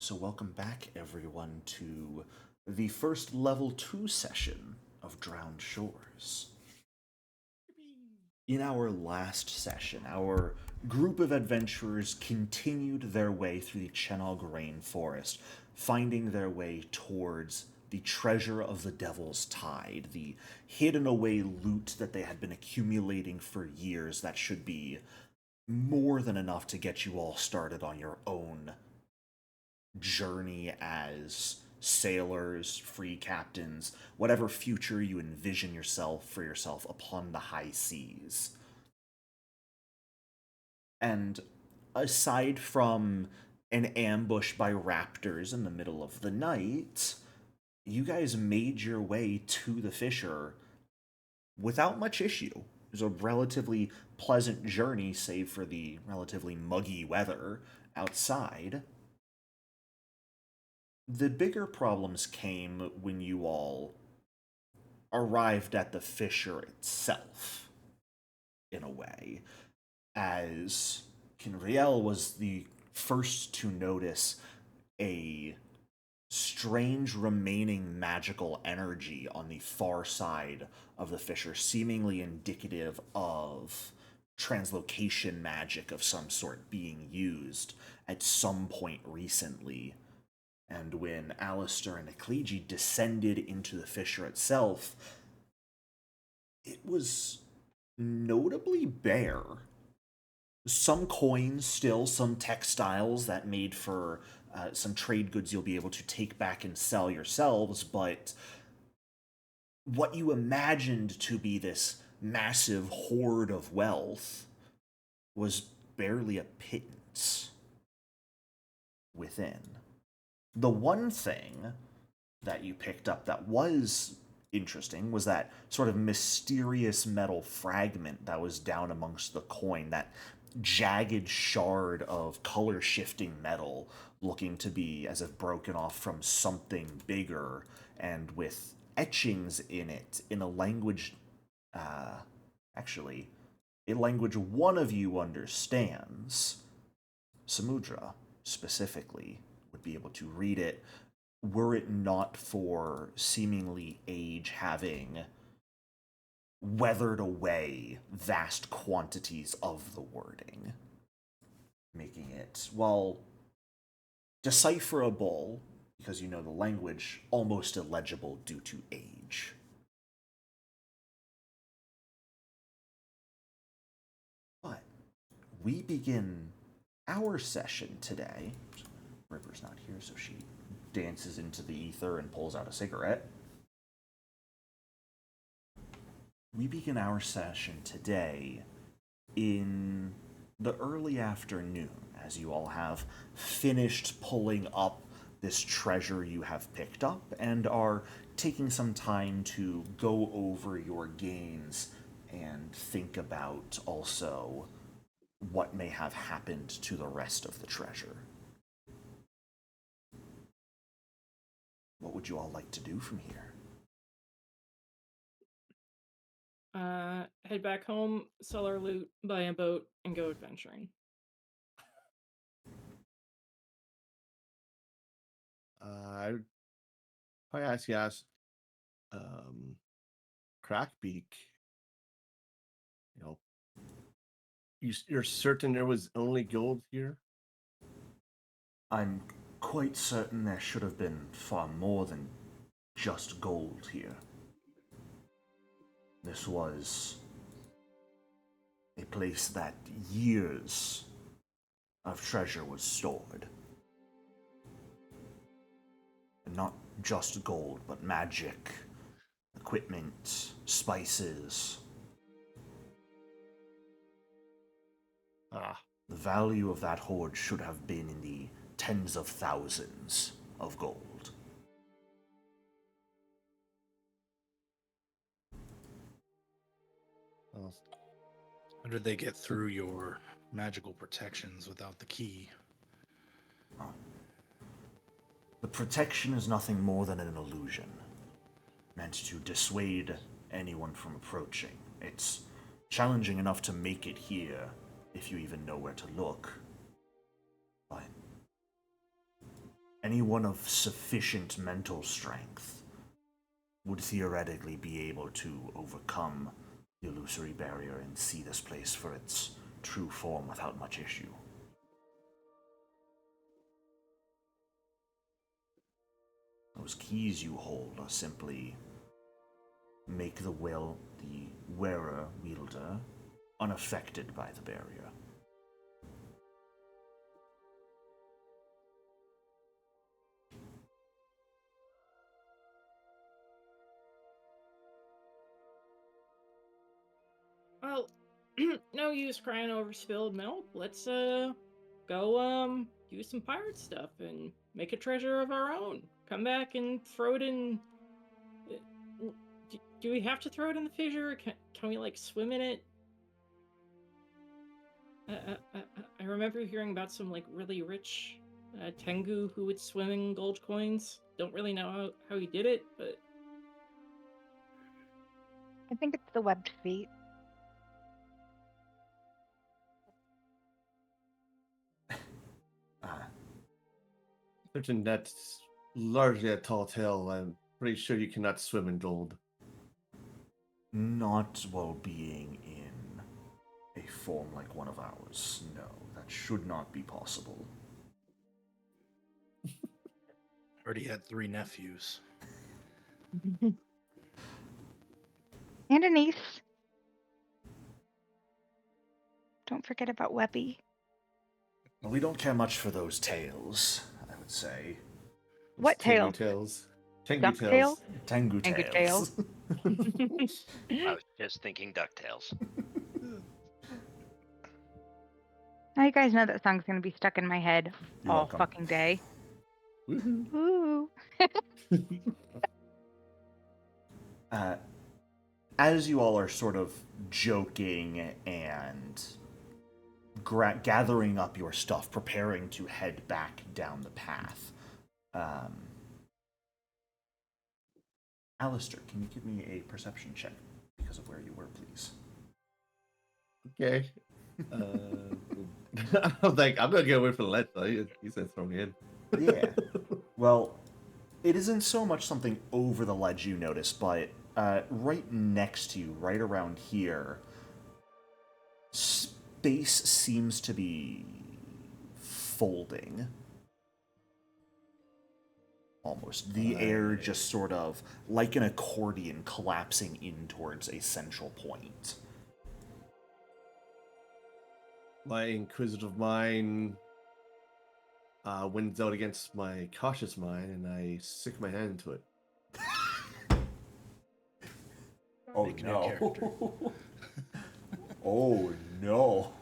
So welcome back, everyone, to the first level 2 session of Drowned Shores. In our last session, our group of adventurers continued their way through the Chenog rainforest, finding their way towards the treasure of the Devil's Tide, the hidden away loot that they had been accumulating for years that should be more than enough to get you all started on your own journey as sailors, free captains, whatever future you envision yourself for yourself upon the high seas. And aside from an ambush by raptors in the middle of the night, you guys made your way to the fissure without much issue. It was a relatively pleasant journey, save for the relatively muggy weather outside. The bigger problems came when you all arrived at the fissure itself, in a way, as Kinriel was the first to notice a strange remaining magical energy on the far side of the fissure, seemingly indicative of translocation magic of some sort being used at some point recently. And when Alistair and Ecclegy descended into the fissure itself, it was notably bare. Some coins still, some textiles that made for some trade goods you'll be able to take back and sell yourselves, but what you imagined to be this massive hoard of wealth was barely a pittance within. The one thing that you picked up that was interesting was that sort of mysterious metal fragment that was down amongst the coin, that jagged shard of color shifting metal looking to be as if broken off from something bigger and with etchings in it in a language, actually, a language one of you understands. Samudra, specifically, would be able to read it were it not for seemingly age having weathered away vast quantities of the wording, making it, while decipherable because you know the language, almost illegible due to age. But we begin our session today. River's not here, so she dances into the ether and pulls out a cigarette. We begin our session today in the early afternoon, as you all have finished pulling up this treasure you have picked up and are taking some time to go over your gains and think about also what may have happened to the rest of the treasure. What would you all like to do from here? Head back home, sell our loot, buy a boat, and go adventuring. I'd probably ask um, Crackbeak, you know, you're certain there was only gold here? I'm quite certain there should have been far more than just gold here. This was a place that years of treasure was stored. And not just gold, but magic, equipment, spices. The value of that hoard should have been in the tens of thousands of gold. Well, How did they get through your magical protections without the key? The protection is nothing more than an illusion, meant to dissuade anyone from approaching. It's challenging enough to make it here, if you even know where to look. But anyone of sufficient mental strength would theoretically be able to overcome the illusory barrier and see this place for its true form without much issue. Those keys you hold are simply make the wearer wielder unaffected by the barrier. Well, no use crying over spilled milk. Let's go do some pirate stuff and make a treasure of our own. Come back and throw it in. Do we have to throw it in the fissure? Can we like swim in it? I remember hearing about some like really rich Tengu who would swim in gold coins. Don't really know how he did it, but I think it's the webbed feet. Certain that's largely a tall tale. I'm pretty sure you cannot swim in gold. Not while being in a form like one of ours. No, that should not be possible. Already had 3 nephews. And a niece. Don't forget about Webby. Well, we don't care much for those tales, I would say. What Tengu tails? tales? Tengu Duck tales. tails? Tengu Tengu tales. I was just thinking DuckTales. Now you guys know that song's gonna be stuck in my head You're all welcome. fucking day. Woohoo. Ooh. As you all are sort of joking and gathering up your stuff, preparing to head back down the path, Alistair, can you give me a perception check because of where you were, please? Okay. I was like, I'm gonna get away from the ledge, though. He said throw me in. Yeah. Well, it isn't so much something over the ledge you notice, but right next to you, right around here, space seems to be folding. Almost. The air just sort of, like an accordion, collapsing in towards a central point. My inquisitive mind wins out against my cautious mind, and I stick my hand into it. Oh Make a new no. character. Oh no.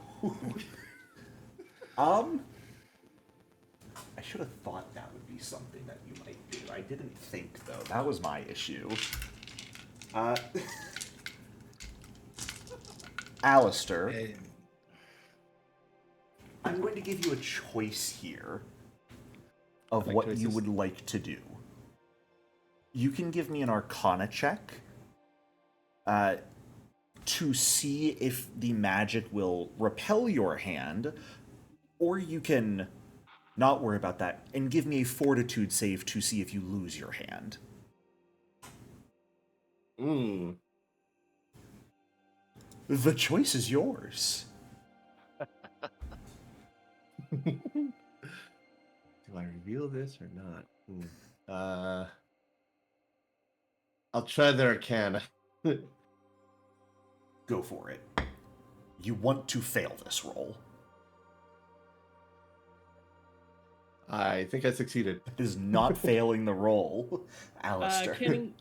I should have thought that would be something that you might do. I didn't think, though. That was my issue. Alistair, Hey, I'm going to give you a choice here of like what you choices. would like to do. You can give me an Arcana check to see if the magic will repel your hand, or you can not worry about that and give me a Fortitude save to see if you lose your hand. The choice is yours. Do I reveal this or not? I'll try the Arcana. Go for it. You want to fail this roll. I think I succeeded. It is not failing the roll, Alistair. Can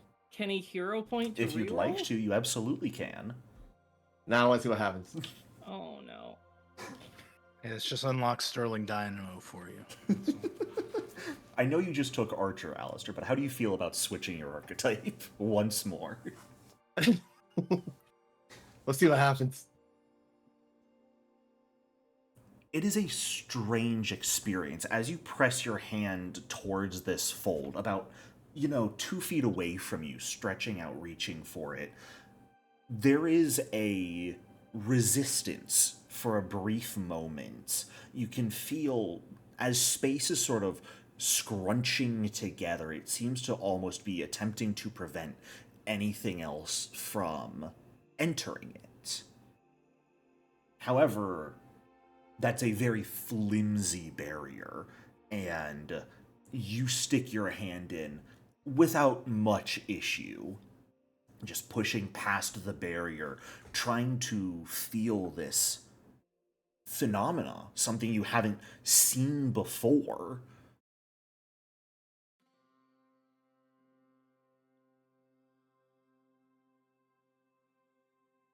he hero point to If you'd reroll? like to, you absolutely can. Now I want to see what happens. Oh no. yeah, it's just unlock Sterling Dynamo for you. I know you just took Archer, Alistair, but how do you feel about switching your archetype once more? Let's see what happens. It is a strange experience as you press your hand towards this fold, about, 2 feet away from you, stretching out, reaching for it. There is a resistance for a brief moment. You can feel, as space is sort of scrunching together. It seems to almost be attempting to prevent anything else from entering it. However, that's a very flimsy barrier, and you stick your hand in without much issue, just pushing past the barrier, trying to feel this phenomena, something you haven't seen before.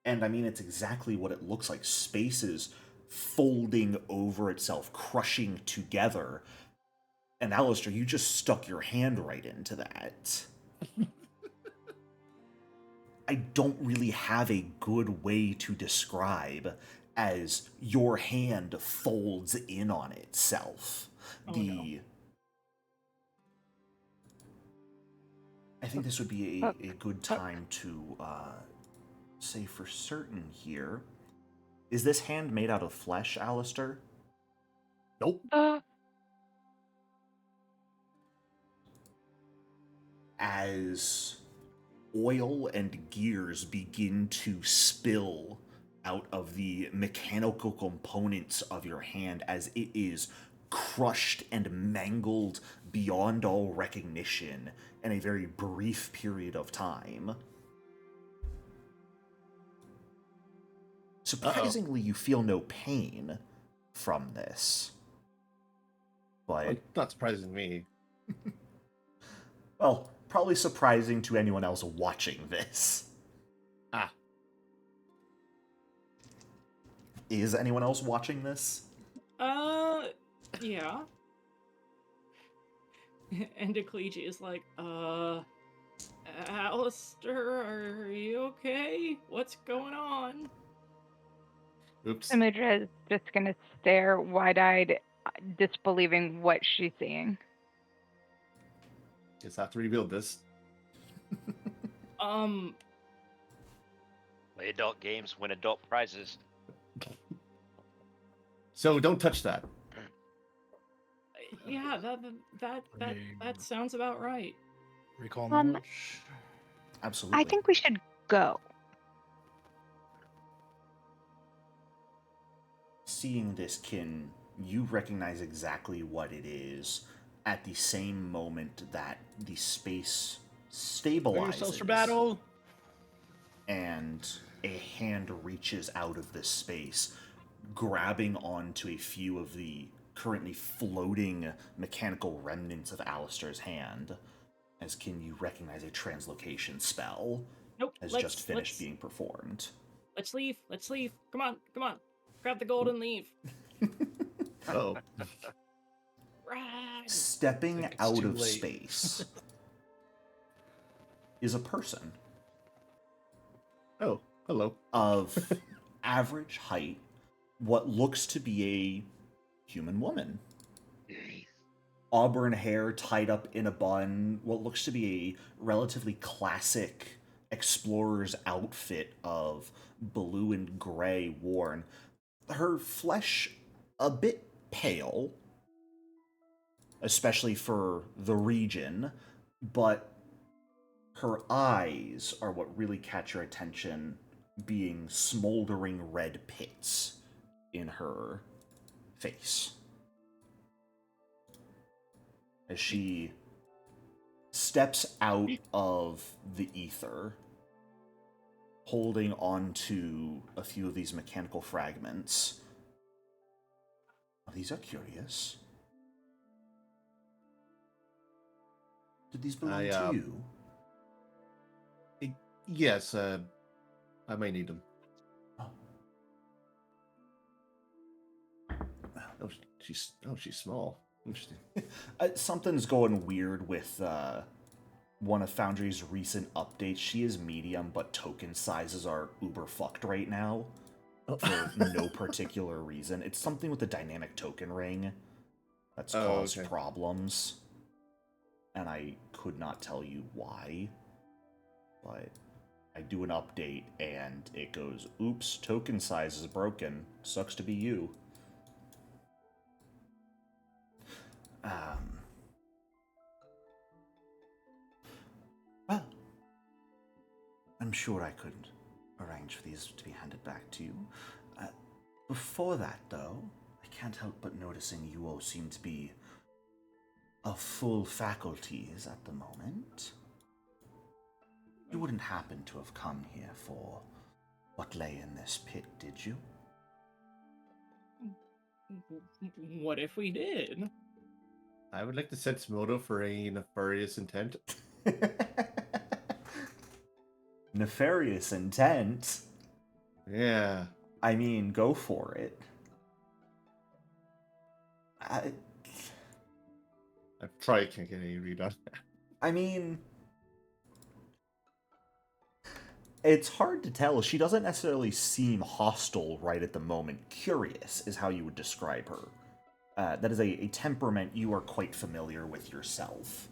And I mean, it's exactly what it looks like. Space is folding over itself, crushing together. And Alistair, you just stuck your hand right into that. I don't really have a good way to describe as your hand folds in on itself. Oh, no. I think this would be a good time to say for certain here. Is this hand made out of flesh, Alistair? Nope. As oil and gears begin to spill out of the mechanical components of your hand as it is crushed and mangled beyond all recognition in a very brief period of time. Surprisingly, you feel no pain from this. But Well, not surprising to me. well, probably surprising to anyone else watching this. Ah. Is anyone else watching this? Yeah. And Ecclesia is like, Alistair, are you okay? What's going on? Oops. Imidra is just gonna stare wide-eyed, disbelieving what she's seeing. Just have to rebuild this. Play adult games, win adult prizes. So don't touch that. Yeah, that sounds about right. Recall Um, knowledge. Absolutely. I think we should go. Seeing this, Kin, you recognize exactly what it is at the same moment that the space Prepare yourselves stabilizes. for battle. And a hand reaches out of this space, grabbing onto a few of the currently floating mechanical remnants of Alistair's hand. As Kin, you recognize a translocation spell Nope. has just finished being performed. Let's leave. Let's leave. Come on. Grab the gold and leave. Oh. Run. Stepping Think it's out too of late. space is a person Oh, hello. of average height, what looks to be a human woman. Auburn hair tied up in a bun, what looks to be a relatively classic explorer's outfit of blue and gray worn. Her flesh a bit pale, especially for the region, but her eyes are what really catch your attention, being smoldering red pits in her face. As she steps out of the ether, holding onto a few of these mechanical fragments. Oh, these are curious. Did these belong to you? Yes, I may need them. Oh. She's small. Interesting. Something's going weird with one of Foundry's recent updates. She is medium, but token sizes are uber fucked right now for no particular reason. It's something with the dynamic token ring that's caused problems, and I could not tell you why, but I do an update and it goes, oops, token size is broken. Sucks to be you. sure I could arrange for these to be handed back to you. Before that, though, I can't help but noticing you all seem to be of full faculties at the moment. You wouldn't happen to have come here for what lay in this pit, did you? What if we did? I would like to sense motive for a nefarious intent. Nefarious intent? Yeah. I mean, go for it. I probably can't get any read on that. I mean, it's hard to tell. She doesn't necessarily seem hostile right at the moment. Curious is how you would describe her. That is a temperament you are quite familiar with yourself.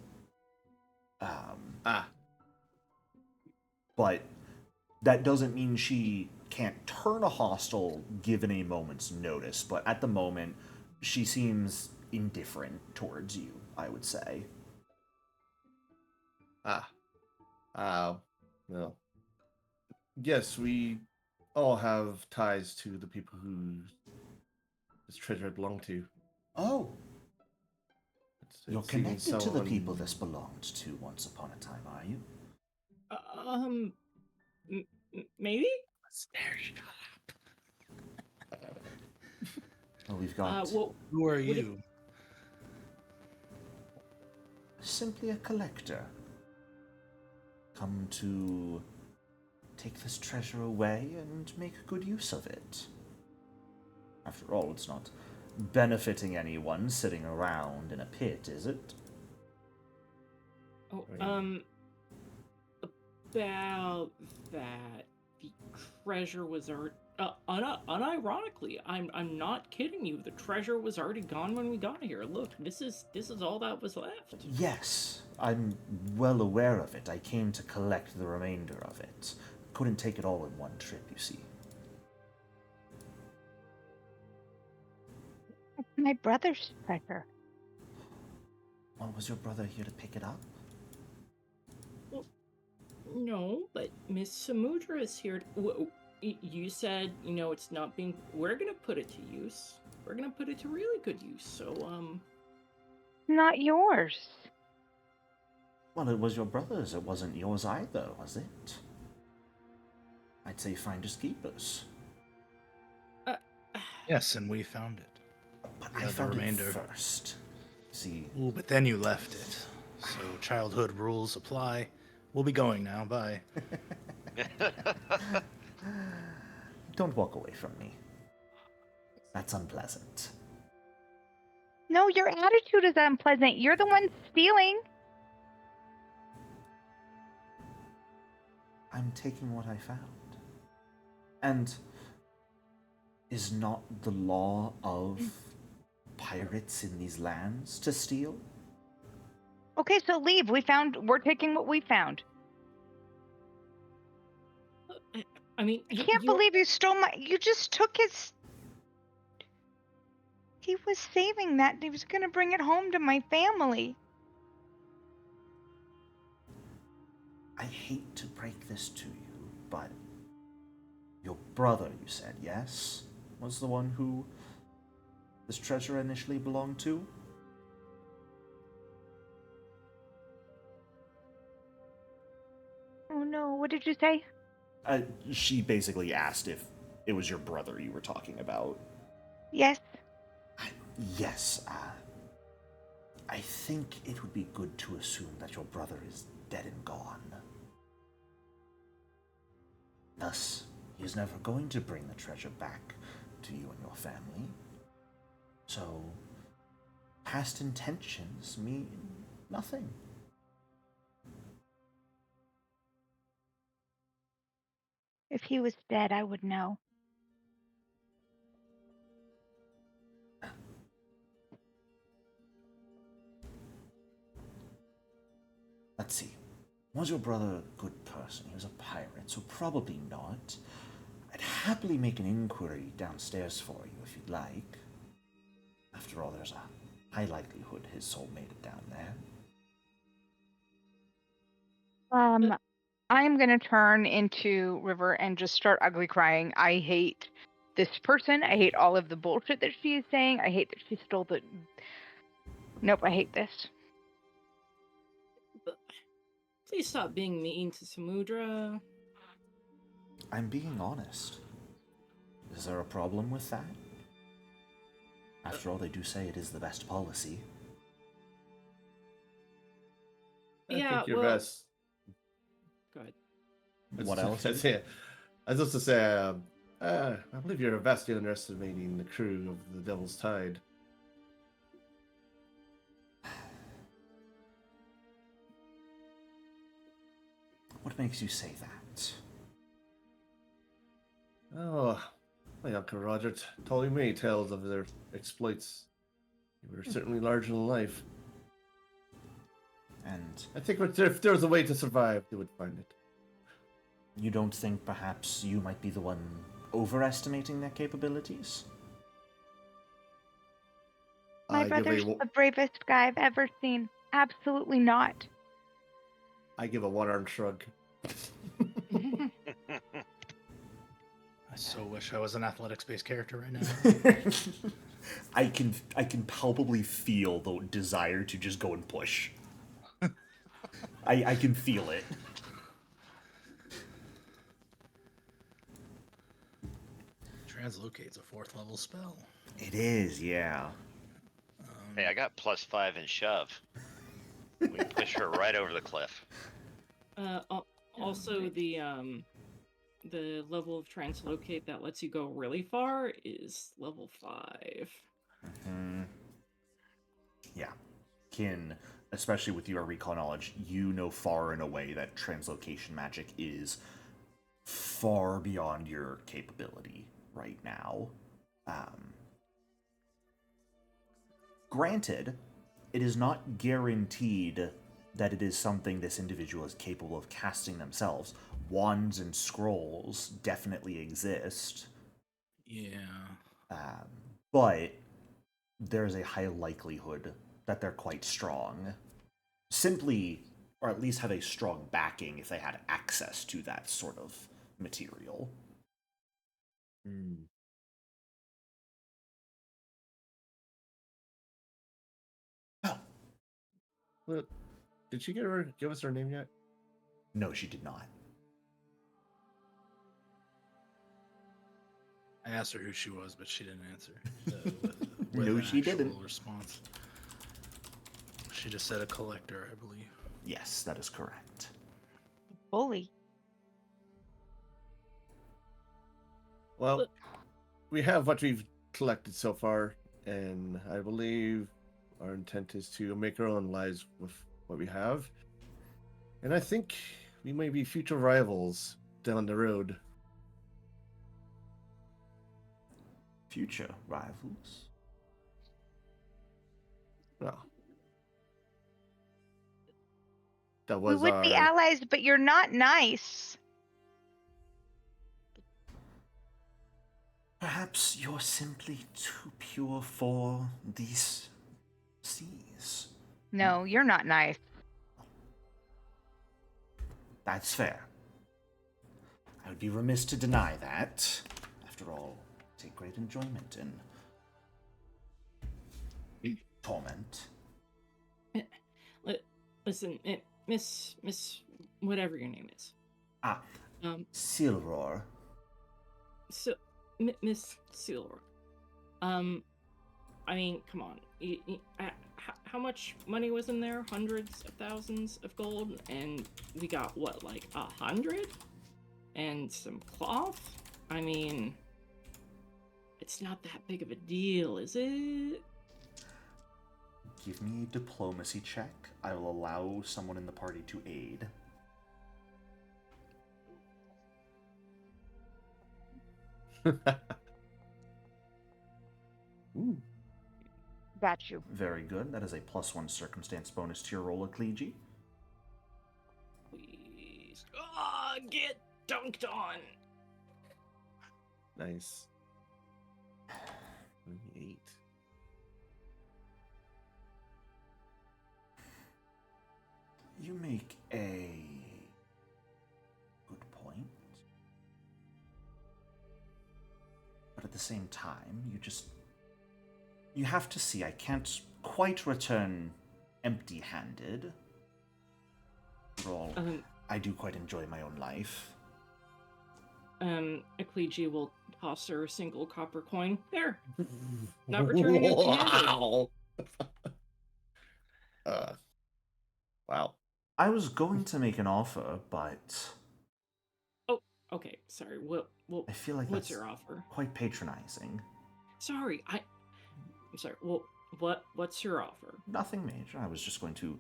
But that doesn't mean she can't turn a hostile given a moment's notice. But at the moment, she seems indifferent towards you, I would say. Well. Yes, we all have ties to the people who this treasure belonged to. Oh, It you're seems connected to the someone- people this belonged to once upon a time, are you? Maybe? Well, we've got Who are if- you? simply a collector. Come to take this treasure away and make good use of it. After all, it's not benefiting anyone sitting around in a pit, is it? About that, the treasure was already. Unironically, I'm not kidding you. The treasure was already gone when we got here. Look, this is all that was left. Yes, I'm well aware of it. I came to collect the remainder of it. Couldn't take it all in one trip, you see. It's my brother's treasure. Well, was your brother here to pick it up? No, but Miss Samudra is here. You said, it's not being. We're gonna put it to use. We're gonna put it to really good use. So, Not yours. Well, it was your brother's. It wasn't yours either, was it? I'd say finders keepers. Yes, and we found it. But Yeah, I the found it remainder. first. See, Ooh, but then you left it. So childhood rules apply. We'll be going now. Bye. don't walk away from me. That's unpleasant. No, your attitude is unpleasant. You're the one stealing. I'm taking what I found. And is not the law of pirates in these lands to steal? Okay, so leave. We're taking what we found. I mean, I can't believe you stole you just took his. He was saving that. He was going to bring it home to my family. I hate to break this to you, but your brother, you said, yes, was the one who this treasure initially belonged to? Oh no, what did you say? She basically asked if it was your brother you were talking about. Yes. Yes, I think it would be good to assume that your brother is dead and gone. Thus, he is never going to bring the treasure back to you and your family. So, past intentions mean nothing. If he was dead, I would know. Let's see. Was your brother a good person? He was a pirate, so probably not. I'd happily make an inquiry downstairs for you if you'd like. After all, there's a high likelihood his soul made it down there. I am gonna turn into River and just start ugly crying. I hate this person. I hate all of the bullshit that she is saying. I hate that she stole the. Nope, I hate this. Please stop being mean to Samudra. I'm being honest. Is there a problem with that? After all, they do say it is the best policy. I Yeah, think you're well- best. Go ahead. What else? I was just to say, I believe you're vastly underestimating the crew of the Devil's Tide. What makes you say that? Oh, my Uncle Roger told me many tales of their exploits. They were certainly larger than life. And I think if there was a way to survive, they would find it. you don't think perhaps you might be the one overestimating their capabilities? My I give brother's a the bravest guy I've ever seen. Absolutely not. I give a one-arm shrug. I so wish I was an athletics-based character right now. I can palpably feel the desire to just go and push. I can feel it. Translocate's a 4th level spell. It is, yeah. Hey, I got +5 in shove. We push her right over the cliff. Also, the level of translocate that lets you go really far is level 5. Yeah. Especially with your recon knowledge, you know far and away that translocation magic is far beyond your capability right now. Granted, it is not guaranteed that it is something this individual is capable of casting themselves. Wands and scrolls definitely exist, Yeah. but there's a high likelihood that they're quite strong. Simply, or at least have a strong backing if they had access to that sort of material. Oh, Well, did she give us her name yet? no, she did not. I asked her who she was, but she didn't answer. No, an she didn't. actual response. She just said a collector, I believe. Yes, that is correct. Bully. Well, we have what we've collected so far, and I believe our intent is to make our own lives with what we have. And I think we may be future rivals down the road. Future rivals? Well, that We was would be our... allies, but you're not nice. Perhaps you're simply too pure for these seas. No, you're not nice. That's fair. I would be remiss to deny that. After all, I take great enjoyment in torment. Listen, Miss, whatever your name is. Silror. So, Miss Silver. I mean, come on. How much money was in there? Hundreds of thousands of gold, and we got what, like 100? And some cloth? I mean, it's not that big of a deal, is it? Give me a diplomacy check. I will allow someone in the party to aid. Ooh. Got you. Very good. That is a +1 circumstance bonus to your roll, Ecclesia. Please. Get dunked on! Nice. 8. You make a at the same time, you have to see, I can't quite return empty-handed. After all, I do quite enjoy my own life. Ecclesia will toss her a single copper coin. There. Not returning empty-handed. Wow. Wow. I was going to make an offer, but Oh, okay. Sorry. I feel like what's that's your offer? quite patronizing. Sorry, I'm sorry. Well, what's your offer? Nothing major. I was just going to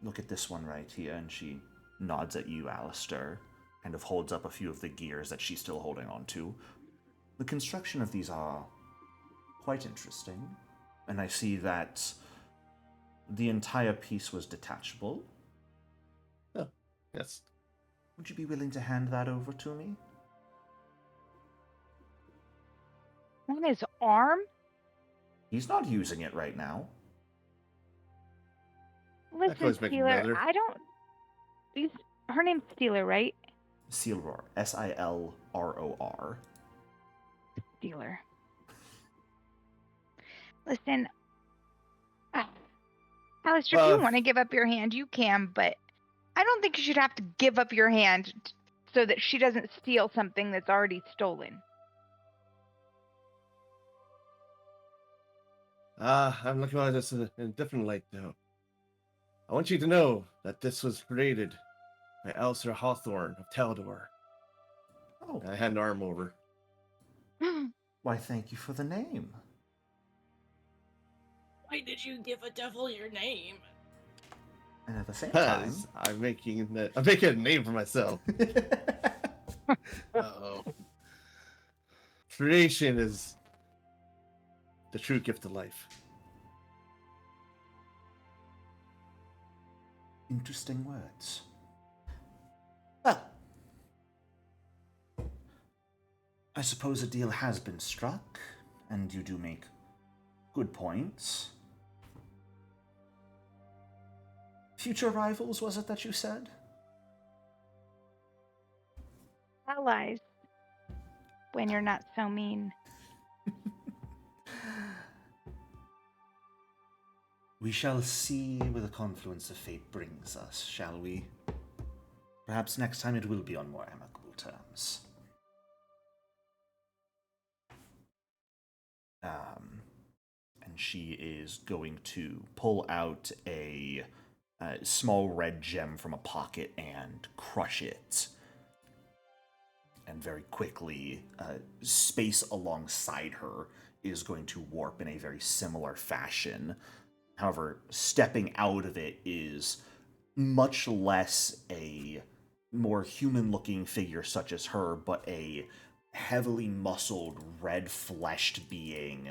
look at this one right here, and she nods at you, Alistair, kind of holds up a few of the gears that she's still holding on to. The construction of these are quite interesting, and I see that the entire piece was detachable. Oh, yes. Would you be willing to hand that over to me? On his arm? He's not using it right now. Listen, goes make Steeler, another. I don't. Her name's Steeler, right? Silror. Silror. Steeler. Listen, Alistair, if you want to give up your hand, you can, but I don't think you should have to give up your hand so that she doesn't steal something that's already stolen. I'm looking at this in a different light, though. I want you to know that this was created by Alistair Hawthorne of Taldor. Oh, I hand an arm over. why, thank you for the name. Why did you give a devil your name? And at the same time, Because I'm making a name for myself. Uh-oh. Creation is the true gift of life. interesting words. Well, I suppose a deal has been struck, and you do make good points. Future rivals, was it that you said? Allies. When you're not so mean. We shall see where the confluence of fate brings us, shall we? Perhaps next time it will be on more amicable terms. And she is going to pull out a small red gem from a pocket and crush it. And very quickly, space alongside her is going to warp in a very similar fashion. However, stepping out of it is much less a more human-looking figure such as her, but a heavily muscled, red-fleshed being,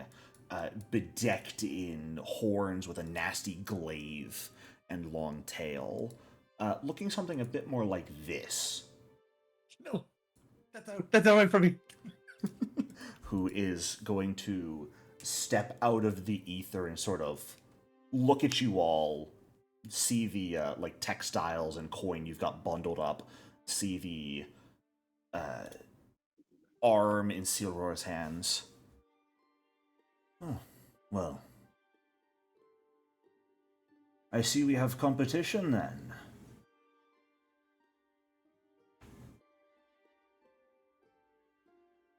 bedecked in horns with a nasty glaive and long tail, looking something a bit more like this. No, that's away from me. Who is going to step out of the ether and sort of look at you all, see the like textiles and coin you've got bundled up, see the arm in Silrora's hands. Oh, well. I see we have competition then.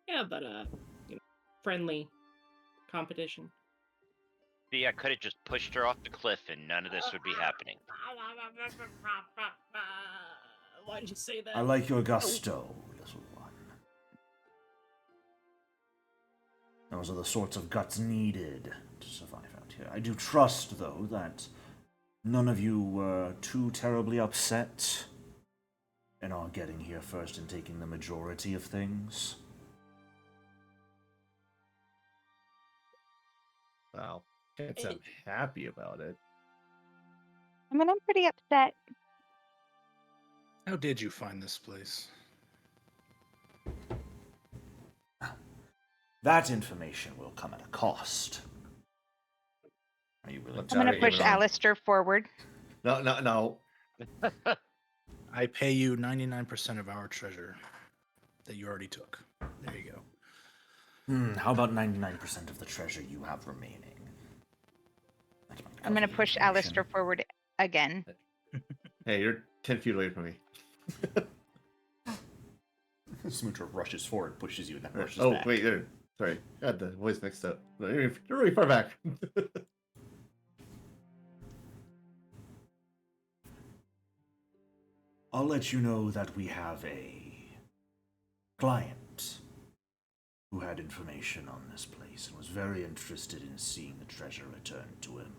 Yeah, but friendly competition. See, I could have just pushed her off the cliff and none of this would be happening. Why did you say that? I like your gusto, little one. Those are the sorts of guts needed to survive out here. I do trust, though, that none of you were too terribly upset in our getting here first and taking the majority of things. Wow. Can't say I'm happy about it. I mean, I'm pretty upset. How did you find this place? That information will come at a cost. Are you willing to I'm going to pay push it on? Alistair forward. No. I pay you 99% of our treasure that you already took. There you go. How about 99% of the treasure you have remaining? That might I'm cover gonna the push inflation. Alistair forward again. Hey, you're 10 feet away from me. Smoocher rushes forward, pushes you, and then rushes Oh, back. wait, there. Sorry. Got the voice mixed up. No, you're really far back. I'll let you know that we have a client who had information on this place and was very interested in seeing the treasure returned to him.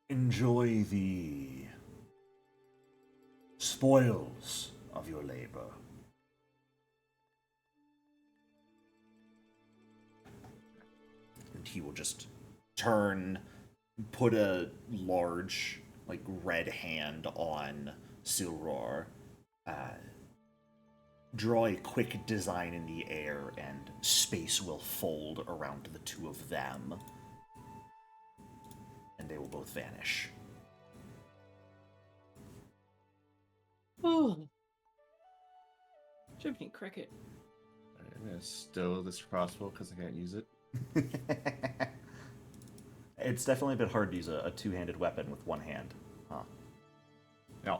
Enjoy the spoils of your labor. And he will just turn, put a large, like, red hand on Silror, draw a quick design in the air, and space will fold around the two of them. And they will both vanish. Oh. Jiminy Cricket. I'm gonna stow this crossbow because I can't use it. It's definitely a bit hard to use a two-handed weapon with one hand. Huh. No.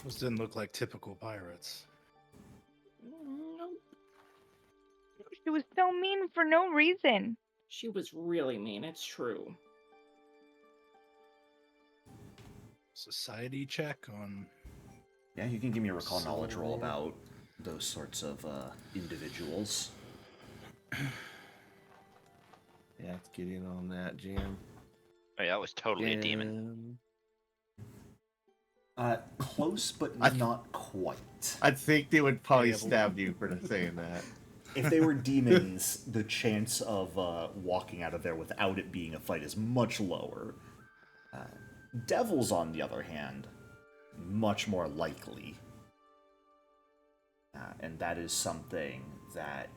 Those didn't look like typical pirates. Nope. She was so mean for no reason. She was really mean, it's true. Society check on. Yeah, you can give me a recall knowledge roll Silror. about those sorts of individuals. Yeah, let's get in on that, Jam. Oh, yeah, that was totally a demon. Close, but not quite. I think they would probably Yeah, but- stab you for saying that. If they were demons, the chance of walking out of there without it being a fight is much lower. Devils, on the other hand, much more likely. And that is something that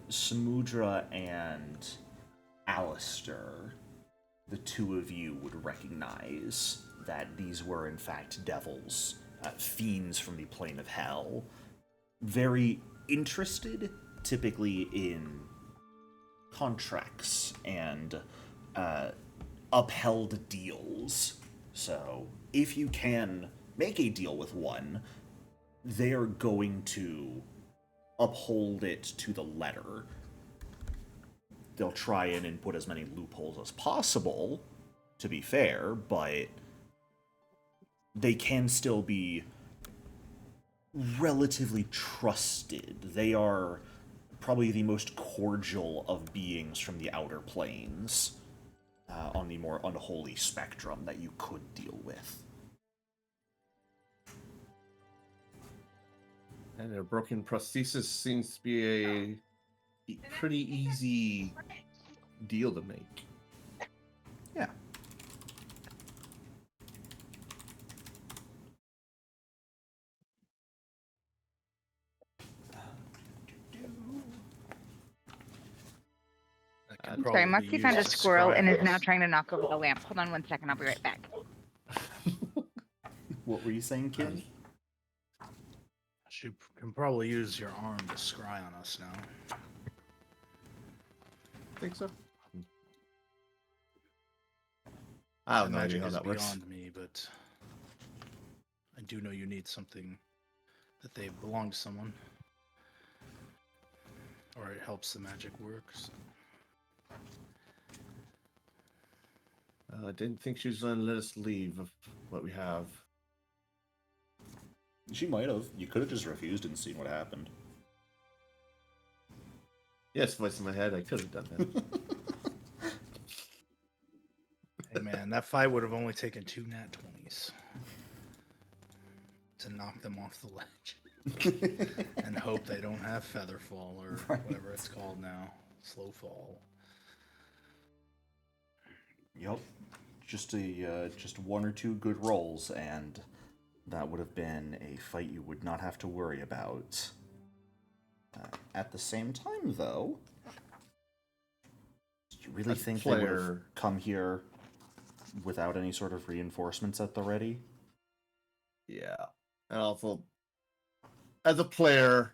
Samudra and Alistair, the two of you, would recognize that these were in fact devils, fiends from the plane of hell. Very interested, typically in contracts and upheld deals. So, if you can make a deal with one, they are going to uphold it to the letter. They'll try and put as many loopholes as possible, to be fair, but they can still be relatively trusted. They are probably the most cordial of beings from the outer planes on the more unholy spectrum that you could deal with. And their broken prosthesis seems to be a pretty easy deal to make. Yeah. That could I'm sorry, probably Moxie use found a to squirrel and is scry now us. trying to knock over the lamp. Hold on 1 second, I'll be right back. What were you saying, kid? She can probably use your arm to scry on us now. Think so? I have no idea magic how is that works. beyond me, but I do know you need something that they belong to someone, or it helps the magic work. So. I didn't think she was going to let us leave of what we have. She might have. You could have just refused and seen what happened. Yes, voice in my head, I could have done that. Hey man, that fight would have only taken 2 nat 20s to knock them off the ledge, and hope they don't have feather fall or whatever it's called now, slow fall. Yep. Just one or two good rolls, and that would have been a fight you would not have to worry about. At the same time, though, do you really As a think they would have player- come here without any sort of reinforcements at the ready? Yeah. And also, as a player,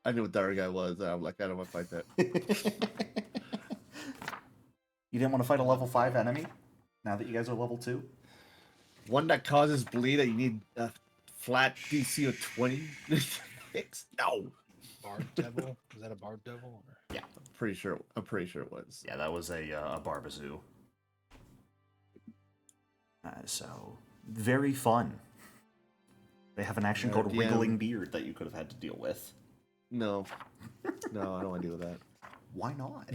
I knew what the other guy was. And I'm like, I don't want to fight that. You didn't want to fight a level 5 enemy? Now that you guys are level 2? One that causes bleed that you need a flat DC of 20? No. Barb Devil? Is that a Barb Devil? Or... Yeah. I'm pretty sure it was. Yeah, that was a Barbazoo. So, very fun. They have an action called DM. Wriggling Beard that you could have had to deal with. No. No, I don't want to deal with that. Why not?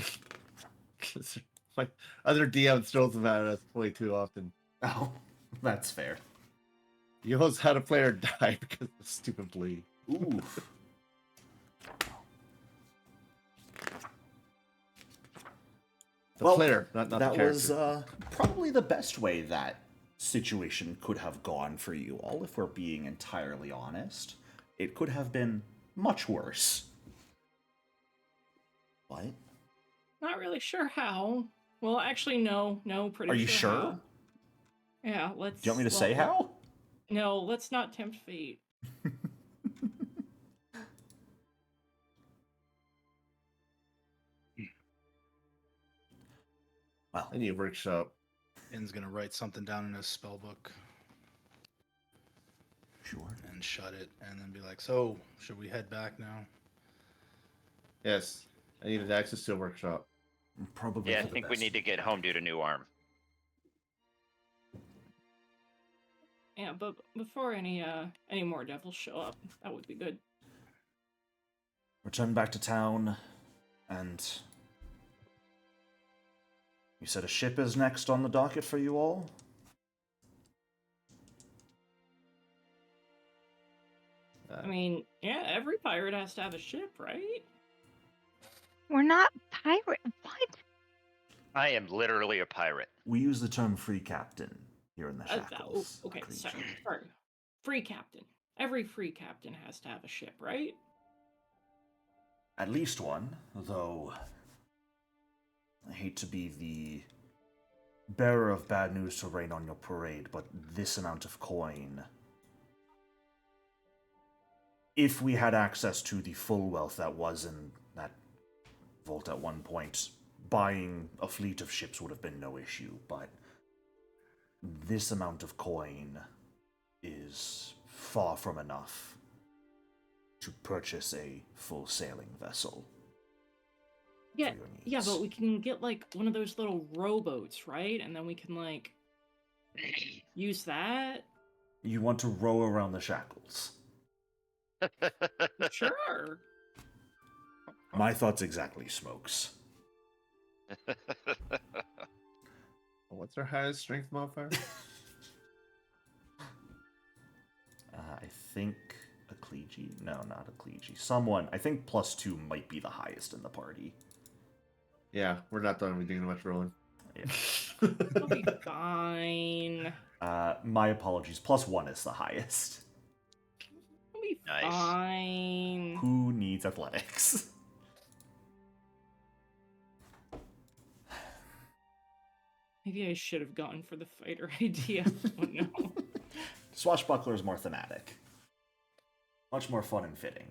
My other DM throws them at us way too often. Oh, that's fair. You almost had a player die because of stupid bleed. Oof. The player, not the that character. was probably the best way that situation could have gone for you all, if we're being entirely honest. It could have been much worse. What? Not really sure how. Well, actually, no, pretty Are sure. you sure? How. Yeah, let's. Do you want me to say well, how? No, let's not tempt fate. Well, I need a workshop. Ian's gonna write something down in his spell book sure. and shut it, and then be like, "So, should we head back now?" Yes. I needed access to a workshop. Probably. Yeah, I for the think we best. need to get home due to new arm. Yeah, but before any more devils show up, that would be good. Return back to town, and you said a ship is next on the docket for you all? I mean, yeah, every pirate has to have a ship, right? We're not pirate. What? I am literally a pirate. We use the term free captain here in the Shackles. Okay, creature. sorry. Free captain. Every free captain has to have a ship, right? At least one, though I hate to be the bearer of bad news to rain on your parade, but this amount of coin, if we had access to the full wealth that was in that vault at one point, buying a fleet of ships would have been no issue, but this amount of coin is far from enough to purchase a full sailing vessel. Yeah, for your needs. yeah, but we can get like one of those little rowboats, right? And then we can like use that. You want to row around the Shackles. Sure. My thoughts exactly, Smokes. What's our highest strength modifier? I think a Clegie. No, not a Clegie. Someone. I think +2 might be the highest in the party. Yeah, we're not done. We're doing much rolling. Yeah. It'll be fine. My apologies. +1 is the highest. It'll be Nice. fine. Who needs athletics? Maybe I should have gone for the fighter idea. Oh no. Swashbuckler is more thematic. Much more fun and fitting.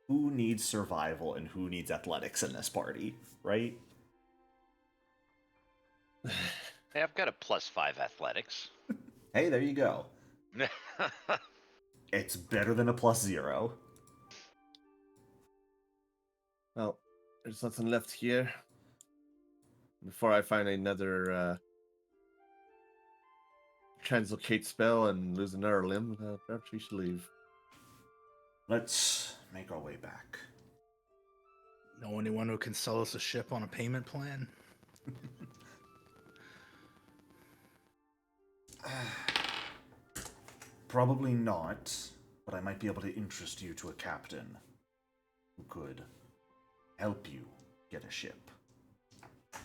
Who needs survival and who needs athletics in this party, right? Hey, I've got a +5 athletics. Hey, there you go. It's better than a +0. Well, there's nothing left here. Before I find another translocate spell and lose another limb, perhaps we should leave. Let's make our way back. Know anyone who can sell us a ship on a payment plan? Probably not, but I might be able to interest you to a captain who could help you get a ship.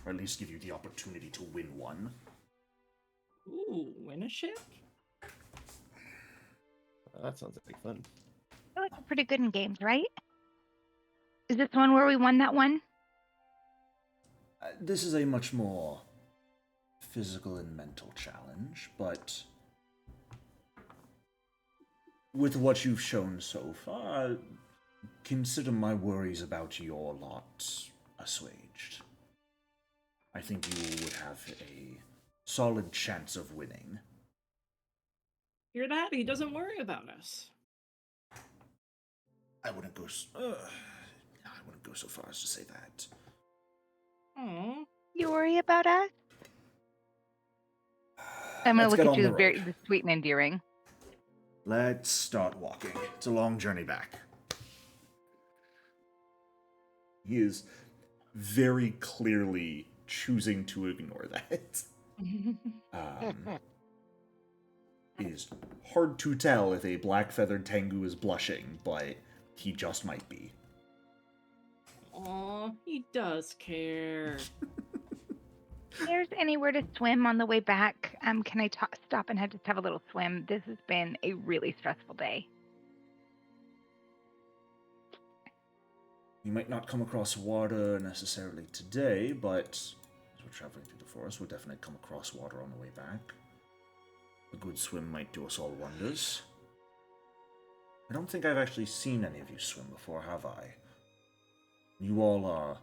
Or at least give you the opportunity to win one. Ooh, win a ship? That sounds like fun. I feel like we're pretty good in games, right? Is this the one where we won that one? This is a much more physical and mental challenge, but with what you've shown so far, consider my worries about your lot assuaged. I think you would have a solid chance of winning. Hear that? He doesn't worry about us. I wouldn't go so far as to say that. Oh, You worry about us? I'm gonna Let's look get at on you the very road. sweet and endearing. Let's start walking. It's a long journey back. He is very clearly choosing to ignore that. It is hard to tell if a black-feathered Tengu is blushing, but he just might be. aw, he does care. There's anywhere to swim on the way back. Can I stop and just have a little swim? This has been a really stressful day. You might not come across water necessarily today, but as we're traveling through the forest, we'll definitely come across water on the way back. A good swim might do us all wonders. I don't think I've actually seen any of you swim before, have I? You all are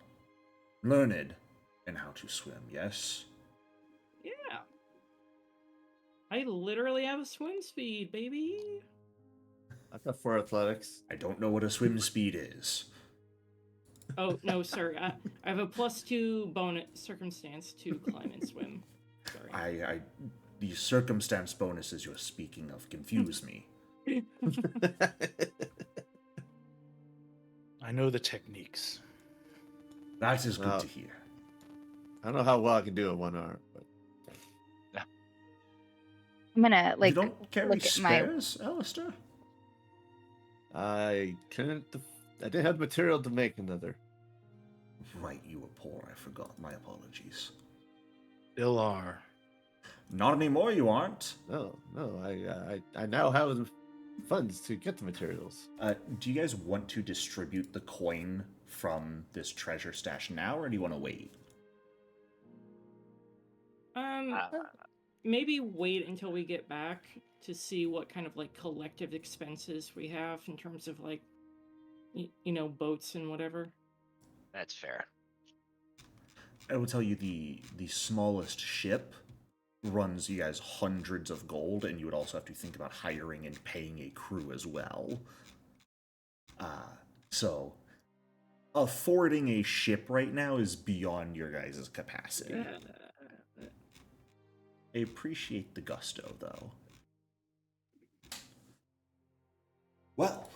learned in how to swim, yes? Yeah. I literally have a swim speed, baby. I've got 4 athletics. I don't know what a swim speed is. Oh, no, sir. I have a +2 bonus circumstance to climb and swim. Sorry. The circumstance bonuses you're speaking of confuse me. I know the techniques. That is good to hear. I don't know how well I can do it 1 arm, but I'm gonna You don't carry look at my. spares, Alistair? I couldn't. I didn't have the material to make another. Right, you were poor. I forgot. My apologies. Still are. Not anymore, you aren't. No. I now have the funds to get the materials. Do you guys want to distribute the coin from this treasure stash now, or do you want to wait? Maybe wait until we get back to see what kind of like collective expenses we have in terms of like, you know, boats and whatever. That's fair. I will tell you the smallest ship runs you guys hundreds of gold, and you would also have to think about hiring and paying a crew as well. So affording a ship right now is beyond your guys' capacity. I appreciate the gusto, though. Well,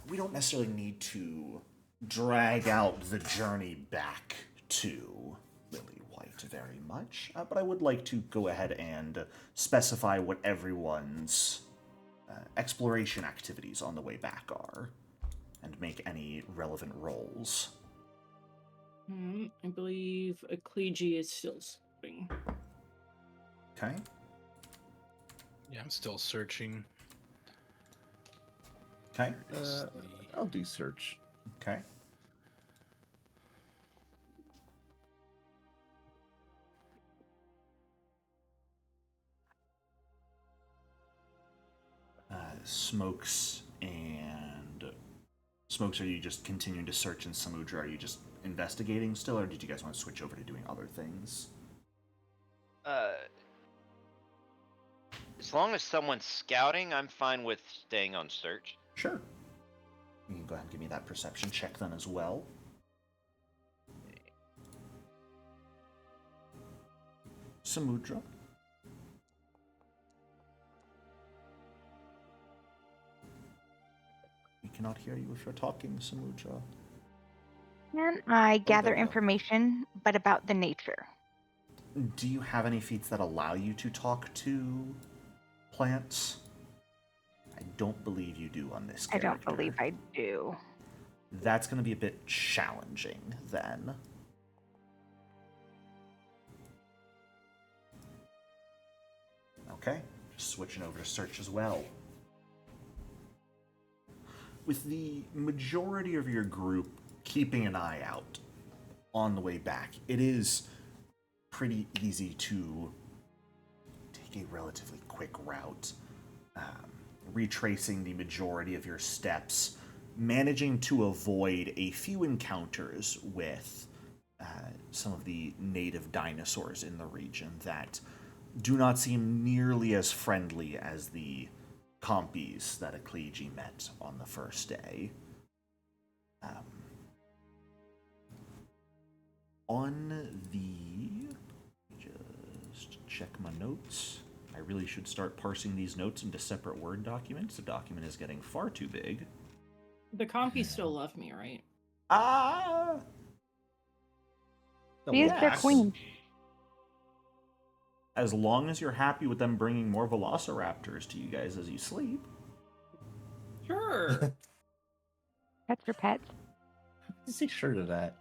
we don't necessarily need to drag out the journey back to Lily White very much, but I would like to go ahead and specify what everyone's exploration activities on the way back are, and make any relevant rolls. I believe Ecclesia is still sleeping. Okay. Yeah, I'm still searching. Okay. I'll do search. Okay. Smokes, are you just continuing to search in Samudra? Are you just investigating still, or did you guys want to switch over to doing other things? As long as someone's scouting, I'm fine with staying on search. Sure. You can go ahead and give me that perception check then as well. Samudra. We cannot hear you if you're talking, Samudra. Can I gather there you go. information, but about the nature? Do you have any feats that allow you to talk to plants? I don't believe you do on this character. I don't believe I do. That's going to be a bit challenging, then. Okay, just switching over to search as well. With the majority of your group keeping an eye out on the way back. It is pretty easy to take a relatively quick route, retracing the majority of your steps, managing to avoid a few encounters with some of the native dinosaurs in the region that do not seem nearly as friendly as the compies that Eklegi met on the first day. On the... Just check my notes. I really should start parsing these notes into separate Word documents. The document is getting far too big. The compies still love me, right? Ah! She is their Yes. queen. As long as you're happy with them bringing more velociraptors to you guys as you sleep. Sure. That's her pets. You say sure to that.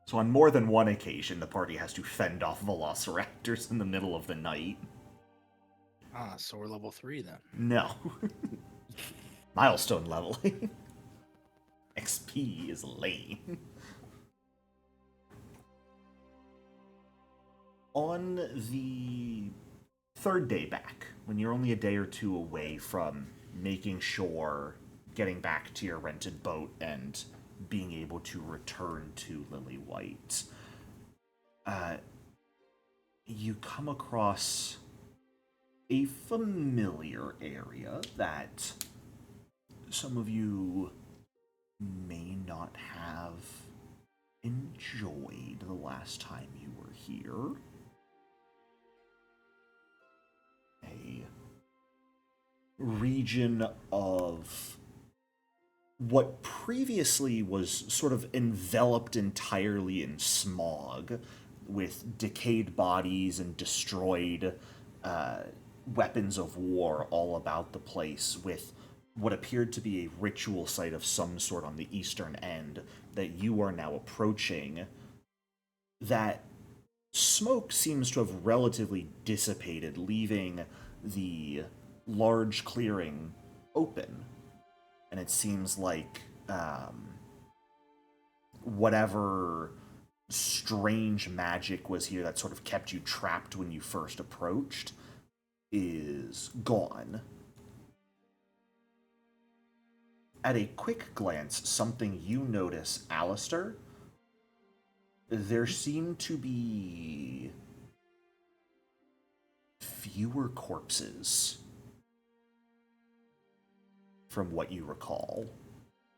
So on more than one occasion, the party has to fend off velociraptors in the middle of the night. Ah, so we're level 3 then. No. Milestone leveling. XP is lame. On the third day back, when you're only a day or two away from making sure getting back to your rented boat and being able to return to Lily White, you come across a familiar area that some of you may not have enjoyed the last time you were here. A region of what previously was sort of enveloped entirely in smog, with decayed bodies and destroyed weapons of war all about the place, with what appeared to be a ritual site of some sort on the eastern end that you are now approaching. That smoke seems to have relatively dissipated, leaving the large clearing open. And it seems like whatever strange magic was here that sort of kept you trapped when you first approached is gone. At a quick glance, something you notice, Alistair, there seem to be fewer corpses from what you recall.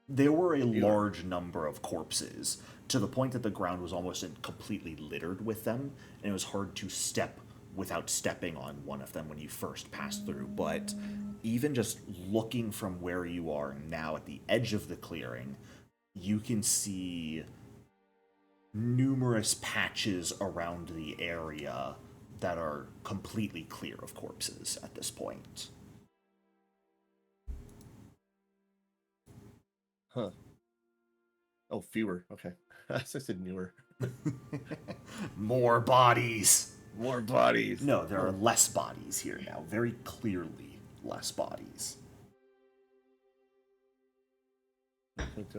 There were a large number of corpses, to the point that the ground was almost completely littered with them, and it was hard to step without stepping on one of them when you first passed through. But even just looking from where you are now at the edge of the clearing, you can see numerous patches around the area that are completely clear of corpses at this point. Huh. Oh, fewer. Okay. I said newer. More bodies! More bodies. No, there are less bodies here now. Very clearly less bodies. It's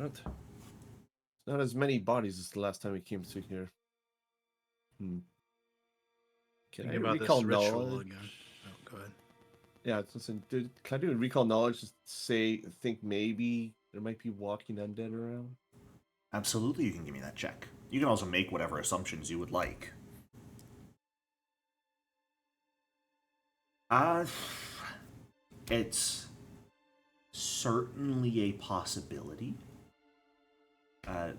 not as many bodies as the last time we came through here. Can Think I about this recall ritual knowledge? again. Oh, go ahead. Yeah, can I do a recall knowledge? Just think maybe there might be walking undead around. Absolutely, you can give me that check. You can also make whatever assumptions you would like. It's certainly a possibility.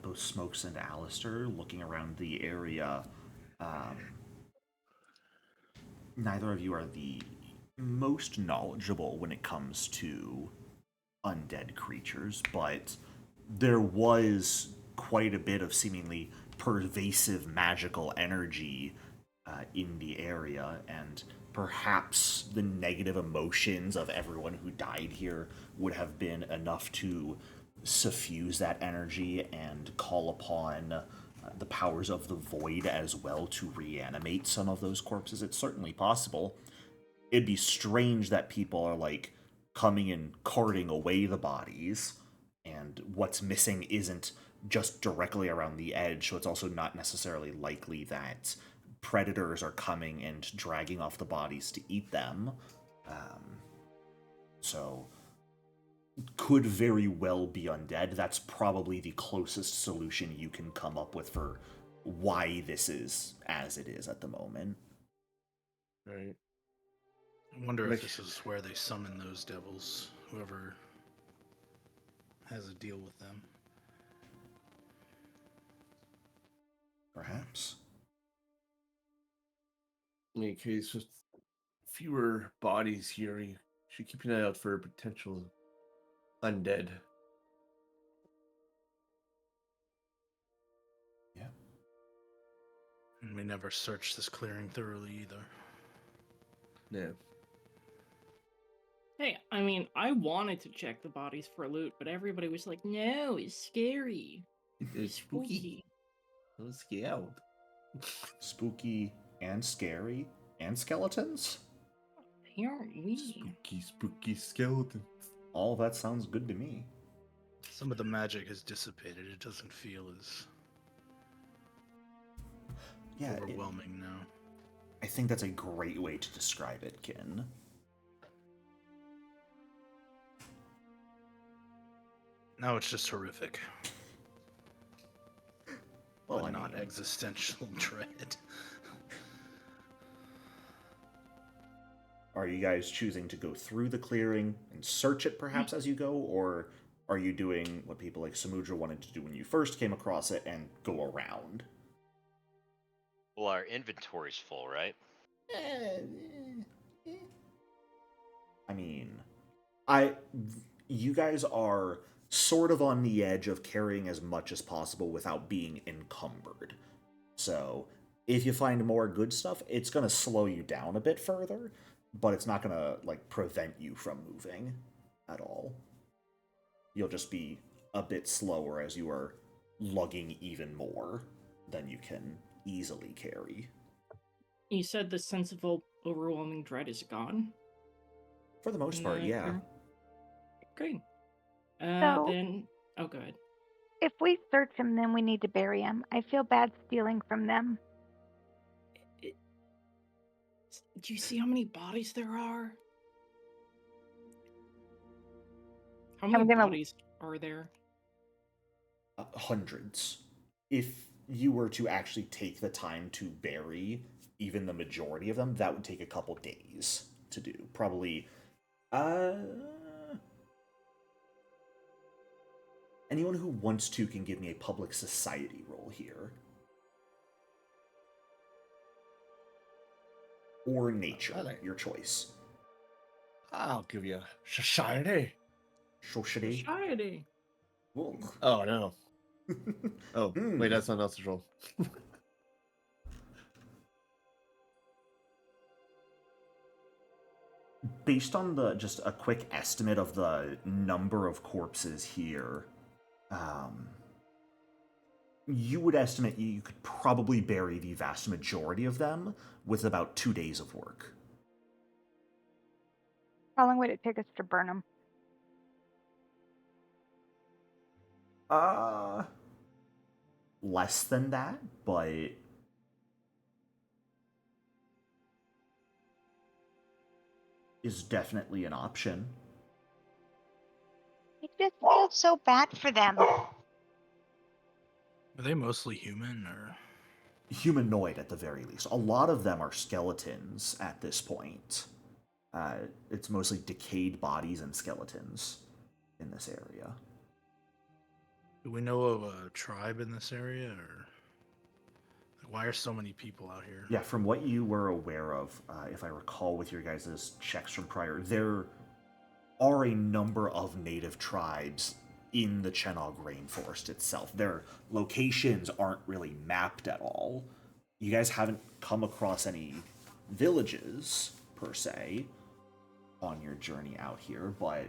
Both Smokes and Alistair, looking around the area, neither of you are the most knowledgeable when it comes to undead creatures, but there was quite a bit of seemingly pervasive magical energy in the area, and perhaps the negative emotions of everyone who died here would have been enough to suffuse that energy and call upon the powers of the void as well to reanimate some of those corpses. It's certainly possible. It'd be strange that people are, like, coming and carting away the bodies, And what's missing isn't just directly around the edge, so it's also not necessarily likely that predators are coming and dragging off the bodies to eat them. So could very well be undead. That's probably the closest solution you can come up with for why this is as it is at the moment. Right. I wonder Like- if this is where they summon those devils, whoever has a deal with them. Perhaps. In any case, with fewer bodies here, you should keep an eye out for potential undead. Yeah. And we never searched this clearing thoroughly either. Yeah. Hey, I mean, I wanted to check the bodies for loot, but everybody was like, no, it's scary. It's spooky. I'm scared. Spooky and scary and skeletons? Apparently. Spooky skeleton. All that sounds good to me. Some of the magic has dissipated. It doesn't feel as Yeah, overwhelming now. I think that's a great way to describe it, Kin. Now it's just horrific. Well, But I not mean, existential dread. are you guys choosing to go through the clearing and search it perhaps as you go, or are you doing what people like Samudra wanted to do when you first came across it and go around? Well, our inventory's full, right? I mean, you guys are sort of on the edge of carrying as much as possible without being encumbered. So, if you find more good stuff, it's going to slow you down a bit further, but it's not going to like prevent you from moving at all. You'll just be a bit slower as you are lugging even more than you can easily carry. You said the sense of overwhelming dread is gone? For the most part, yeah. Great. So- Then... Oh, go ahead. If we search him, then we need to bury him. I feel bad stealing from them. Do you see how many bodies there are? How many gonna- bodies are there? Hundreds. If you were to actually take the time to bury even the majority of them, that would take a couple days to do. Probably, anyone who wants to can give me a public society roll here. Or nature, your choice. I'll give you a society. Society. Society. Whoa. Oh no. Oh wait, that's not else's roll. Based on just a quick estimate of the number of corpses here, you would estimate you could probably bury the vast majority of them with about 2 days of work. How long would it take us to burn them? Less than that, but is definitely an option. I just feel so bad for them. Are they mostly human or? Humanoid at the very least. A lot of them are skeletons at this point. It's mostly decayed bodies and skeletons in this area. Do we know of a tribe in this area, or why are so many people out here? Yeah, from what you were aware of, if I recall with your guys' checks from prior, there are a number of native tribes in the Chenog rainforest itself. Their locations aren't really mapped at all. You guys haven't come across any villages, per se, on your journey out here, but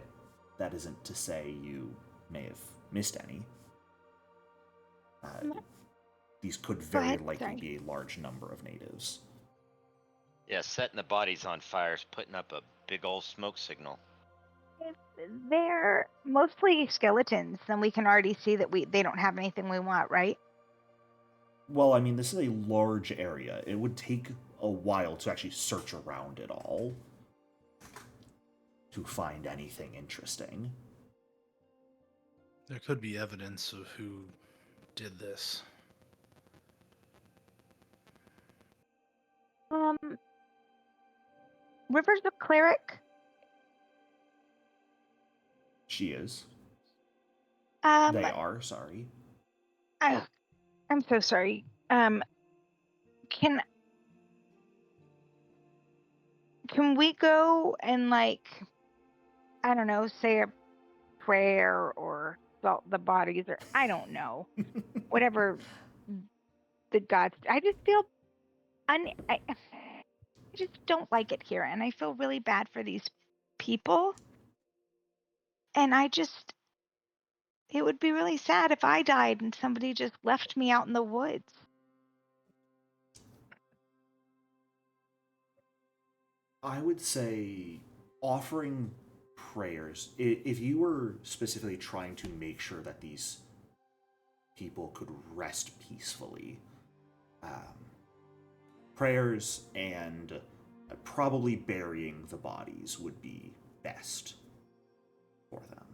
that isn't to say you may have missed any. These could very ahead, likely sorry. be a large number of natives. Yeah, setting the bodies on fire is putting up a big old smoke signal. If they're mostly skeletons, then we can already see that they don't have anything we want, right? Well, I mean, this is a large area. It would take a while to actually search around it all to find anything interesting. There could be evidence of who did this. River's a cleric. She is. Um, They are, sorry. I'm so sorry. Can we go and, like, I don't know, say a prayer or salt the bodies, or I don't know, whatever the gods. I just feel I just don't like it here, and I feel really bad for these people. And it would be really sad if I died and somebody just left me out in the woods. I would say offering prayers, if you were specifically trying to make sure that these people could rest peacefully, prayers and probably burying the bodies would be best for them.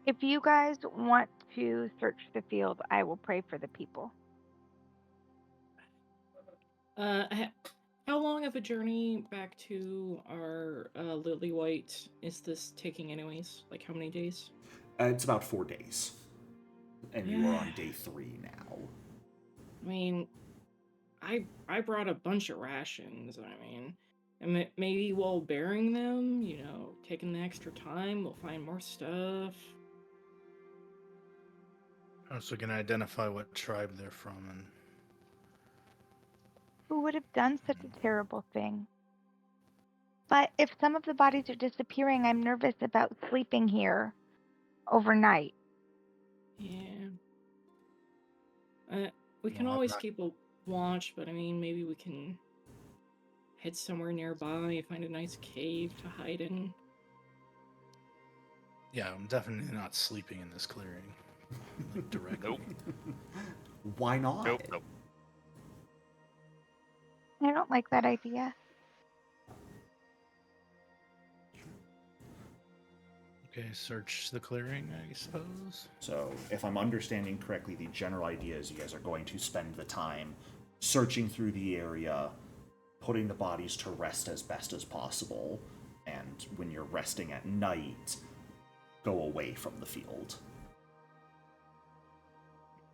If you guys want to search the field, I will pray for the people. How long of a journey back to our Lily White is this taking, anyways? Like, how many days? It's about 4 days. And you are on day 3 now. I mean, I brought a bunch of rations. I mean, and maybe while bearing them, taking the extra time, we'll find more stuff. So we can identify what tribe they're from and Who would have done such a terrible thing? But if some of the bodies are disappearing, I'm nervous about sleeping here overnight. Yeah. We can Well, always keep a watch, but I mean, maybe we can head somewhere nearby, find a nice cave to hide in. Yeah, I'm definitely not sleeping in this clearing. Like, directly. Nope. Why not? Nope. I don't like that idea. Okay, search the clearing, I suppose. So, if I'm understanding correctly, the general idea is you guys are going to spend the time searching through the area, putting the bodies to rest as best as possible, and when you're resting at night, go away from the field.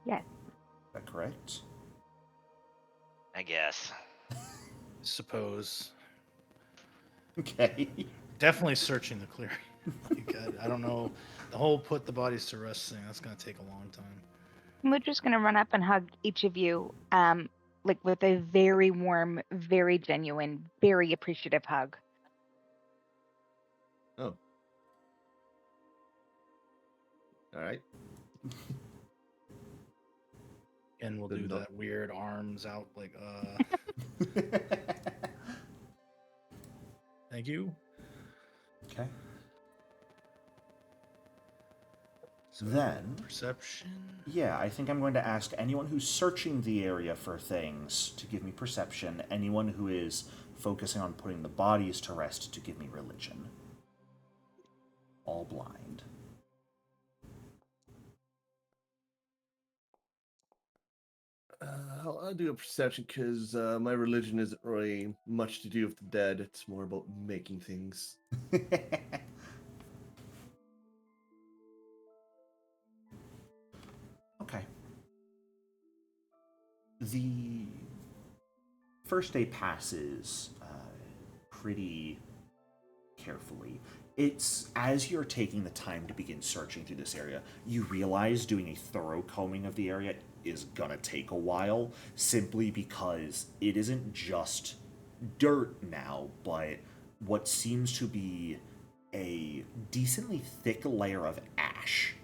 Yes. Is that correct? I guess. Suppose. Okay. Definitely searching the clearing. Like, I don't know. The whole put the bodies to rest thing, that's going to take a long time. We're just going to run up and hug each of you, like with a very warm, very genuine, very appreciative hug. Oh. All right. And we'll Good do enough. that weird arms out, like, thank you. Okay. So Then, perception. yeah, I think I'm going to ask anyone who's searching the area for things to give me perception, anyone who is focusing on putting the bodies to rest to give me religion. All blind. I'll do a perception because my religion isn't really much to do with the dead. It's more about making things. Okay. The first day passes pretty carefully. It's as you're taking the time to begin searching through this area, you realize doing a thorough combing of the area is gonna take a while, simply because it isn't just dirt now, but what seems to be a decently thick layer of ash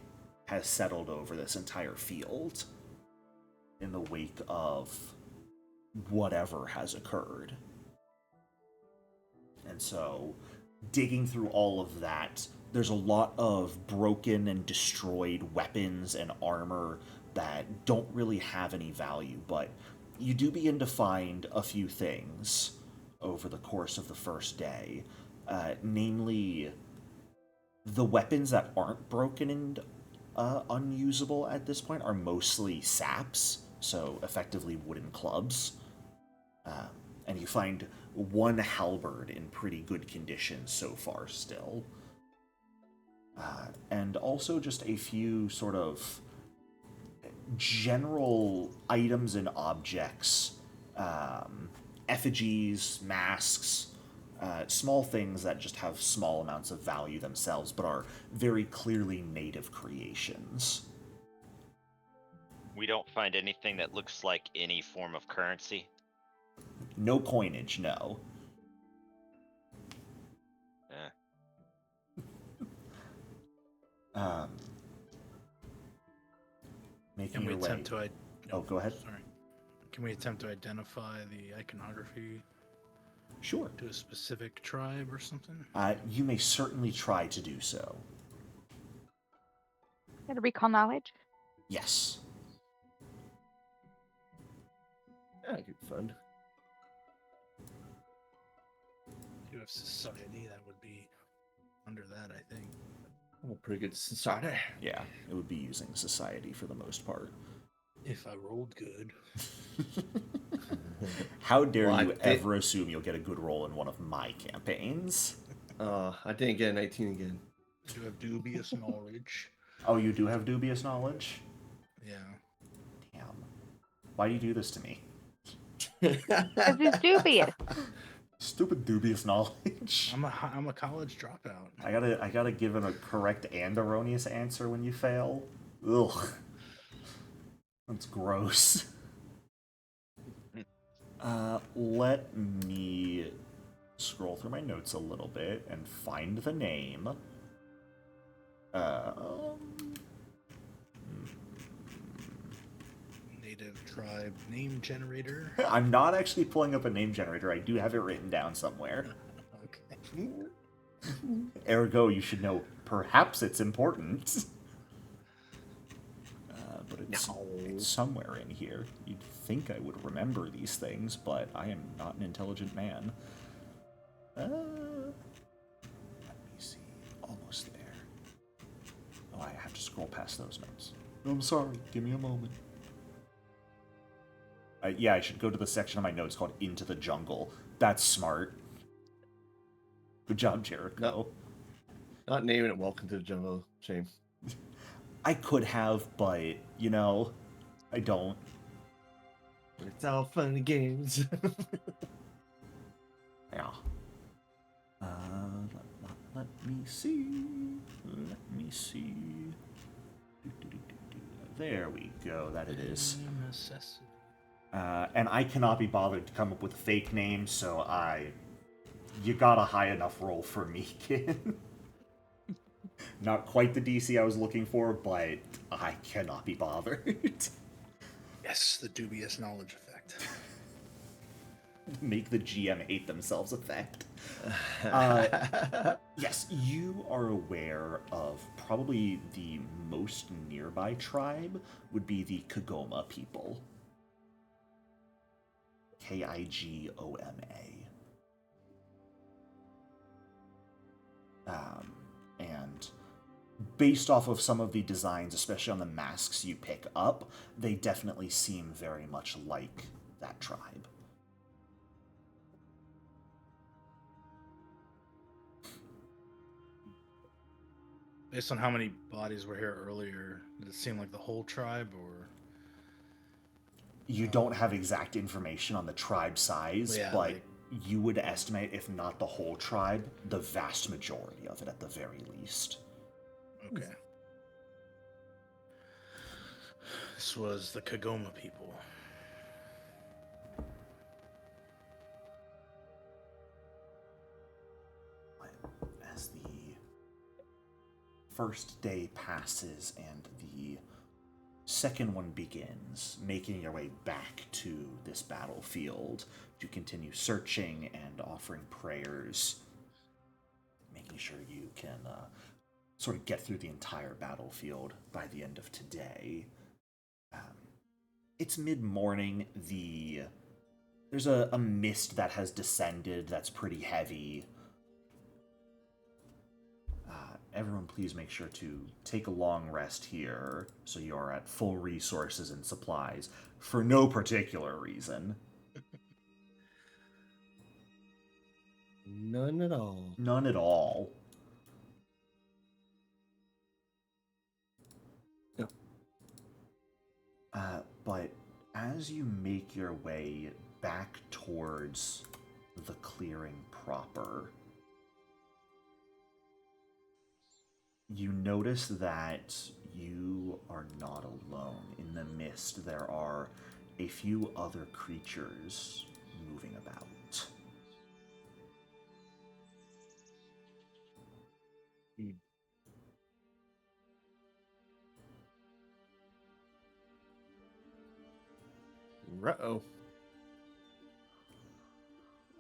has settled over this entire field in the wake of whatever has occurred. And so, digging through all of that, there's a lot of broken and destroyed weapons and armor that don't really have any value, but you do begin to find a few things over the course of the first day. Namely, the weapons that aren't broken and unusable at this point are mostly saps, so effectively wooden clubs. And you find one halberd in pretty good condition so far still. And also just a few sort of general items and objects, effigies, masks, small things that just have small amounts of value themselves, but are very clearly native creations. We don't find anything that looks like any form of currency. No coinage, no. Making Can we your way. attempt to Oh, go ahead. Sorry. Can we attempt to identify the iconography Sure. to a specific tribe or something? You may certainly try to do so. Got to recall knowledge. Yes. Yeah, good fun. You have society, that would be under that, I think. I'm a pretty good society. Yeah, it would be using society for the most part. If I rolled good. How dare Well, you ever assume you'll get a good roll in one of my campaigns? I didn't get an 18 again. You have dubious knowledge. Oh, you do have dubious knowledge? Yeah. Damn. Why do you do this to me? Because he's dubious. Stupid dubious knowledge. I'm a college dropout. I gotta give him a correct and erroneous answer when you fail. Ugh. That's gross. Let me scroll through my notes a little bit and find the name. Native tribe name generator. I'm not actually pulling up a name generator. I do have it written down somewhere. Okay. Ergo, you should know perhaps it's important. But it's somewhere in here. You'd think I would remember these things, but I am not an intelligent man. Let me see. Almost there. Oh, I have to scroll past those notes. I'm sorry. Give me a moment. Yeah, I should go to the section of my notes called Into the Jungle. That's smart. Good job, Jericho. No. Not naming it Welcome to the Jungle. Shame. I could have, but, you know, I don't. It's all fun and games. Yeah. Let me see. Let me see. There we go. That it is. Necessity. And I cannot be bothered to come up with a fake name, so you got a high enough roll for me, kid. Not quite the DC I was looking for, but I cannot be bothered. Yes, the dubious knowledge effect. Make the GM hate themselves effect. Yes, you are aware of probably the most nearby tribe would be the Kigoma people. Kigoma. And based off of some of the designs, especially on the masks you pick up, they definitely seem very much like that tribe. Based on how many bodies were here earlier, did it seem like the whole tribe, or? You don't have exact information on the tribe size, Yeah, but you would estimate, if not the whole tribe, the vast majority of it at the very least. Okay. This was the Kigoma people. As the first day passes and the second one begins, making your way back to this battlefield to continue searching and offering prayers, making sure you can sort of get through the entire battlefield by the end of today. It's mid-morning. There's a mist that has descended that's pretty heavy. Everyone please make sure to take a long rest here so you are at full resources and supplies for no particular reason. None at all. None at all. No. But as you make your way back towards the clearing proper, you notice that you are not alone. In the mist, there are a few other creatures moving about. Uh-oh.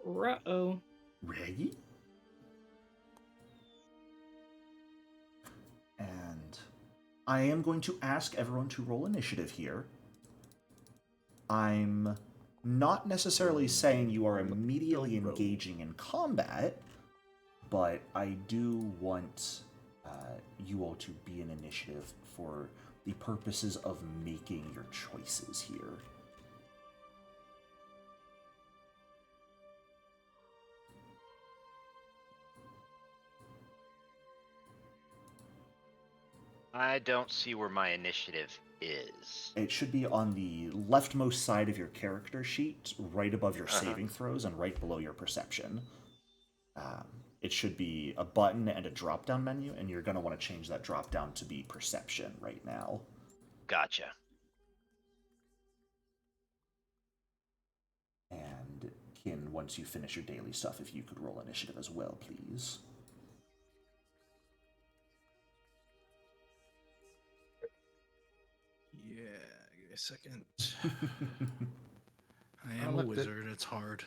Ruh-oh. Reggie? And I am going to ask everyone to roll initiative here. I'm not necessarily saying you are immediately engaging in combat, but I do want you all to be in initiative for the purposes of making your choices here. I don't see where my initiative is. It should be on the leftmost side of your character sheet, right above your saving throws and right below your perception. It should be a button and a drop-down menu, and you're going to want to change that drop-down to be perception right now. Gotcha. And Kin, once you finish your daily stuff, if you could roll initiative as well, please. Yeah, give me a second. I am a wizard. It's hard.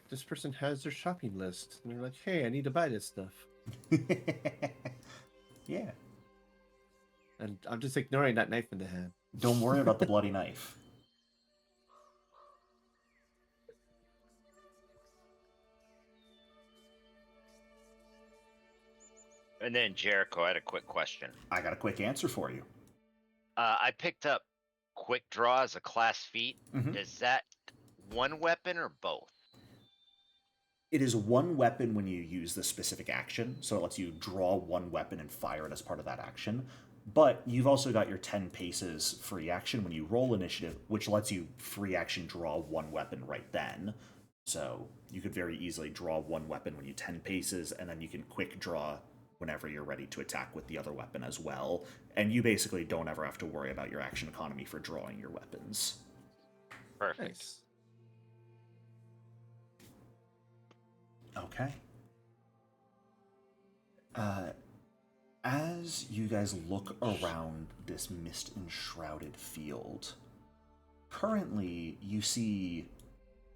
This person has their shopping list, and they're like, "Hey, I need to buy this stuff." Yeah. And I'm just ignoring that knife in the hand. Don't worry about the bloody knife. And then Jericho, I had a quick question. I got a quick answer for you. I picked up Quick Draw as a class feat. Mhm. Is that one weapon or both? It is one weapon when you use the specific action, so it lets you draw one weapon and fire it as part of that action. But you've also got your 10 paces free action when you roll initiative, which lets you free action draw one weapon right then. So you could very easily draw one weapon when you 10 paces, and then you can quick draw whenever you're ready to attack with the other weapon as well. And you basically don't ever have to worry about your action economy for drawing your weapons. Perfect. Nice. Okay. As you guys look around this mist-enshrouded field, currently you see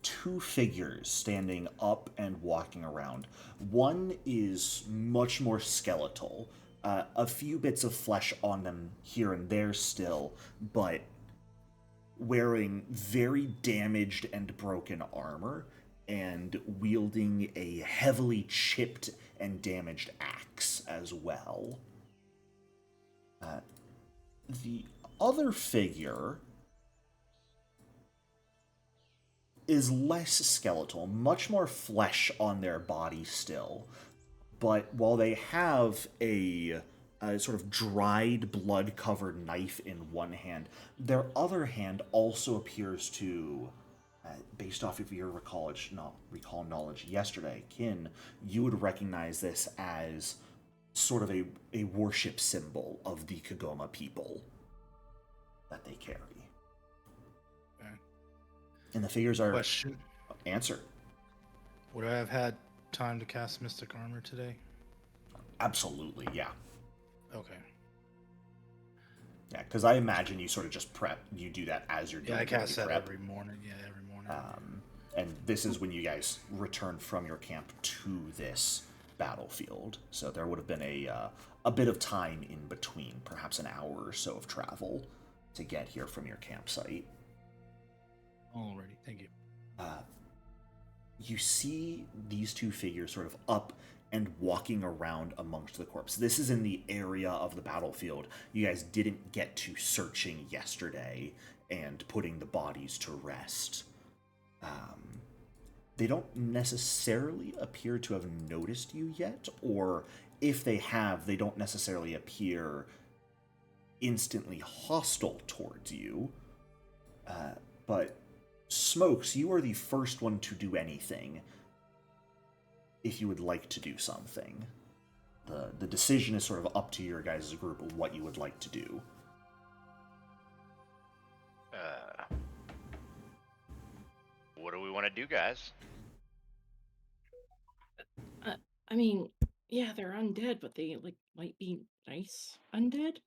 two figures standing up and walking around. One is much more skeletal, a few bits of flesh on them here and there still, but wearing very damaged and broken armor and wielding a heavily chipped and damaged axe as well. The other figure is less skeletal, much more flesh on their body still. But while they have a sort of dried, blood-covered knife in one hand, their other hand also appears to, based off of your recall knowledge yesterday, Kin, you would recognize this as sort of a worship symbol of the Kagoma people that they carry. Okay. And the figures are... Question. Answer. Would I have had time to cast Mystic Armor today? Absolutely, yeah. Okay. Yeah, because I imagine you sort of just prep. You do that as you're doing. Yeah, I cast that prep. every morning. Yeah, every morning. And this is when you guys return from your camp to this battlefield. So there would have been a bit of time in between, perhaps an hour or so of travel to get here from your campsite. Alrighty, thank you. You see these two figures sort of up and walking around amongst the corpse. This is in the area of the battlefield you guys didn't get to searching yesterday and putting the bodies to rest. They don't necessarily appear to have noticed you yet, or if they have, they don't necessarily appear instantly hostile towards you. But Smokes, you are the first one to do anything if you would like to do something. The decision is sort of up to your guys' group of what you would like to do. What do we want to do, guys? I mean, yeah, they're undead, but they might be nice undead.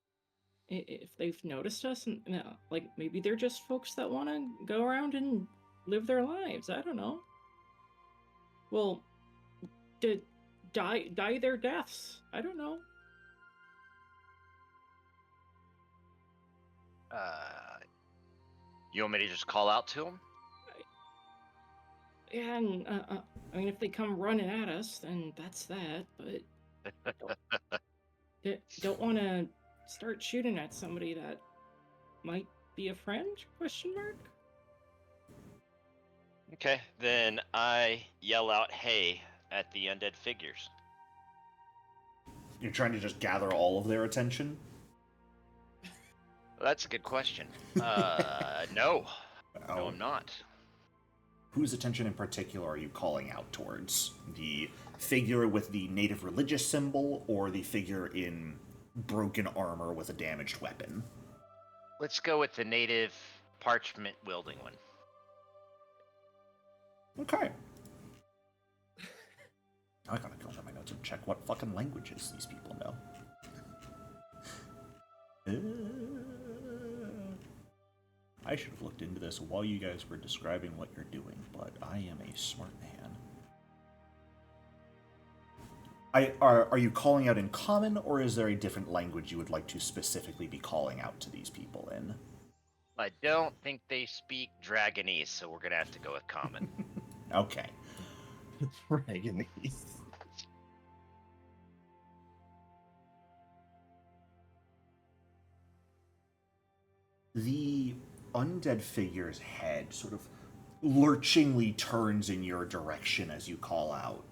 If they've noticed us, and like maybe they're just folks that want to go around and live their lives. I don't know. Well, die their deaths. I don't know. You want me to just call out to them? Yeah, and I mean, if they come running at us, then that's that. But don't want to start shooting at somebody that might be a friend? Question mark. Okay, then I yell out, "Hey!" at the undead figures. You're trying to just gather all of their attention? Well, that's a good question. No. Oh. No, I'm not. Whose attention in particular are you calling out towards? The figure with the native religious symbol, or the figure in broken armor with a damaged weapon? Let's go with the native parchment wielding one. Okay. I gotta go through my notes and check what fucking languages these people know. I should have looked into this while you guys were describing what you're doing, but I am a smart man. Are you calling out in common, or is there a different language you would like to specifically be calling out to these people in? I don't think they speak Dragonese, so we're gonna have to go with common. Okay. Dragonese. The undead figure's head sort of lurchingly turns in your direction as you call out.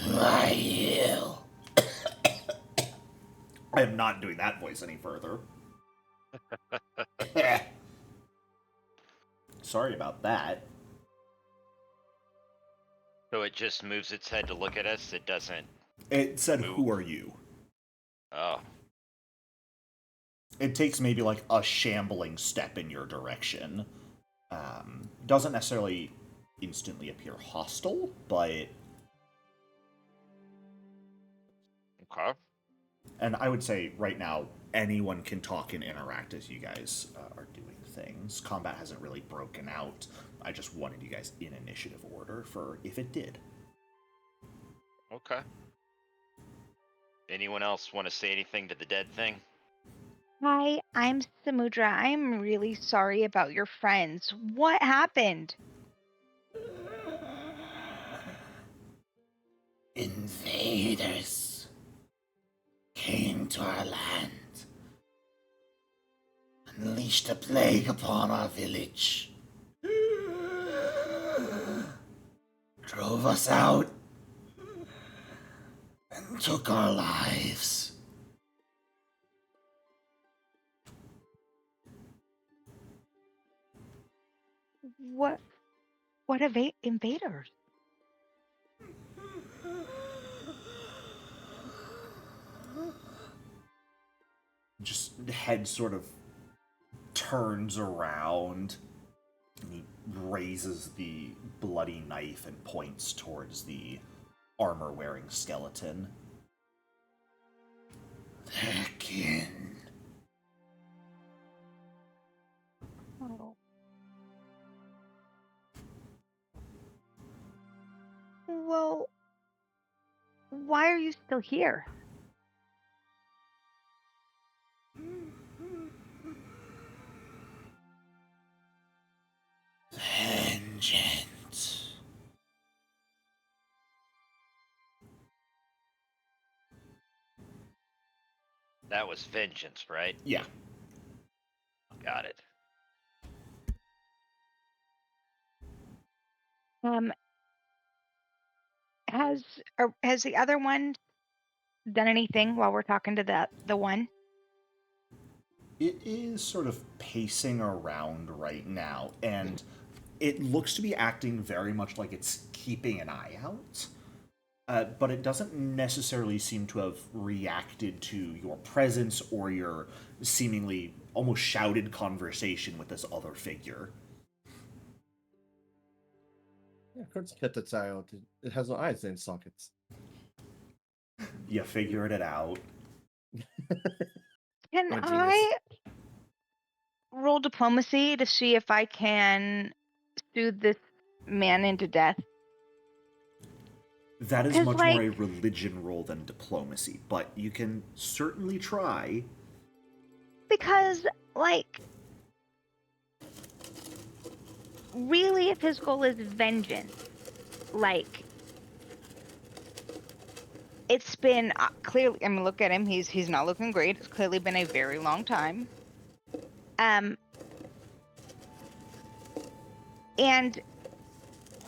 Who are you? I am not doing that voice any further. Sorry about that. So it just moves its head to look at us. It doesn't. It said, move. "Who are you?" Oh. It takes maybe like a shambling step in your direction. Doesn't necessarily instantly appear hostile, but... Okay. And I would say right now, anyone can talk and interact as you guys are doing things. Combat hasn't really broken out. I just wanted you guys in initiative order for if it did. Okay. Anyone else want to say anything to the dead thing? Hi, I'm Samudra. I'm really sorry about your friends. What happened? Invaders came to our land, unleashed a plague upon our village, drove us out, and took our lives. What invaders? Just the head sort of turns around, and he raises the bloody knife and points towards the armor-wearing skeleton. Their kin. Oh. Well, why are you still here? Vengeance. That was vengeance, right? Yeah. Got it. Has the other one done anything while we're talking to the one? It is sort of pacing around right now, and it looks to be acting very much like it's keeping an eye out. But it doesn't necessarily seem to have reacted to your presence or your seemingly almost shouted conversation with this other figure. Yeah, Kurt's kept its eye out. It has no eyes in sockets. You figured it out. Can I'm a genius. I roll diplomacy to see if I can soothe this man into death? That is 'Cause, much more like- a religion role than diplomacy, but you can certainly try. Because, like, really, if his goal is vengeance, like, it's been clearly. I mean, look at him. He's not looking great. It's clearly been a very long time. And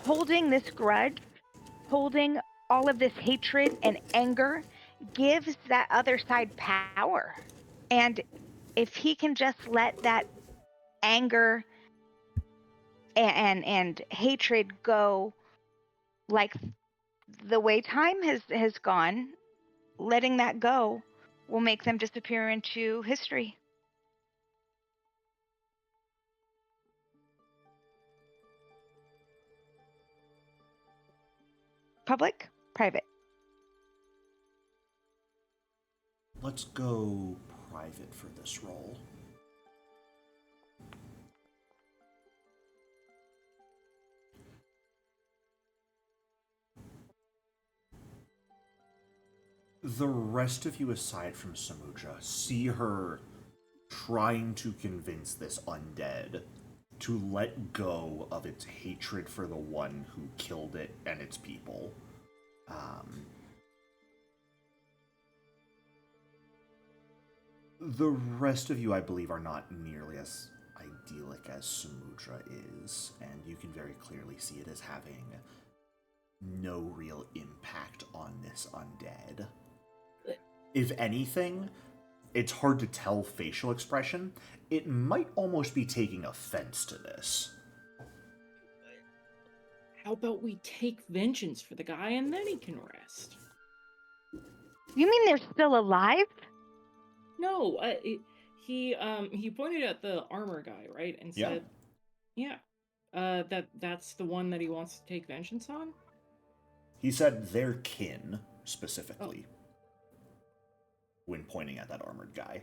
holding this grudge, holding all of this hatred and anger, gives that other side power. And if he can just let that anger and hatred go, like the way time has gone, letting that go will make them disappear into history. Public, private. Let's go private for this role. The rest of you, aside from Samudra, see her trying to convince this undead to let go of its hatred for the one who killed it and its people. The rest of you, I believe, are not nearly as idyllic as Samudra is, and you can very clearly see it as having no real impact on this undead. If anything, it's hard to tell facial expression. It might almost be taking offense to this. How about we take vengeance for the guy and then he can rest? You mean they're still alive? No, he pointed at the armor guy, right, and said, "Yeah, that's the one that he wants to take vengeance on." He said their kin, specifically, when pointing at that armored guy.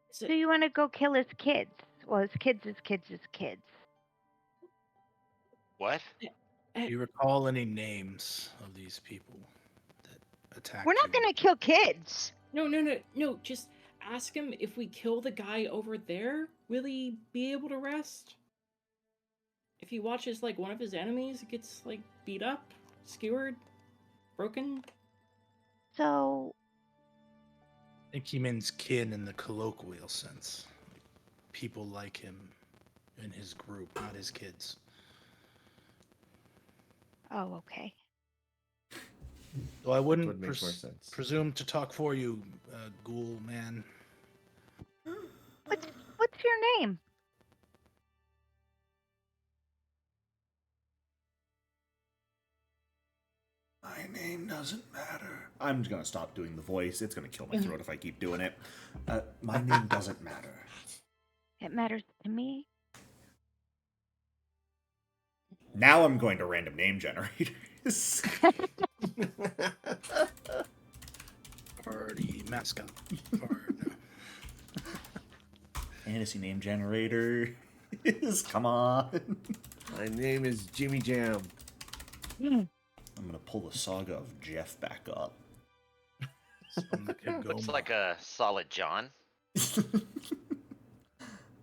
So you want to go kill his kids? Well, his kids' kids. What? Do you recall any names of these people that attacked We're not you? gonna kill kids. No. Just ask him if we kill the guy over there, will he be able to rest? If he watches like one of his enemies gets like beat up, skewered, broken. So I think he means kin in the colloquial sense. People like him in his group, not his kids. oh, okay. So I wouldn't would make more sense. presume to talk for you, ghoul man. What's your name? My name doesn't matter. I'm gonna stop doing the voice. It's gonna kill my throat if I keep doing it. My name doesn't matter. It matters to me. Now I'm going to random name generator. Party mascot. Or, no. Fantasy name generator. Come on. My name is Jimmy Jam. I'm gonna pull the saga of Jeff back up. From the Looks Kagoma. like a solid John.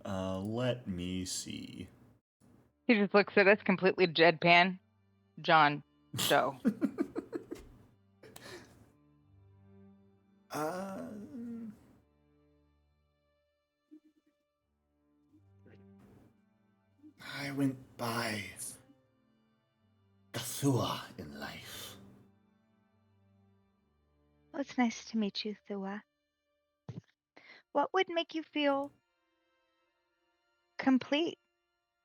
Let me see. He just looks at us completely deadpan. John Doe. I went by Gathua in life. Well, it's nice to meet you, Thua. What would make you feel complete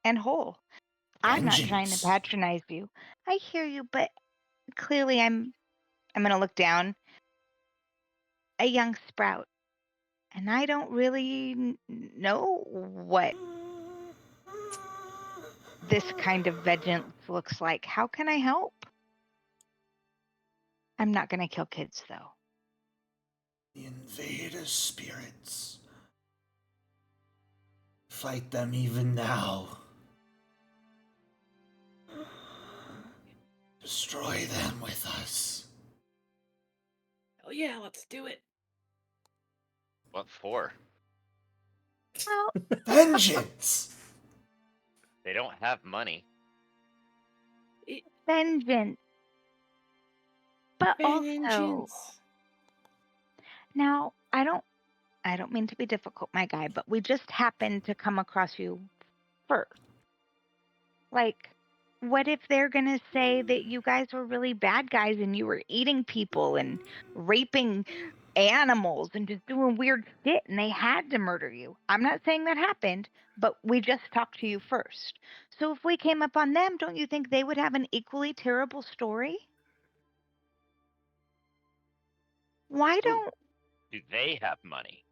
and whole? I'm not trying to Vengeance. patronize you. I hear you, but clearly I'm gonna look down. A young sprout. And I don't really know what this kind of vengeance looks like. How can I help? I'm not gonna kill kids though. The invader spirits. Fight them even now. Destroy them with us. Hell yeah, let's do it. What for? Well, Vengeance! They don't have money. vengeance. But also, Vengeance. now I don't mean to be difficult, my guy, but we just happened to come across you first. Like, what if they're gonna say that you guys were really bad guys and you were eating people and raping animals and just doing weird shit and they had to murder you? I'm not saying that happened, but we just talked to you first. So if we came up on them, don't you think they would have an equally terrible story? Why don't Do they have money?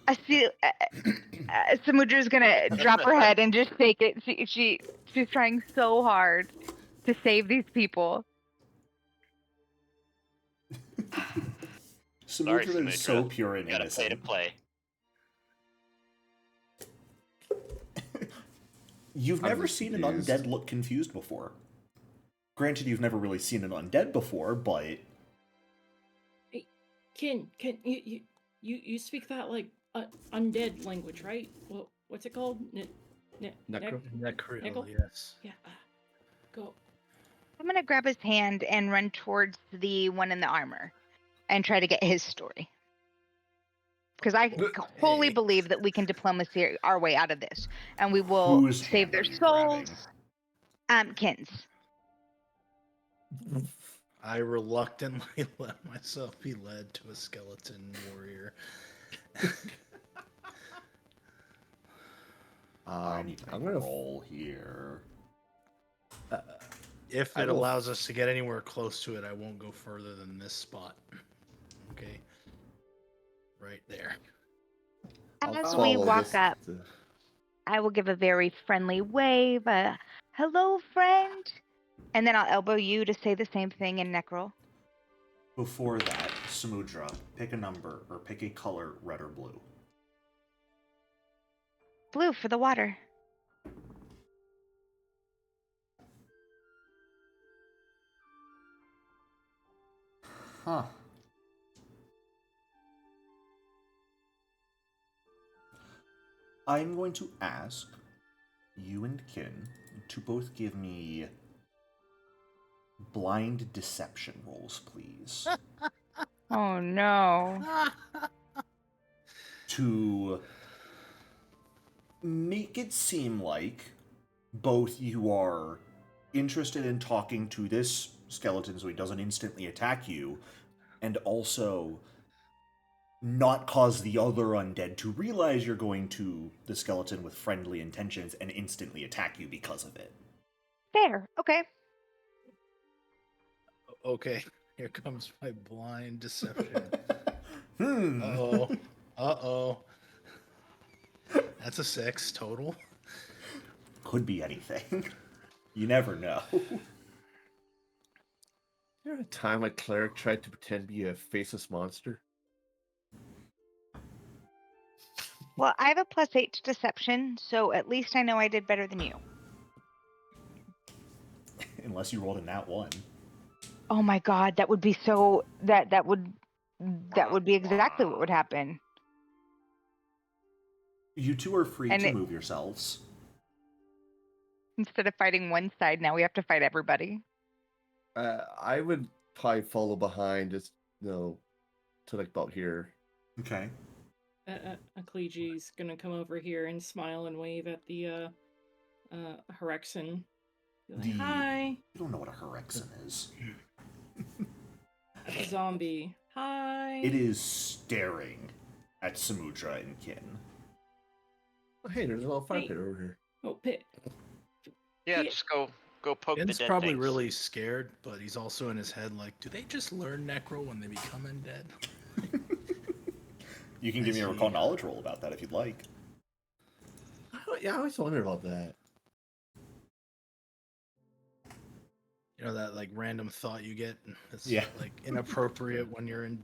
I see? Samudra's gonna drop her head and just take it. She's trying so hard to save these people. Sorry, Samudra is so Samudra. pure and Gotta pay to innocent. play. You've I'm never just seen an confused. undead look confused before. Granted, you've never really seen an undead before, but Kin, you speak that like undead language, right? What's it called? Necreal, Nickel? yes. Yeah. Go. I'm gonna grab his hand and run towards the one in the armor and try to get his story. Because I wholly Hey. believe that we can diplomacy our way out of this, and we will whose save hand their are you souls. grabbing? Kin's. I reluctantly let myself be led to a skeleton warrior. I need to I'm make a gonna roll here. If I it will- allows us to get anywhere close to it, I won't go further than this spot. Okay? Right there. I'll As we follow walk this- up, I will give a very friendly wave, hello, friend. And then I'll elbow you to say the same thing in Necrol. Before that, Samudra, pick a number or pick a color, red or blue. Blue for the water. Huh. I'm going to ask you and Kin to both give me blind deception rolls, please. Oh no. To make it seem like both you are interested in talking to this skeleton so he doesn't instantly attack you, and also not cause the other undead to realize you're going to the skeleton with friendly intentions and instantly attack you because of it. Fair. Okay. Okay, here comes my blind deception. Hmm. Uh-oh. Uh-oh. That's a 6 total. Could be anything. You never know. There a time a cleric tried to pretend to be a faceless monster? Well, I have a +8 to deception, so at least I know I did better than you. Unless you rolled a nat 1. Oh my god, that would be so that would be exactly what would happen. You two are free And to it- move yourselves. Instead of fighting one side, now we have to fight everybody. I would probably follow behind, just to like about here. Okay. Akliji's gonna come over here and smile and wave at the Herexan. Like, hi. You don't know what a Herexan is. At the zombie. Hi. It is staring at Samudra and Kin. Oh, hey, there's a little fire Hey. pit over here. Oh, Pit. Yeah, Yeah. just go poke Ben's the dead probably things. really scared, but he's also in his head like, do they just learn Necro when they become undead? You can give me a recall knowledge roll about that if you'd like. Yeah, I always wonder about that. You know, that like random thought you get that's Yeah. like inappropriate when you're in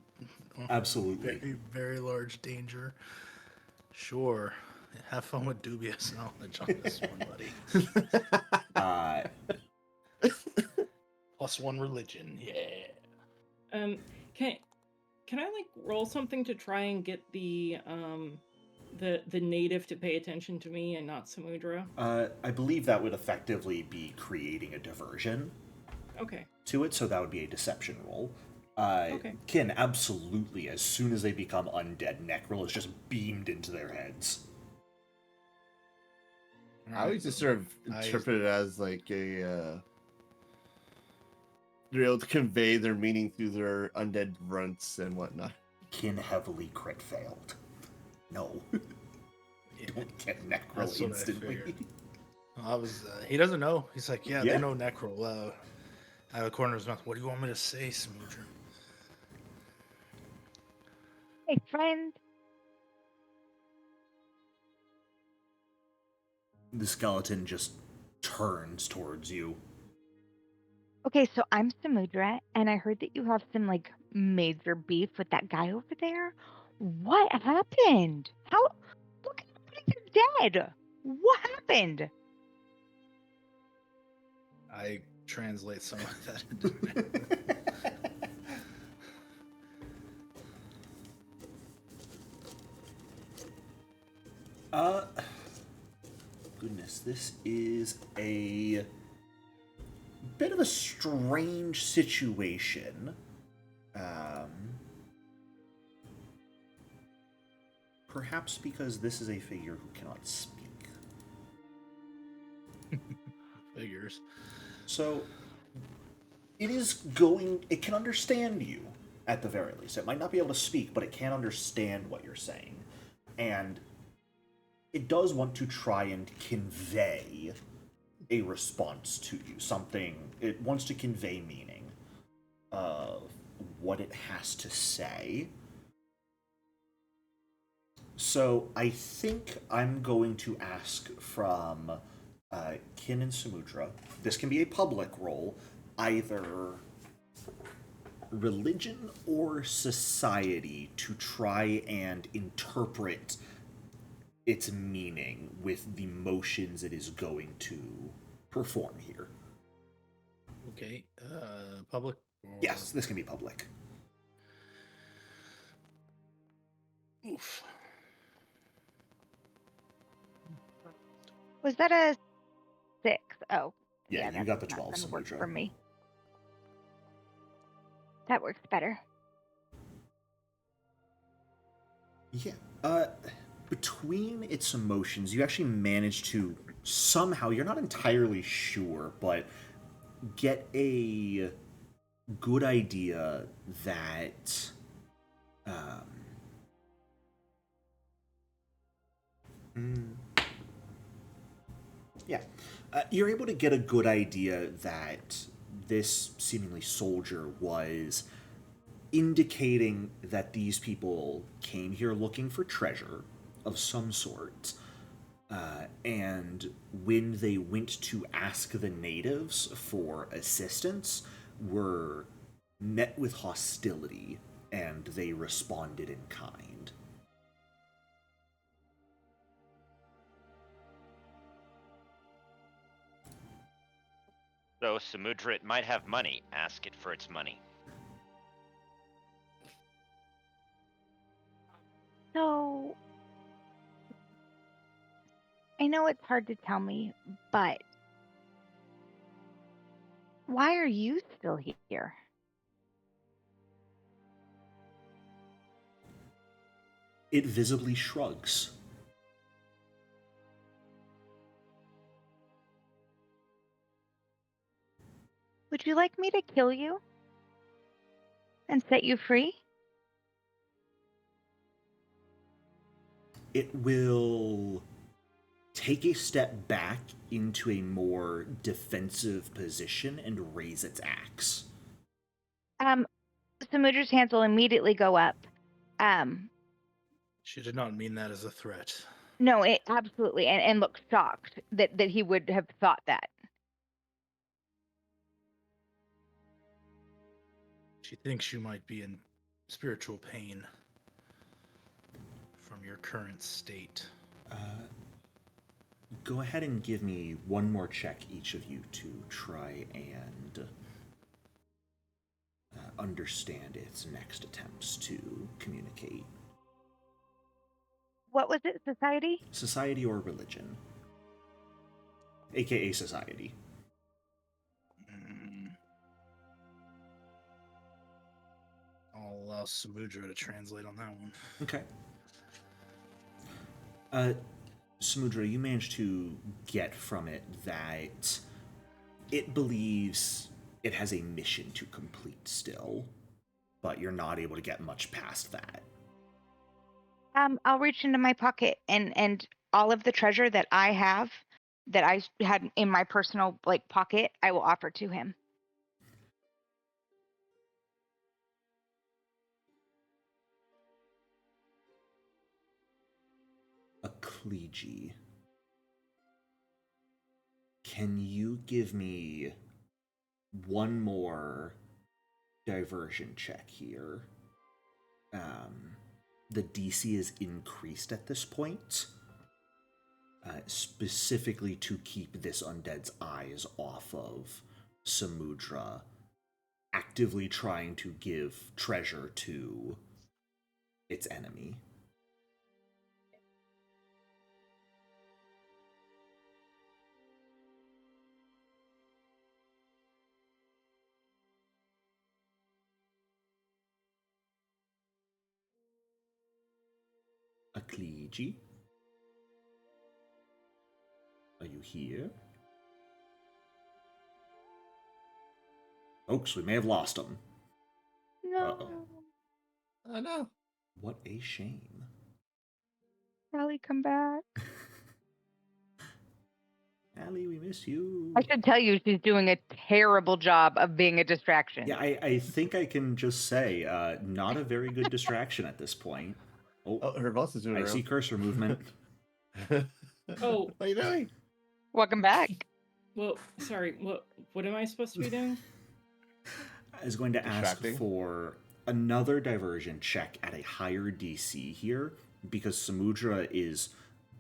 Absolutely. very, very large danger. Sure. Have fun with dubious knowledge on this one, buddy. +1 religion, yeah. Can I like roll something to try and get the native to pay attention to me and not Samudra? I believe that would effectively be creating a diversion Okay. to it, so that would be a deception roll. Okay. Kin, absolutely, as soon as they become undead, Necrol is just beamed into their heads. I always just sort of interpret it as like a they're able to convey their meaning through their undead grunts and whatnot. Kin heavily crit failed. No. Don't get Necrol That's what I instantly. figured. I was. He doesn't know. He's like, yeah, Yeah. they know Necro. Out of the corner of his mouth. What do you want me to say, Smoocher? Hey, friend. The skeleton just turns towards you. Okay, so I'm Samudra, and I heard that you have some like major beef with that guy over there. What happened? How? Look at everybody's dead. What happened? I translate some of that into Goodness, this is a bit of a strange situation. Perhaps because this is a figure who cannot speak. figures. So, it can understand you, at the very least. It might not be able to speak, but it can understand what you're saying. And it does want to try and convey a response to you. It wants to convey meaning of what it has to say. So I think I'm going to ask from Kin and Samudra. This can be a public role, either religion or society, to try and interpret its meaning with the motions it is going to perform here. Okay. Public? Yes, this can be public. Oof. Was that a 6? Oh, Yeah, you that's got the not 12, gonna work Samudra. for me. That works better. Yeah. Between its emotions, you actually manage to somehow, you're not entirely sure, but get a good idea that you're able to get a good idea that this seemingly soldier was indicating that these people came here looking for treasure of some sort, And when they went to ask the natives for assistance, were met with hostility, and they responded in kind. So Samudra, it might have money. Ask it for its money. So, I know it's hard to tell me, but why are you still here? It visibly shrugs. Would you like me to kill you and set you free? It will take a step back into a more defensive position and raise its axe. Samudra's hands will immediately go up. She did not mean that as a threat. No, it absolutely, and look shocked that he would have thought that. She thinks you might be in spiritual pain from your current state. Go ahead and give me one more check, each of you, to try and understand its next attempts to communicate. What was it, society? Society or religion. AKA society. I'll allow Samudra to translate on that one. Okay. Samudra, you managed to get from it that it believes it has a mission to complete still, but you're not able to get much past that. I'll reach into my pocket and all of the treasure that I have, that I had in my personal pocket, I will offer to him. A kliji. Can you give me one more diversion check here? The DC is increased at this point, specifically to keep this undead's eyes off of Samudra, actively trying to give treasure to its enemy. Akliji? Are you here? Folks, we may have lost him. No. Uh-oh. I know. What a shame. Probably come back. Allie, we miss you. I should tell you, she's doing a terrible job of being a distraction. Yeah, I think I can just say, not a very good distraction at this point. Oh, her boss is doing I see cursor movement. Oh. What are you doing? Welcome back. Well, sorry. What am I supposed to be doing? I was going to ask Distracting. for another diversion check at a higher DC here, because Samudra is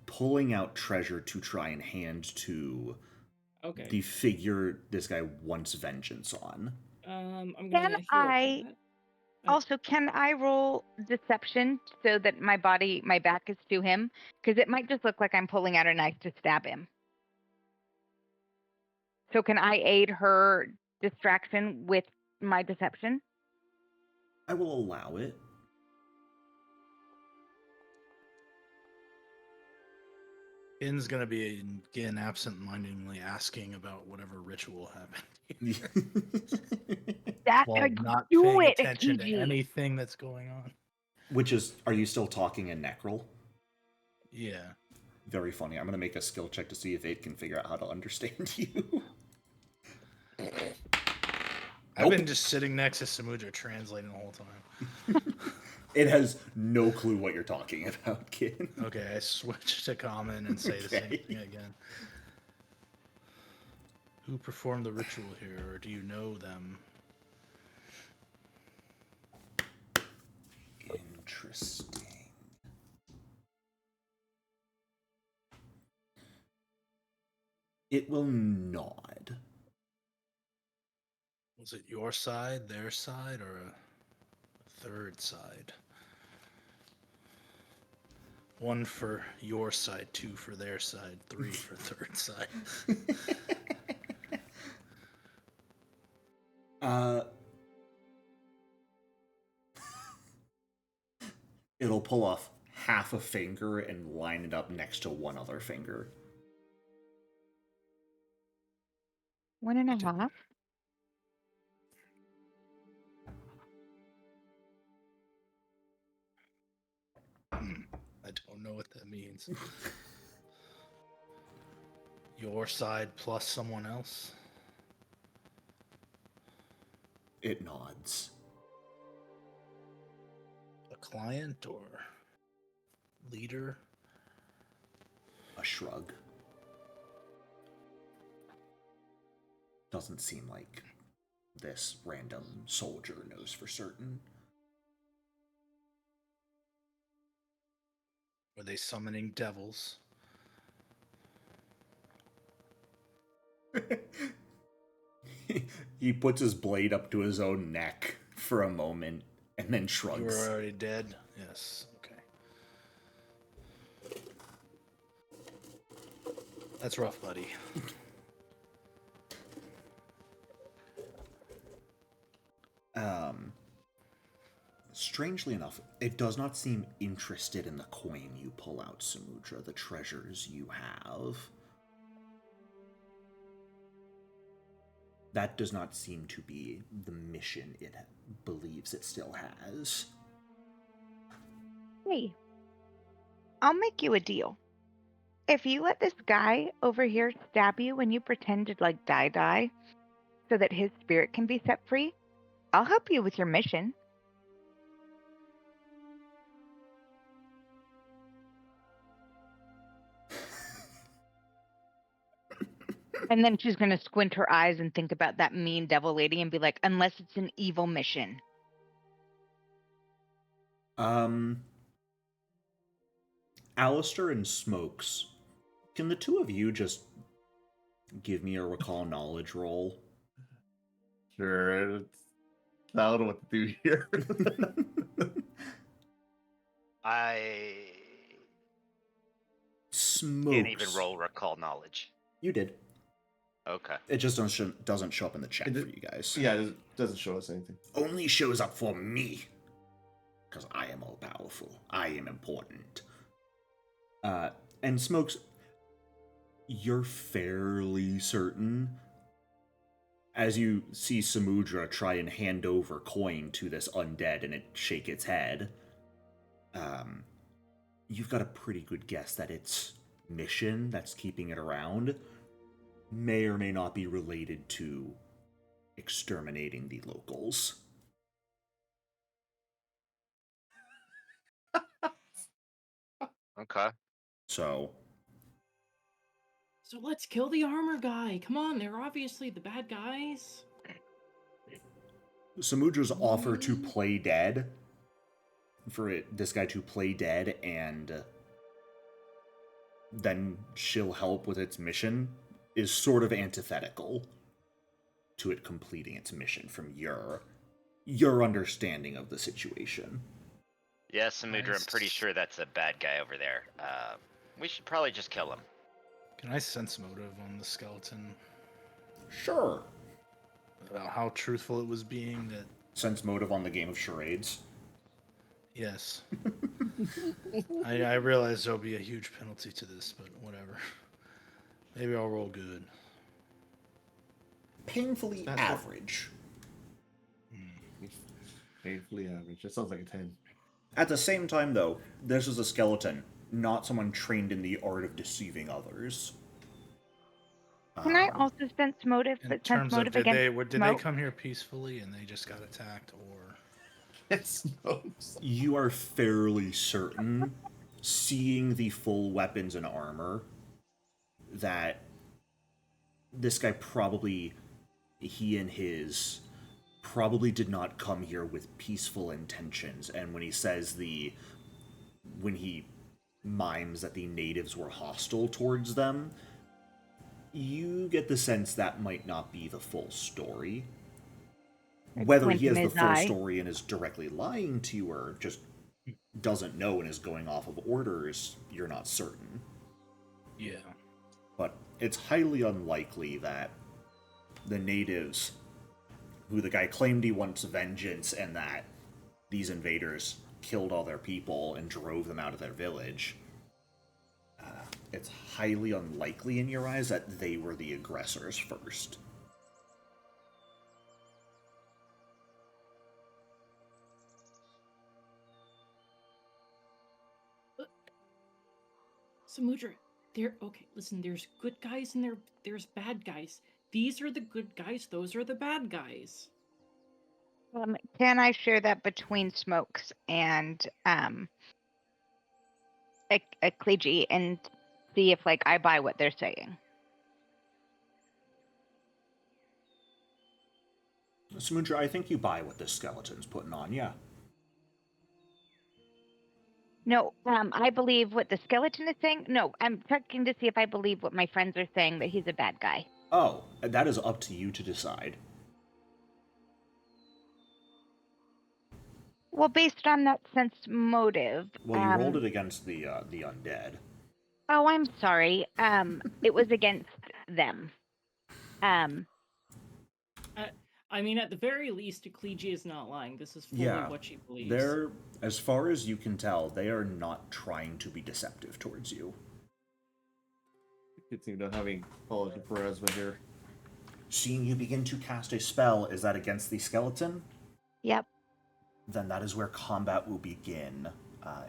pulling out treasure to try and hand to the figure this guy wants vengeance on. I'm gonna Can heal I that. also, can I roll deception so that my back is to him? Because it might just look like I'm pulling out a knife to stab him. So can I aid her distraction with my deception? I will allow it. In's gonna be again absent-mindedly asking about whatever ritual happened That while could not do paying it, attention to Akiji. anything that's going on. Which is, are you still talking in Necrol? Yeah. Very funny. I'm going to make a skill check to see if it can figure out how to understand you. I've been just sitting next to Samudra translating the whole time. It has no clue what you're talking about, kid. Okay, I switch to common and say the same thing again. Who performed the ritual here, or do you know them? Interesting. It will nod. Was it your side, their side, or a third side? 1 for your side, 2 for their side, 3 for third side. It'll pull off half a finger and line it up next to one other finger. 1.5. I don't know what that means. Your side plus someone else? It nods. A client or leader? A shrug. Doesn't seem like this random soldier knows for certain. Were they summoning devils? He puts his blade up to his own neck for a moment and then You shrugs. were already dead? Yes, okay. That's rough, buddy. Strangely enough, it does not seem interested in the coin you pull out, Samudra, the treasures you have. That does not seem to be the mission it believes it still has. Hey, I'll make you a deal. If you let this guy over here stab you when you pretend to like die so that his spirit can be set free, I'll help you with your mission. And then she's going to squint her eyes and think about that mean devil lady and be like, unless it's an evil mission. Alistair and Smokes, can the two of you just give me a recall knowledge roll? Sure. I don't know what to do here. I Smokes. can't even roll recall knowledge. You did. Okay. It just doesn't show up in the chat for you guys. Yeah, it doesn't show us anything. Only shows up for me. Because I am all powerful. I am important. And Smokes, you're fairly certain, as you see Samudra try and hand over coin to this undead and it shake its head, you've got a pretty good guess that its mission that's keeping it around may or may not be related to exterminating the locals. Okay. So let's kill the armor guy. Come on, they're obviously the bad guys. Samudra's offer to play dead, this guy to play dead, and then she'll help with its mission, is sort of antithetical to it completing its mission from your understanding of the situation. Yeah, Samudra, I'm pretty sure that's a bad guy over there. We should probably just kill him. Can I sense motive on the skeleton? Sure. About how truthful it was being that... Sense motive on the game of charades. Yes. I realize there'll be a huge penalty to this, but whatever. Maybe I'll roll good. Painfully average. Painfully average. That sounds like a 10. At the same time, though, this is a skeleton, not someone trained in the art of deceiving others. Can I Um, also sense motive, In but sense terms of motive did against they smoke? come here peacefully and they just got attacked, or It's smokes. you are fairly certain, seeing the full weapons and armor, that this guy probably, he and his, probably did not come here with peaceful intentions. And when he says when he mimes that the natives were hostile towards them, you get the sense that might not be the full story. Whether Squint he in has the his full eye. story and is directly lying to you or just doesn't know and is going off of orders, you're not certain. yeah? But it's highly unlikely that the natives, who the guy claimed he wants vengeance and that these invaders killed all their people and drove them out of their village, it's highly unlikely in your eyes that they were the aggressors first. Samudra, okay. Listen, there's good guys and there's bad guys. These are the good guys. Those are the bad guys. Can I share that between Smokes and Ekliji and see if like I buy what they're saying? Samudra, I think you buy what this skeleton's putting on, yeah. No, I believe what the skeleton is saying. No, I'm checking to see if I believe what my friends are saying, that he's a bad guy. Oh, that is up to you to decide. Well, based on that sense motive. Well, you rolled it against the undead. Oh, I'm sorry. It was against them. I mean, at the very least, Ekliji is not lying. This is fully Yeah, what she believes. they're, as far as you can tell, they are not trying to be deceptive towards you. Good thing not having college for Erasmus here. Seeing you begin to cast a spell, is that against the skeleton? Yep. Then that is where combat will begin.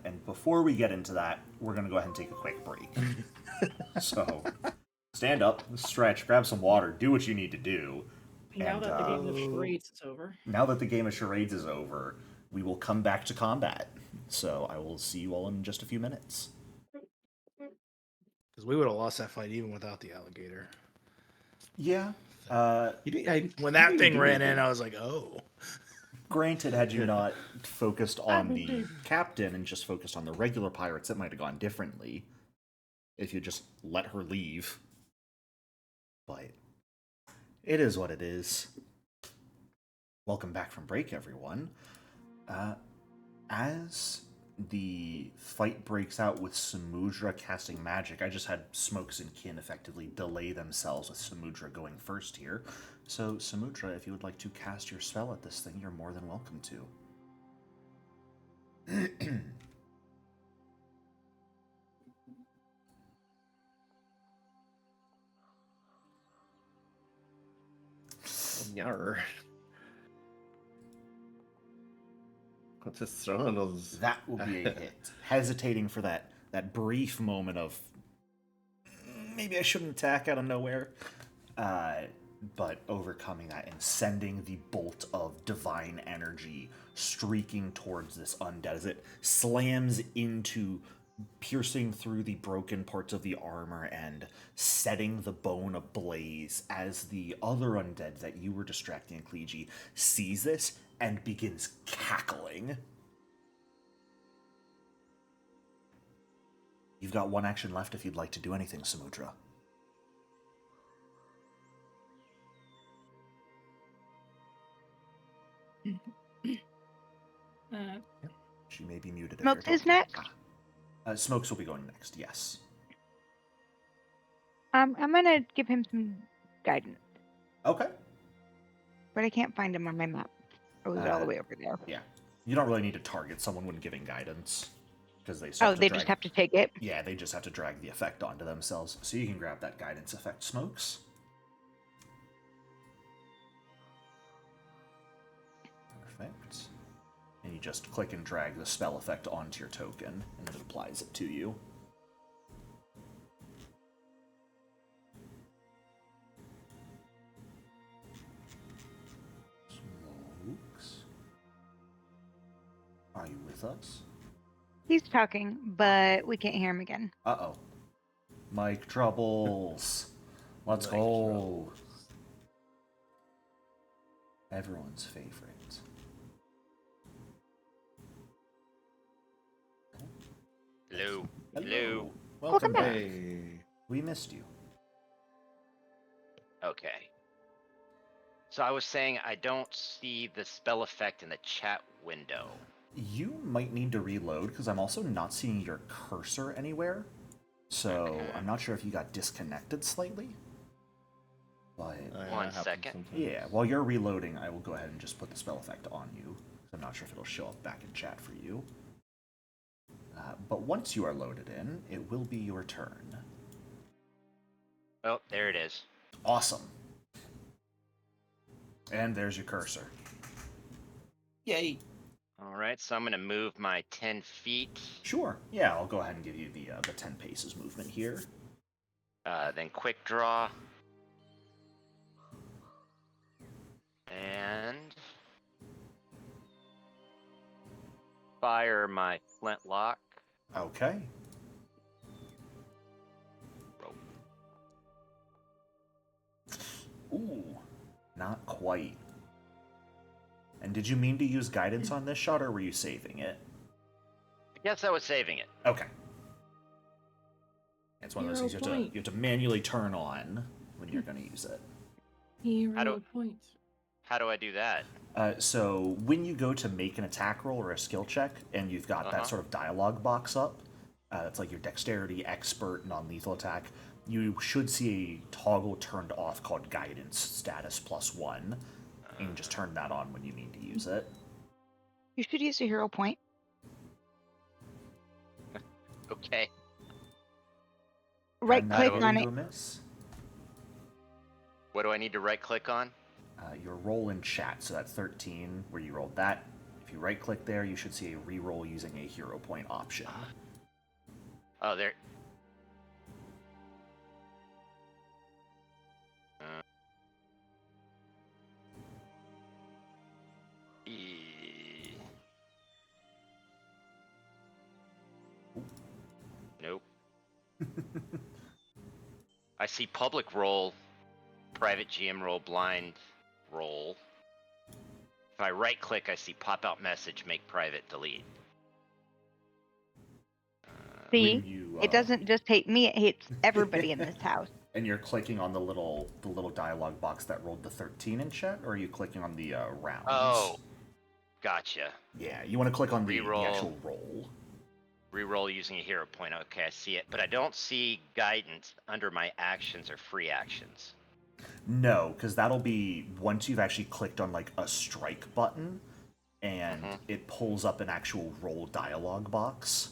And before we get into that, we're going to go ahead and take a quick break. So, stand up, stretch, grab some water, do what you need to do. Now And, that the game of charades is over. Now that the game of charades is over, we will come back to combat. So I will see you all in just a few minutes. Because we would have lost that fight even without the alligator. Yeah. When that thing ran in, I was like, oh. Granted, had you not focused on the captain and just focused on the regular pirates, it might have gone differently. If you just let her leave. But it is what it is. Welcome back from break, everyone. As the fight breaks out with Samudra casting magic, I just had Smokes and Kin effectively delay themselves with Samudra going first here. So, Samudra, if you would like to cast your spell at this thing, you're more than welcome to. Yarr. What's this throwing those? That will be a hit. Hesitating for that brief moment of maybe I shouldn't attack out of nowhere. But overcoming that and sending the bolt of divine energy streaking towards this undead as it slams into, piercing through the broken parts of the armor and setting the bone ablaze as the other undead that you were distracting, Ekliji, sees this and begins cackling. You've got one action left if you'd like to do anything, Samudra. She may be muted. Smokes is next? Smokes will be going next, yes. I'm gonna give him some guidance. Okay. But I can't find him on my map. Oh, he's all the way over there. Yeah. You don't really need to target someone when giving guidance. Because they just have to take it? Yeah, they just have to drag the effect onto themselves. So you can grab that guidance effect, Smokes. Perfect. And you just click and drag the spell effect onto your token, and it applies it to you. Are you with us? He's talking, but we can't hear him again. Uh-oh. Mic troubles. Let's Mic go. troubles. Everyone's favorite. Hello. Hello. Welcome back. Hey. We missed you. Okay. So I was saying I don't see the spell effect in the chat window. You might need to reload because I'm also not seeing your cursor anywhere. So Okay. I'm not sure if you got disconnected slightly. But One that happens second. sometimes. yeah, while you're reloading, I will go ahead and just put the spell effect on you. I'm not sure if it'll show up back in chat for you. But once you are loaded in, it will be your turn. Oh, there it is. Awesome. And there's your cursor. Yay! All right, so I'm going to move my 10 feet, Sure. Yeah, I'll go ahead and give you the 10 paces movement here. then quick draw. And fire my flintlock. Okay. Rope. Ooh, not quite. And did you mean to use guidance on this shot, or were you saving it? I guess I was saving it. Okay. It's one of those things Hero you have to manually turn on when you're going to use it. Hero points. How do I do that? So when you go to make an attack roll or a skill check, and you've got that sort of dialogue box up, that's like your dexterity, expert, non-lethal attack, you should see a toggle turned off called guidance status +1. You can just turn that on when you mean to use it. You should use a hero point. Okay. Right I'm not click going on to it. a miss. What do I need to right click on? Your roll in chat, so that's 13, where you rolled that. If you right click there, you should see a reroll using a hero point option. Oh, there. Nope. I see public roll, private GM roll, blind roll. If I right click, I see pop out message, make private, delete. See, When you, it doesn't just hate me; it hates everybody in this house. And you're clicking on the little dialogue box that rolled the 13 in chat, or are you clicking on the rounds? Oh, gotcha. Yeah, you want to click on the Reroll. actual roll. Reroll using a hero point. Okay, I see it. But I don't see guidance under my actions or free actions. No, because that'll be once you've actually clicked on like a strike button, and it pulls up an actual roll dialogue box.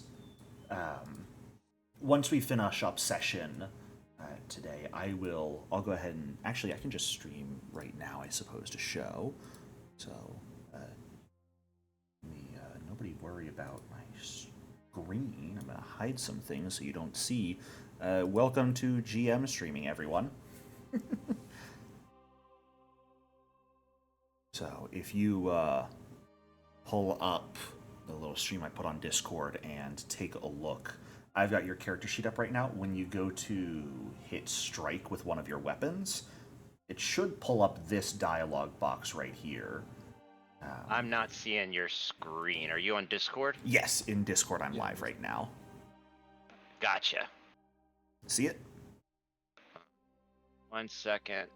Once we finish up session today, I'll go ahead and actually I can just stream right now, I suppose, to show. So nobody worry about my screen. I'm gonna hide some things so you don't see. Welcome to GM streaming, everyone. So if you pull up the little stream I put on Discord and take a look, I've got your character sheet up right now. When you go to hit strike with one of your weapons, it should pull up this dialogue box right here. I'm not seeing your screen. Are you on Discord? Yes, in Discord I'm live right now. Gotcha. See it? 1 second.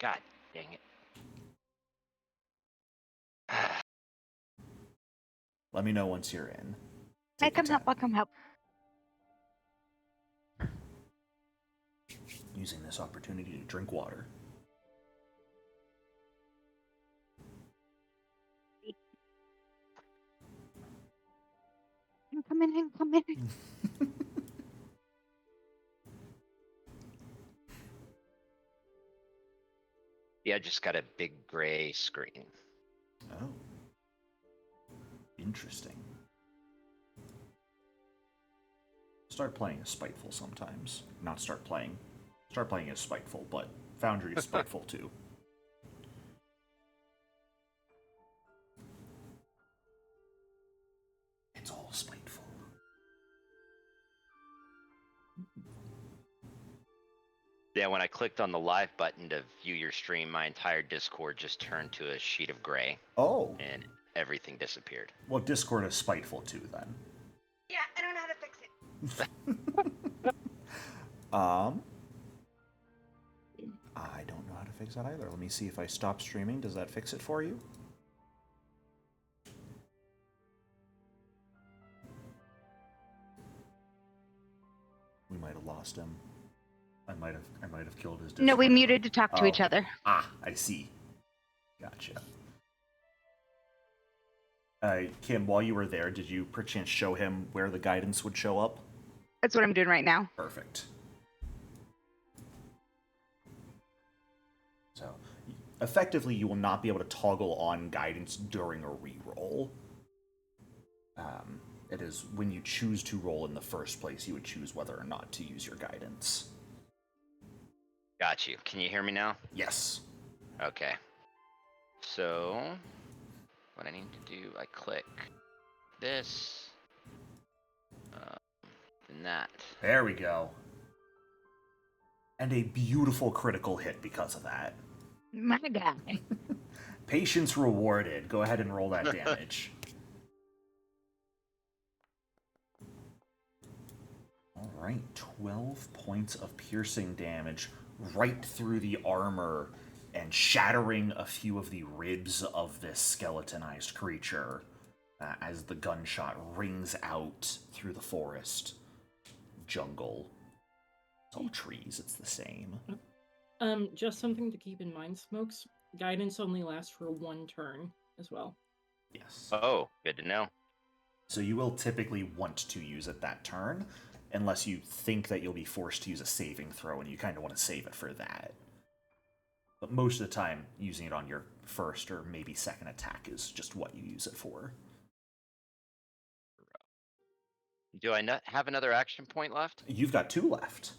God dang it. Let me know once you're in. I Take come your help. I'll come help. Using this opportunity to drink water. Come in. Come in. Yeah, I just got a big gray screen. Oh. Interesting. Start playing as Spiteful sometimes. Not start playing. Start playing as Spiteful, but Foundry is Spiteful too. Yeah, when I clicked on the live button to view your stream, my entire Discord just turned to a sheet of gray Oh, and everything disappeared. well, Discord is spiteful too, then. Yeah, I don't know how to fix it. I don't know how to fix that either. Let me see if I stop streaming. Does that fix it for you? We might have lost him. I might have killed his Discord. No, we muted to talk to each Oh. other. Ah, I see. Gotcha. Kim, while you were there, did you perchance show him where the guidance would show up? That's what I'm doing right now. Perfect. So, effectively, you will not be able to toggle on guidance during a reroll. It is when you choose to roll in the first place, you would choose whether or not to use your guidance. Got you. Can you hear me now? Yes. Okay. So, what I need to do, I click this, and that. There we go. And a beautiful critical hit because of that. My guy. Patience rewarded. Go ahead and roll that damage. Alright, 12 points of piercing damage right through the armor and shattering a few of the ribs of this skeletonized creature as the gunshot rings out through the forest. Jungle. It's all trees, it's the same. Just something to keep in mind, Smokes. Guidance only lasts for 1 turn as well. Yes. Oh, good to know. So you will typically want to use it that turn, unless you think that you'll be forced to use a saving throw and you kind of want to save it for that. But most of the time, using it on your first or maybe second attack is just what you use it for. Do I not have another action point left? You've got 2 left.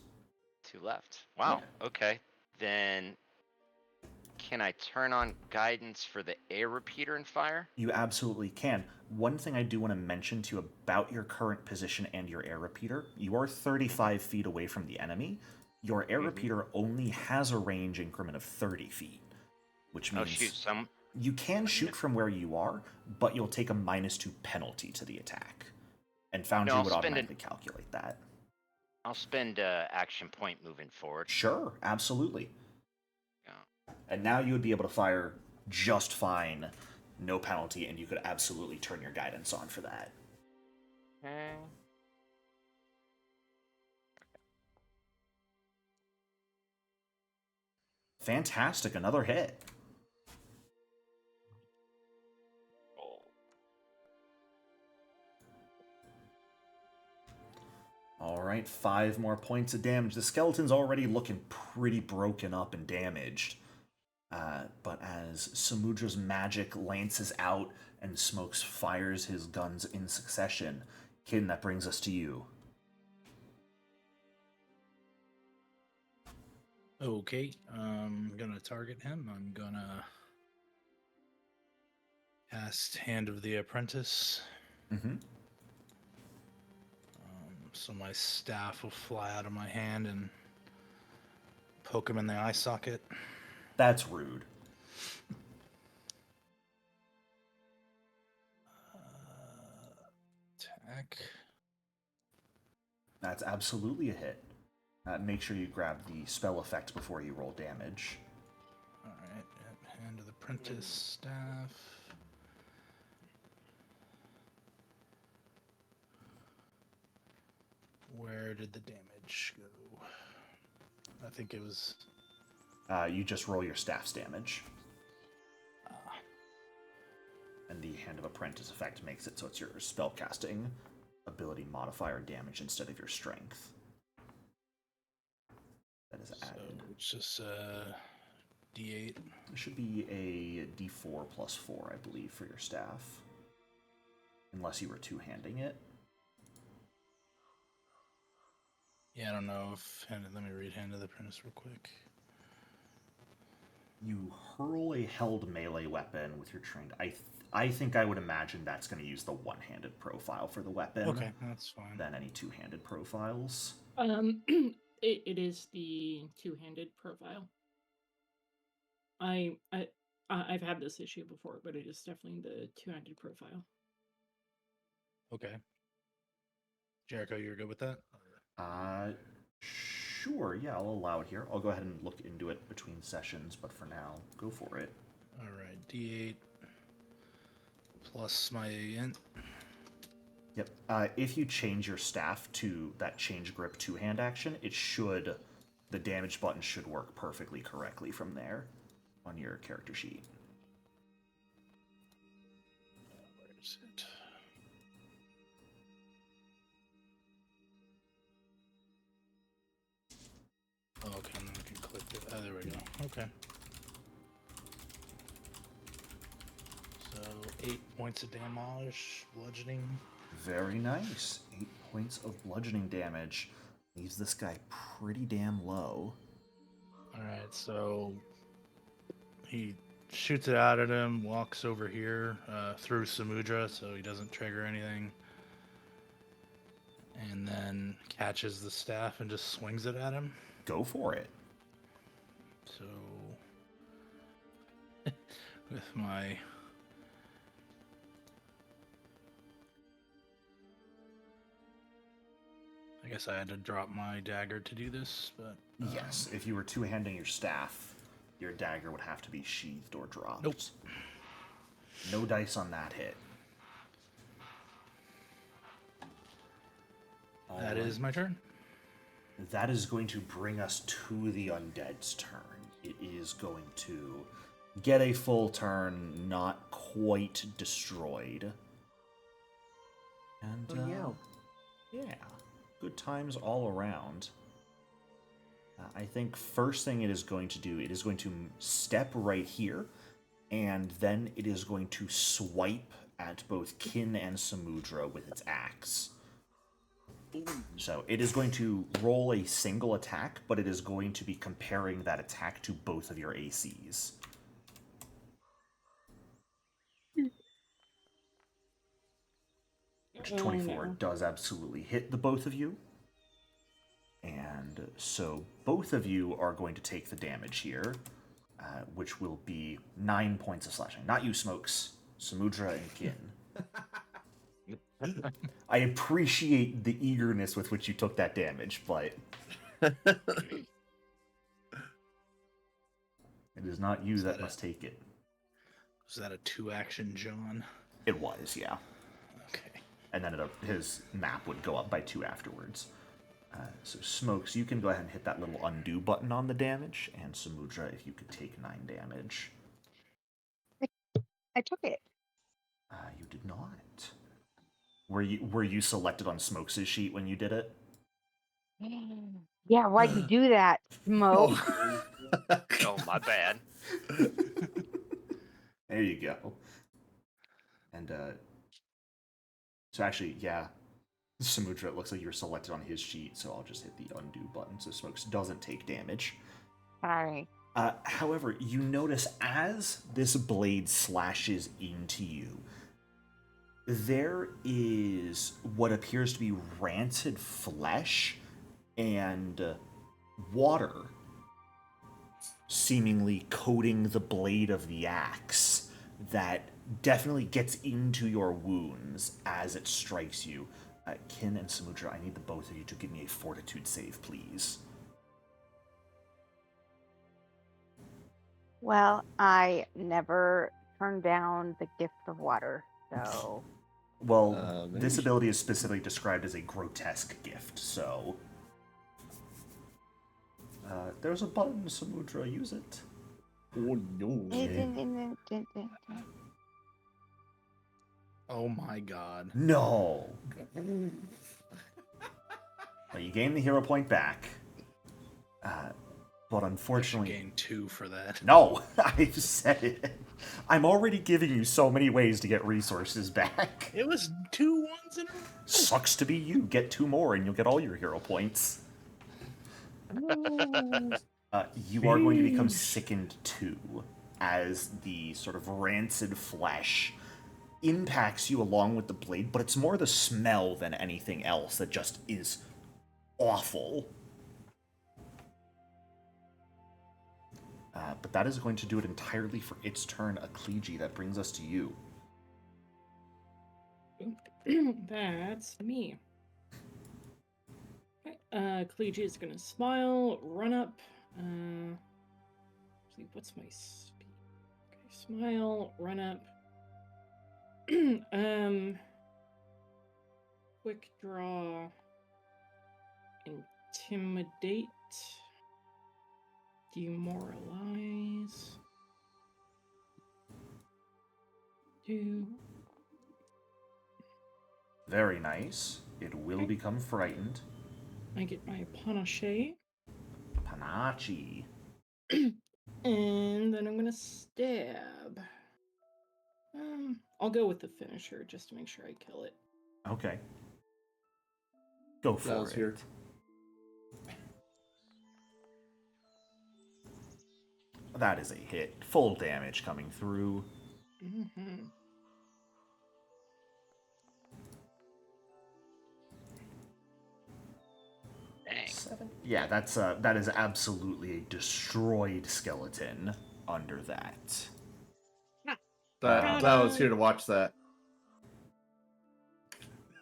2 left. Wow. Yeah. Okay. Then can I turn on guidance for the air repeater and fire? You absolutely can. One thing I do want to mention to you about your current position and your air repeater, you are 35 feet away from the enemy. Your air repeater only has a range increment of 30 feet, which means you can shoot from where you are, but you'll take a -2 penalty to the attack. And Foundry would automatically calculate that. I'll spend action point moving forward. Sure, absolutely. Yeah. And now you would be able to fire just fine, no penalty, and you could absolutely turn your guidance on for that. Okay. Fantastic, another hit. Alright, 5 more points of damage. The skeleton's already looking pretty broken up and damaged. But as Samudra's magic lances out and Smokes fires his guns in succession, Kin, that brings us to you. Okay, I'm gonna target him. I'm gonna cast Hand of the Apprentice. Mm-hmm. So my staff will fly out of my hand and poke him in the eye socket. That's rude. Attack. That's absolutely a hit. Make sure you grab the spell effect before you roll damage. Alright, Hand of the Apprentice, staff. Where did the damage go? I think it was... You just roll your staff's damage. And the Hand of Apprentice effect makes it so it's your spellcasting ability modifier damage instead of your strength. That is added. So it's just D8. It should be a D4 plus 4, I believe, for your staff. Unless you were two-handing it. Yeah, I don't know if... Let me read Hand of the Apprentice real quick. You hurl a held melee weapon with your trained... I think I would imagine that's going to use the one-handed profile for the weapon. Okay, that's fine. Than any two-handed profiles. It is the two-handed profile. I've had this issue before, but it is definitely the two-handed profile. Okay. Jericho, you're good with that? Sure, yeah, I'll allow it here. I'll go ahead and look into it between sessions, but for now, go for it. All right, D8 plus my int. Yep. If you change your staff to that change grip two-hand action, the damage button should work perfectly correctly from there on your character sheet. Where is it? Oh, okay, and then I can click it. Oh, there we go. Okay. So 8 points of damage, bludgeoning. Very nice. 8 points of bludgeoning damage. Leaves this guy pretty damn low. Alright, so he shoots it out at him, walks over here through Samudra so he doesn't trigger anything, and then catches the staff and just swings it at him. Go for it. So, with my... I guess I had to drop my dagger to do this, but... Yes, if you were two-handing your staff, your dagger would have to be sheathed or dropped. Nope. No dice on that hit. That is my turn. That is going to bring us to the undead's turn. It is going to get a full turn, not quite destroyed. And, yeah, good times all around. I think first thing it is going to do, it is going to step right here, and then it is going to swipe at both Kin and Samudra with its axe. So it is going to roll a single attack, but it is going to be comparing that attack to both of your ACs. Which 24 does absolutely hit the both of you. And so both of you are going to take the damage here, which will be 9 points of slashing. Not you, Smokes. Samudra and Kin. I appreciate the eagerness with which you took that damage, but it is not you that must take it. Was that a 2-action John? It was, yeah. Okay. And then his map would go up by 2 afterwards. So Smokes, you can go ahead and hit that little undo button on the damage, and Samudra, if you could take 9 damage. I took it. You did not. Were you selected on Smokes' sheet when you did it? Yeah, why'd you do that, Smoke? Oh, my bad. There you go. And so actually, yeah, Samudra, it looks like you were selected on his sheet, so I'll just hit the undo button so Smokes doesn't take damage. Sorry. However, you notice as this blade slashes into you, there is what appears to be rancid flesh and water seemingly coating the blade of the axe that definitely gets into your wounds as it strikes you. Kin and Samudra, I need the both of you to give me a fortitude save, please. Well, I never turned down the gift of water, so... Well, this ability is specifically described as a grotesque gift, so... there's a button, Samudra, use it. Oh no. Oh my god. No! Well, you gain the hero point back. But unfortunately... I should gain 2 for that. No! I've said it. I'm already giving you so many ways to get resources back. It was 2 ones in a row. Sucks to be you. Get 2 more and you'll get all your hero points. You are going to become sickened too, as the sort of rancid flesh impacts you along with the blade, but it's more the smell than anything else that just is awful. But that is going to do it entirely for its turn. Akleji, that brings us to you. That's me. Okay, Cleege is gonna smile, run up. See, what's my speed? Okay, smile, run up. Quick draw, intimidate, demoralize. 2. Very nice. It will Okay. become frightened. I get my panache. Panache. And then I'm gonna stab. I'll go with the finisher just to make sure I kill it. Okay. Go for Flowers it. here. That is a hit. Full damage coming through. Mm-hmm. Dang. 7? Yeah, that is absolutely a destroyed skeleton under that. That was here to watch that.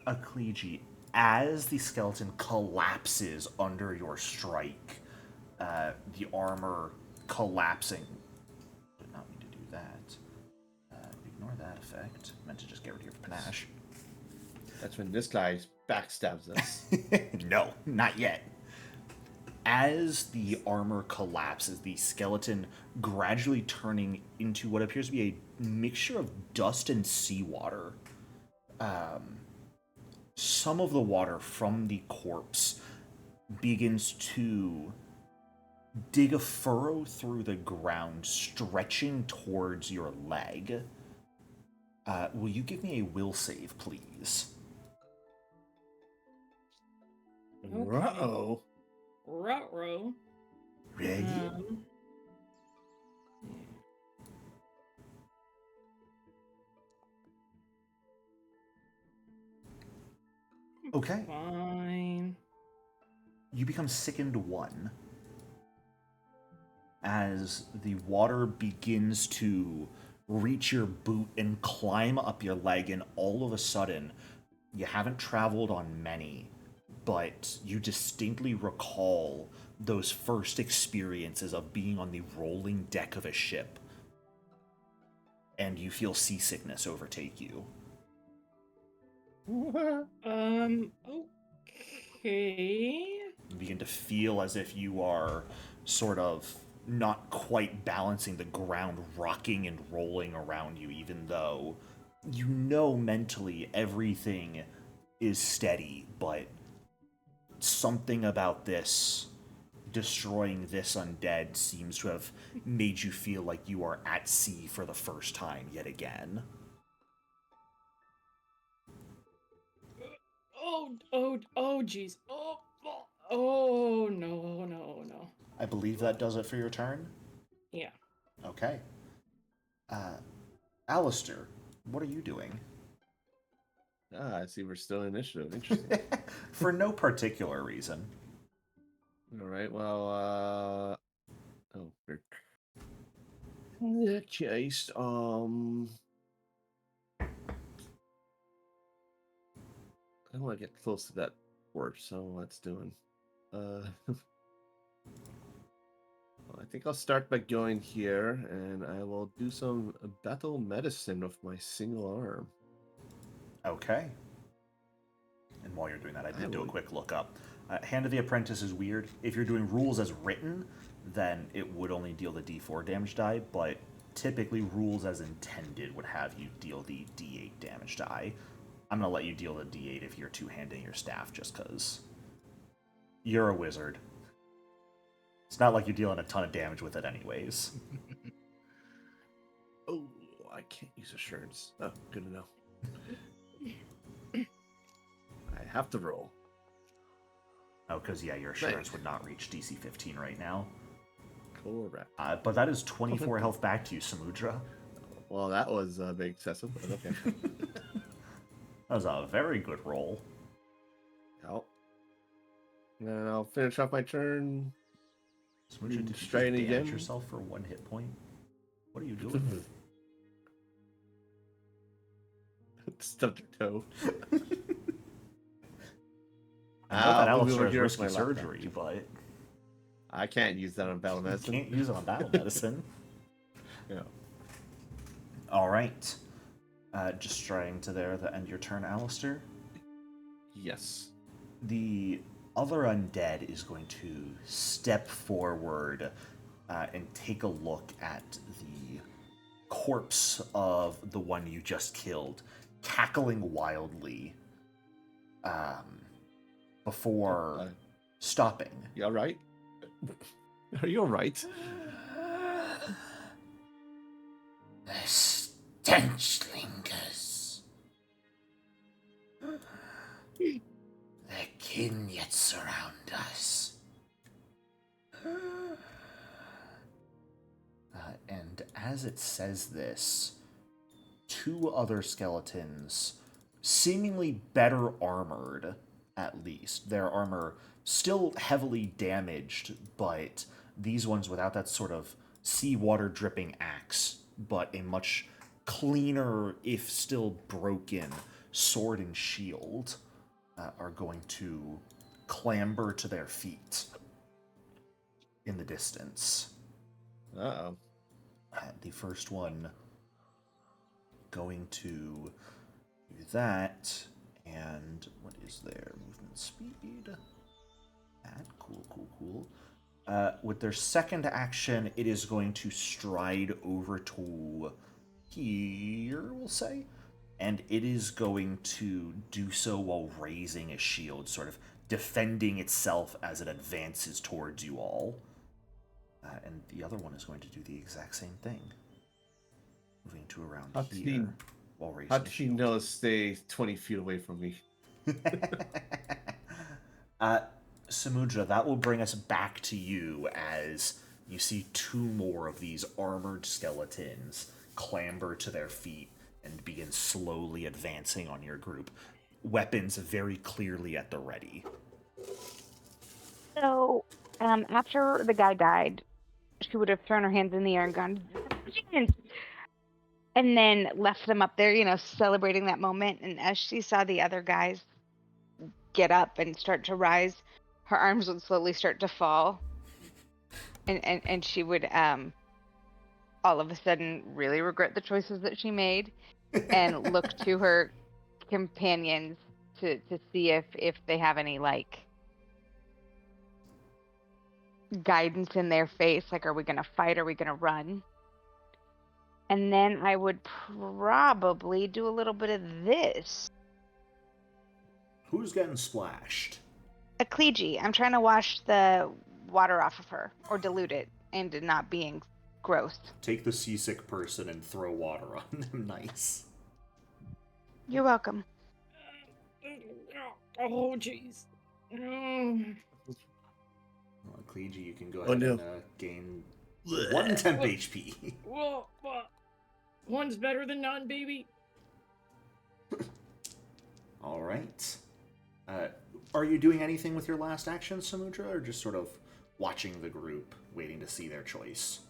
Akleji, as the skeleton collapses under your strike, the armor collapsing. Did not mean to do that. Ignore that effect. Meant to just get rid of your panache. That's when this guy backstabs us. No, not yet. As the armor collapses, the skeleton gradually turning into what appears to be a mixture of dust and seawater. Some of the water from the corpse begins to dig a furrow through the ground, stretching towards your leg. Will you give me a will save, please? Okay. Uh-oh. Ruh-roh. Ready? Yeah. Okay. Fine. You become sickened 1 as the water begins to reach your boot and climb up your leg, and all of a sudden, you haven't traveled on many, but you distinctly recall those first experiences of being on the rolling deck of a ship, and you feel seasickness overtake you. Okay. You begin to feel as if you are sort of not quite balancing the ground, rocking and rolling around you, even though you know mentally everything is steady, but something about this destroying this undead seems to have made you feel like you are at sea for the first time yet again. Jeez. Oh, no. I believe that does it for your turn? Yeah. Okay. Alistair, what are you doing? I see we're still in initiative. Interesting. For no particular reason. All right. Well, oh, weird. In that case, I don't want to get close to that port, so let's doing. I think I'll start by going here, and I will do some battle medicine with my single arm. Okay. And while you're doing that, I did do a quick look up. Hand of the Apprentice is weird. If you're doing rules as written, then it would only deal the d4 damage die, but typically rules as intended would have you deal the d8 damage die. I'm going to let you deal the d8 if you're two-handing your staff, just because you're a wizard. It's not like you're dealing a ton of damage with it anyways. Oh, I can't use assurance. Oh, good to know. I have to roll. Oh, because, yeah, your assurance would not reach DC 15 right now. Correct. But that is 24 health back to you, Samudra. Well, that was a bit excessive, but okay. That was a very good roll. And I'll finish off my turn. Smoocher, did you just Strain damage again? yourself for 1 hit point? What are you doing? Stubbed your toe. I know that I'll move Alistair over has here with risky my left surgery, action. but I can't use that on battle you medicine. can't use it on battle medicine. Yeah. All right. Just trying to there the end your turn, Alistair. Yes. The other undead is going to step forward and take a look at the corpse of the one you just killed, cackling wildly before stopping. You all right? Are you all right? The stench lingers. Their kin yet surround us. And as it says this, 2 other skeletons, seemingly better armored, at least. Their armor still heavily damaged, but these ones without that sort of seawater dripping axe, but a much cleaner, if still broken, sword and shield, are going to clamber to their feet in the distance. Uh-oh. The first one going to do that, and what is their movement speed? That, cool. With their second action, it is going to stride over to here, we'll say, and it is going to do so while raising a shield, sort of defending itself as it advances towards you all. And the other one is going to do the exact same thing. Moving to around here while raising How a did she shield. know to stay 20 feet away from me? Samudra, that will bring us back to you as you see 2 more of these armored skeletons clamber to their feet and begin slowly advancing on your group. Weapons very clearly at the ready. So, after the guy died, she would have thrown her hands in the air and gone, "Disappearance!" and then left them up there, celebrating that moment. And as she saw the other guys get up and start to rise, her arms would slowly start to fall. And she would all of a sudden really regret the choices that she made and look to her companions to see if they have any guidance in their face, like, are we gonna fight, are we gonna run? And then I would probably do a little bit of this. Who's getting splashed? A kliji. I'm trying to wash the water off of her or dilute it into not being gross. Take the seasick person and throw water on them. Nice. You're welcome. Oh, jeez. Well, Kleegi, you can go ahead no. and gain 1 temp HP. Whoa, one's better than none, baby. All right. Are you doing anything with your last action, Samudra, or just sort of watching the group, waiting to see their choice?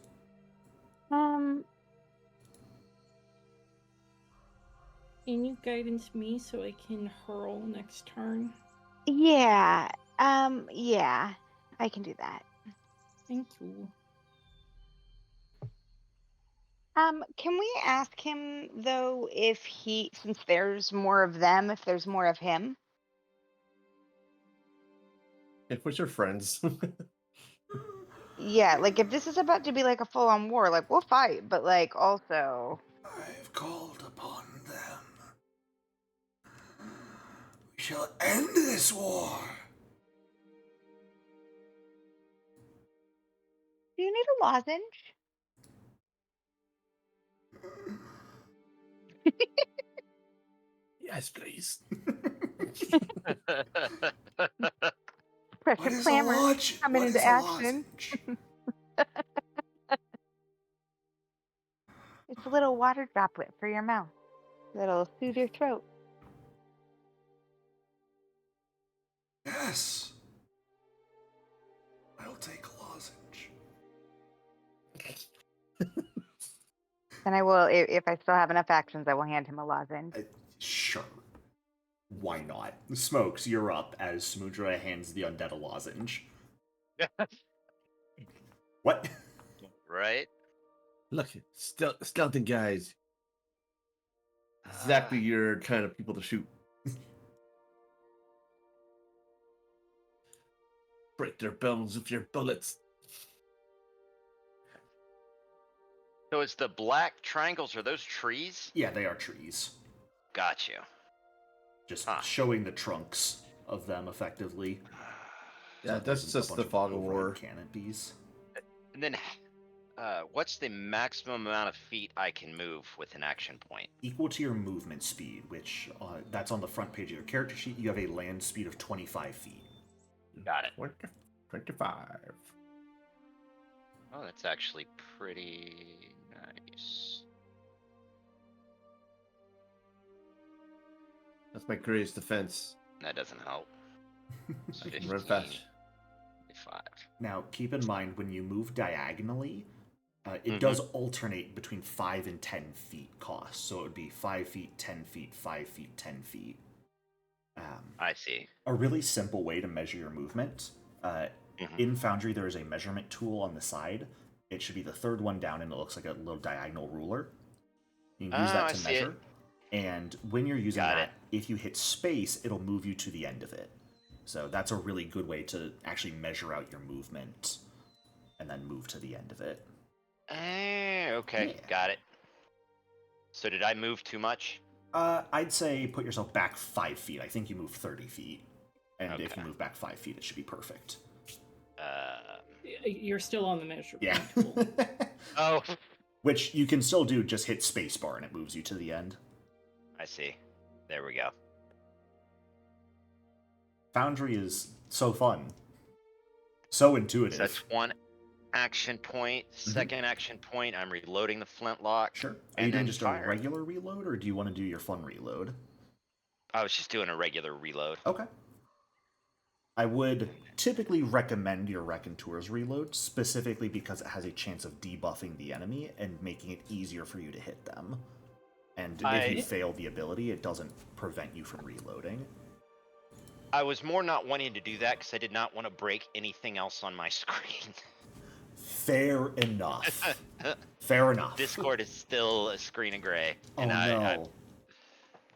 Can you guidance me so I can hurl next turn? Yeah. Yeah. I can do that. Thank you. Can we ask him though if since there's more of them, if there's more of him? If we're your friends. Yeah, like if this is about to be like a full-on war, like we'll fight, but like also I've called upon them. We shall end this war. do you need a lozenge? Yes, please. Pressure clamor coming into action. It's a little water droplet for your mouth that'll soothe your throat. Yes. I'll take a lozenge. And I will, if I still have enough actions, I will hand him a lozenge. Sure. Why not? Smokes, you're up as Smudra hands the undead a lozenge. What? Right? Look, skeleton guys. Exactly your kind of people to shoot. Break their bones with your bullets. So it's the black triangles, are those trees? Yeah, they are trees. Got you. Just Huh. showing the trunks of them effectively. Yeah, So that's there's a just bunch the of fog of overhead war. canopies. And then, what's the maximum amount of feet I can move with an action point? Equal to your movement speed, which that's on the front page of your character sheet. You have a land speed of 25 feet. Got it. 25. Oh, that's actually pretty nice. That's my greatest defense. That doesn't help. I can run fast. 55. Now, keep in mind when you move diagonally, it does alternate between 5 and 10 feet cost. So it would be 5 feet, 10 feet, 5 feet, 10 feet. I see. A really simple way to measure your movement. In Foundry, there is a measurement tool on the side. It should be the third one down, and it looks like a little diagonal ruler. You can use that to measure. And when you're using that, if you hit space, it'll move you to the end of it. So that's a really good way to actually measure out your movement and then move to the end of it. Okay, Yeah. got it. So did I move too much? I'd say put yourself back 5 feet. I think you move 30 feet. And if Okay. you move back 5 feet, it should be perfect. You're still on the measurement Yeah. tool. Oh, Which you can still do, just hit spacebar and it moves you to the end. I see. There we go. Foundry is so fun. So intuitive. So that's one action point. Second action point, I'm reloading the flintlock. Sure. Are and you doing then just firing. a regular reload, or do you want to do your fun reload? I was just doing a regular reload. Okay. I would typically recommend your Raconteur's reload, specifically because it has a chance of debuffing the enemy and making it easier for you to hit them. And if you fail the ability, it doesn't prevent you from reloading. I was more not wanting to do that because I did not want to break anything else on my screen. Fair enough. Fair enough. Discord is still a screen of gray, and oh, I no.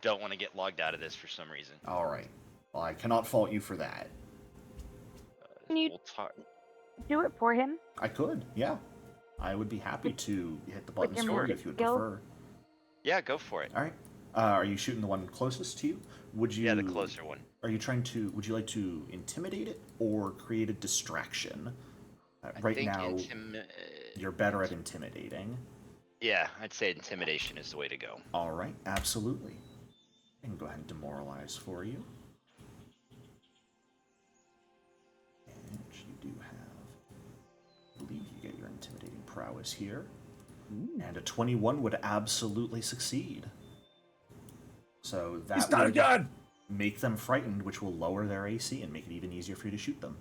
don't want to get logged out of this for some reason. All right. Well, I cannot fault you for that. Can you do it for him? I could, yeah. I would be happy to hit the buttons your for you if you would skill? prefer. Yeah, go for it. All right. Are you shooting the one closest to you? Would you? Yeah, the closer one. Are you trying to? Would you like to intimidate it or create a distraction? Right now, you're better at intimidating. Yeah, I'd say intimidation is the way to go. All right, absolutely. I can go ahead and demoralize for you. And you do have, I believe you get your intimidating prowess here. And a 21 would absolutely succeed. So that would make them frightened, which will lower their AC and make it even easier for you to shoot them.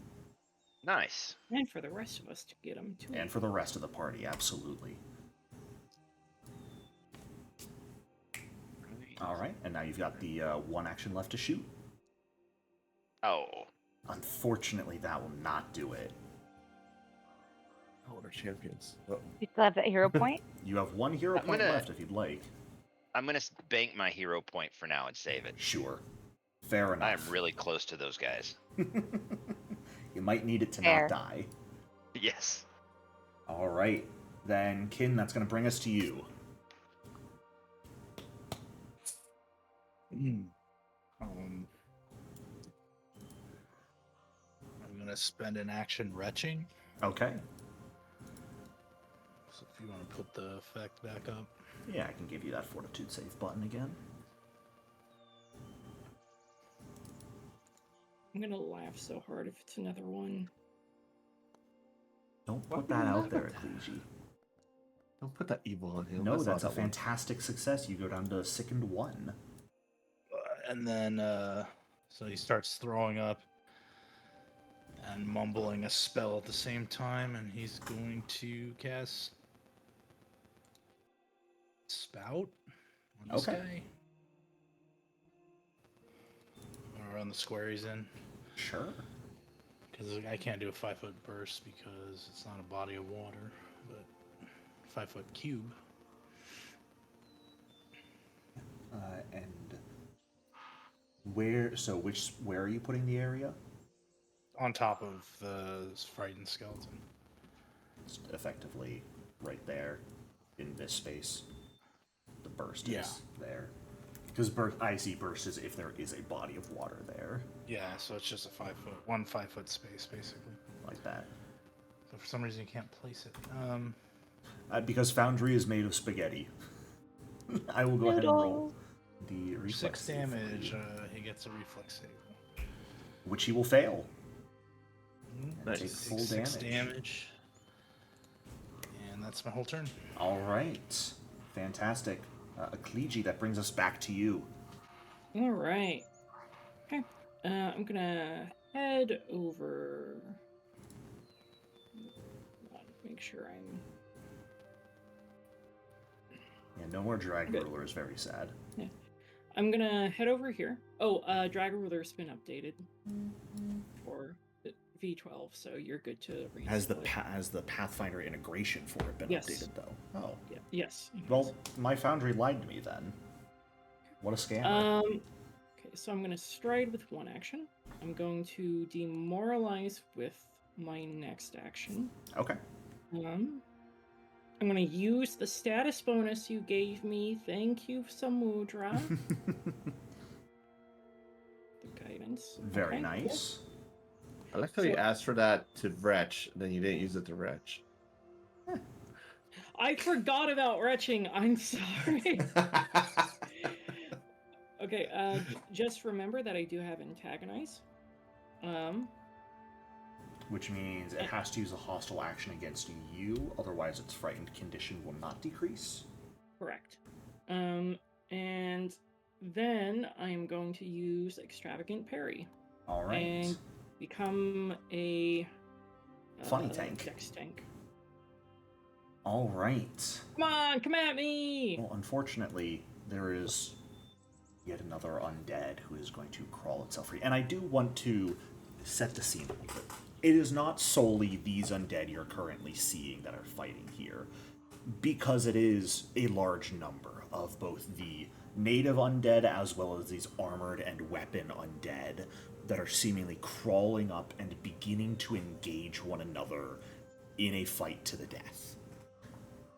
Nice. And for the rest of us to get them too. And for the rest of the party, absolutely. All right, and now you've got the one action left to shoot. Oh. Unfortunately, that will not do it. Oh, they're champions. You still have that hero point? You have one hero point left if you'd like. I'm gonna bank my hero point for now and save it. Sure. Fair enough. I am really close to those guys. You might need it to Fair. not die. Yes. All right. Then, Kin, that's going to bring us to you. I'm gonna spend an action retching. Okay. So if you want to put the effect back up. Yeah, I can give you that fortitude save button again. I'm gonna laugh so hard if it's another one. Don't put that out there, Ecclesi. Don't put that evil on him. No, that's a not that one. fantastic success. You go down to sickened 1. And then, so he starts throwing up and mumbling a spell at the same time, and he's going to cast spout on this Okay. guy. Or on the square he's in. Sure. Because I can't do a 5-foot burst because it's not a body of water, but 5-foot cube. And where are you putting the area? On top of the frightened skeleton. It's effectively right there in this space. The burst Yeah. is there. Because I see burst is if there is a body of water there. Yeah, so it's just a 5-foot space, basically. Like that. So for some reason you can't place it. Because Foundry is made of spaghetti. I will go ahead and roll the For reflex 6 save for damage, you, he gets a reflex save. which he will fail. Nice. Take full 6 damage. damage. And that's my whole turn. All right. Fantastic. Eklegi, that brings us back to you. All right. Okay. I'm gonna head over. Make sure I'm. Yeah, no more Drag Good. Ruler is very sad. Yeah. I'm gonna head over here. Oh, Drag Ruler's been updated for V12, so you're good to read. Has the Pathfinder integration for it been Yes. updated, though? Oh. Yeah. Yes. Well, my Foundry lied to me then. What a scammer. Okay, so I'm gonna stride with one action. I'm going to demoralize with my next action. Okay. I'm gonna use the status bonus you gave me. Thank you, Samudra. The guidance. Very Okay, nice. I like how you asked for that to retch, then you didn't use it to retch. cool. I forgot about retching. I'm sorry. Okay, just remember that I do have antagonize. Which means it has to use a hostile action against you, otherwise its frightened condition will not decrease. Correct. And then I'm going to use extravagant parry. All right. And become a Funny tank. Dex tank. All right. Come on, come at me! Well, unfortunately, there is yet another undead who is going to crawl itself free. And I do want to set the scene a little bit. It is not solely these undead you're currently seeing that are fighting here, because it is a large number of both the native undead as well as these armored and weapon undead that are seemingly crawling up and beginning to engage one another in a fight to the death.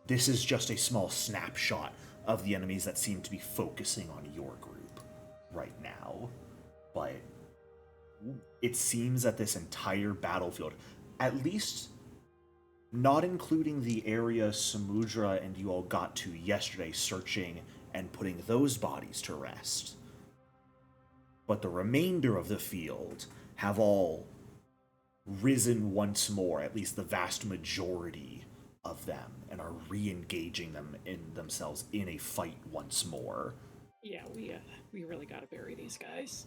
This is just a small snapshot of the enemies that seem to be focusing on your group right now. But it seems that this entire battlefield, at least not including the area Samudra and you all got to yesterday searching and putting those bodies to rest, but the remainder of the field have all risen once more, at least the vast majority of them, and are re-engaging them in themselves in a fight once more. Yeah, we really gotta bury these guys.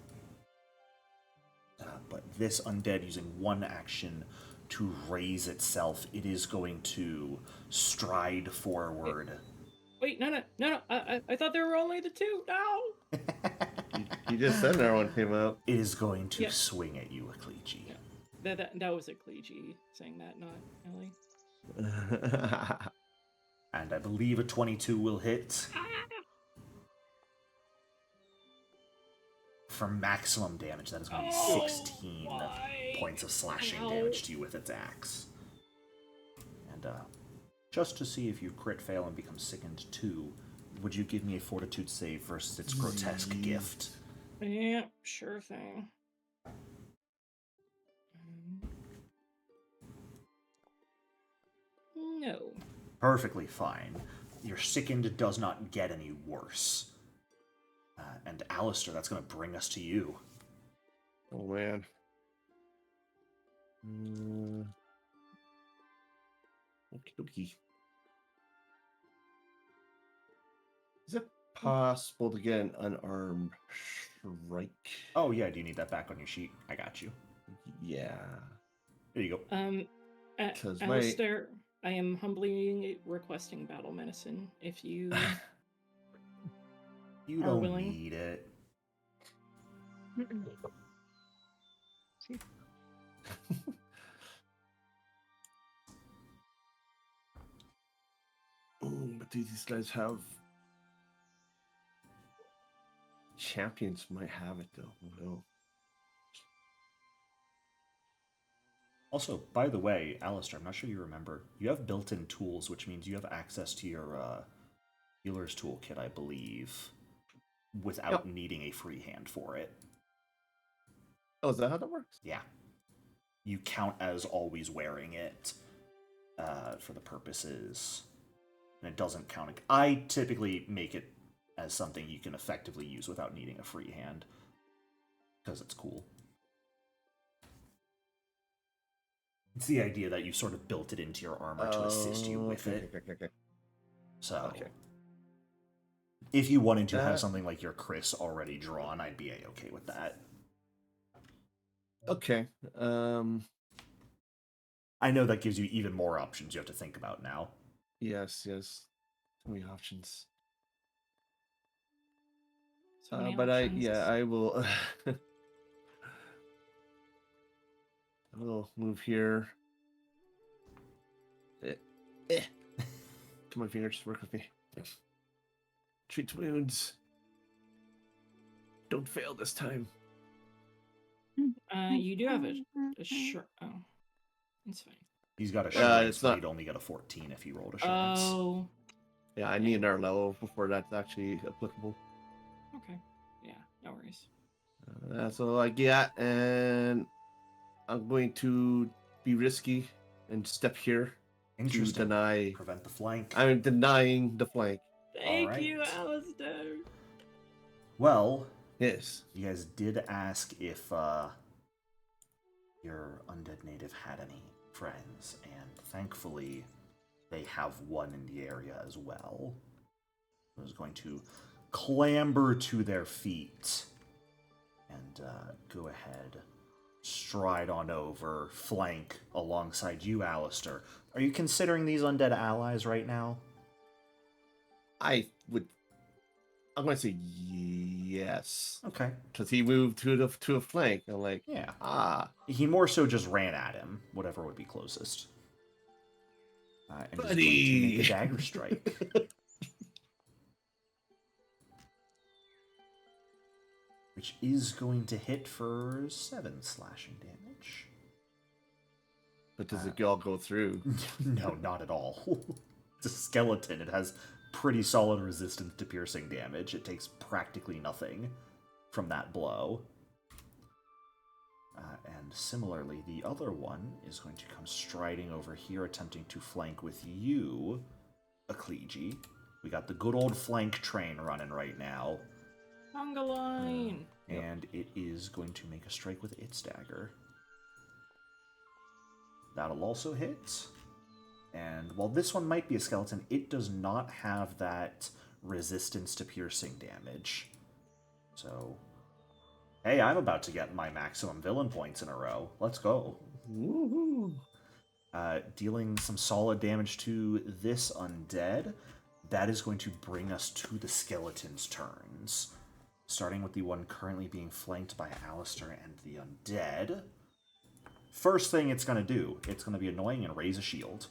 But this undead, using one action to raise itself, it is going to stride forward. Wait, no. I thought there were only the two. No. You just said another one came out. It is going to Yeah. swing at you, Eklegi. Yeah. That was Eklegi saying that, not Ellie. And I believe a 22 will hit. For maximum damage, that is going to be 16 why? points of slashing Ow. damage to you with its axe. And just to see if you crit fail and become sickened 2, would you give me a fortitude save versus its grotesque gift? Yeah, sure thing. No. Perfectly fine. Your sickened does not get any worse. And Alistair, that's going to bring us to you. Oh man. Okie dokie. Is it possible to get an unarmed strike? Oh yeah, do you need that back on your sheet? I got you. Yeah. There you go. 'Cause Alistair, I am humbly requesting battle medicine. If you You are don't willing. need it. But do these guys have champions? Might have it though. No. Also, by the way, Alistair, I'm not sure you remember, you have built-in tools, which means you have access to your healer's toolkit, I believe, without needing a free hand for it. Oh, is that how that works? Yeah. You count as always wearing it for the purposes, and it doesn't count. I typically make it as something you can effectively use without needing a free hand, because it's cool. It's the idea that you sort of built it into your armor to assist you with it. Okay. So, Okay. if you wanted to have something like your Chris already drawn, I'd be okay with that. Okay. I know that gives you even more options you have to think about now. Yes. Too many options. So many But options. I will. I will move here. Come on, fingers, work with me. Treat wounds. Don't fail this time. You do have a sure. Oh, it's fine. He's got assurance, it's but not... he'd only get a 14 if he rolled assurance. Oh. Yeah, I need another level before that's actually applicable. Okay. Yeah, no worries. That's all I get, and I'm going to be risky and step here to deny. Prevent the flank. I'm denying the flank. Thank you, Alistair. Well, yes. You guys did ask if your undead native had any friends, and thankfully they have one in the area as well. I was going to clamber to their feet and go ahead, stride on over, flank alongside you, Alistair. Are you considering these undead allies right now? I'm going to say yes. Okay. Because he moved to a flank. I'm like, yeah. He more so just ran at him, whatever would be closest. And is going to make a dagger strike. Which is going to hit for 7 slashing damage. But does it all go through? No, not at all. It's a skeleton. It has pretty solid resistance to piercing damage. It takes practically nothing from that blow. And similarly, the other one is going to come striding over here, attempting to flank with you, Akleji. We got the good old flank train running right now. Conga line! And it is going to make a strike with its dagger. That'll also hit. And while this one might be a skeleton, it does not have that resistance to piercing damage. So, hey, I'm about to get my maximum villain points in a row. Let's go. Woohoo! Dealing some solid damage to this undead. That is going to bring us to the skeleton's turns. Starting with the one currently being flanked by Alistair and the undead. First thing it's going to do, it's going to be annoying and raise a shield.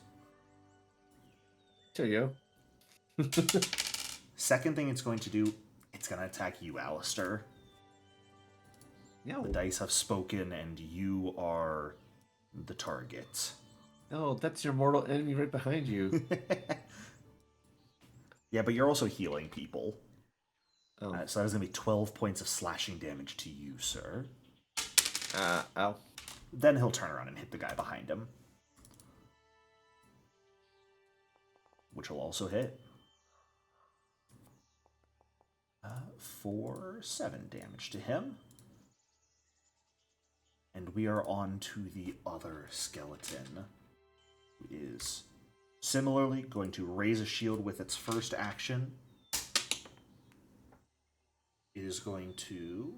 There you go. Second thing it's going to do, it's going to attack you, Alistair. No. The dice have spoken, and you are the target. No, that's your mortal enemy right behind you. Yeah, but you're also healing people. Oh. So that is going to be 12 points of slashing damage to you, sir. Ow. Then he'll turn around and hit the guy behind him. Which will also hit. For 7 damage to him. And we are on to the other skeleton, who is similarly going to raise a shield with its first action. It is going to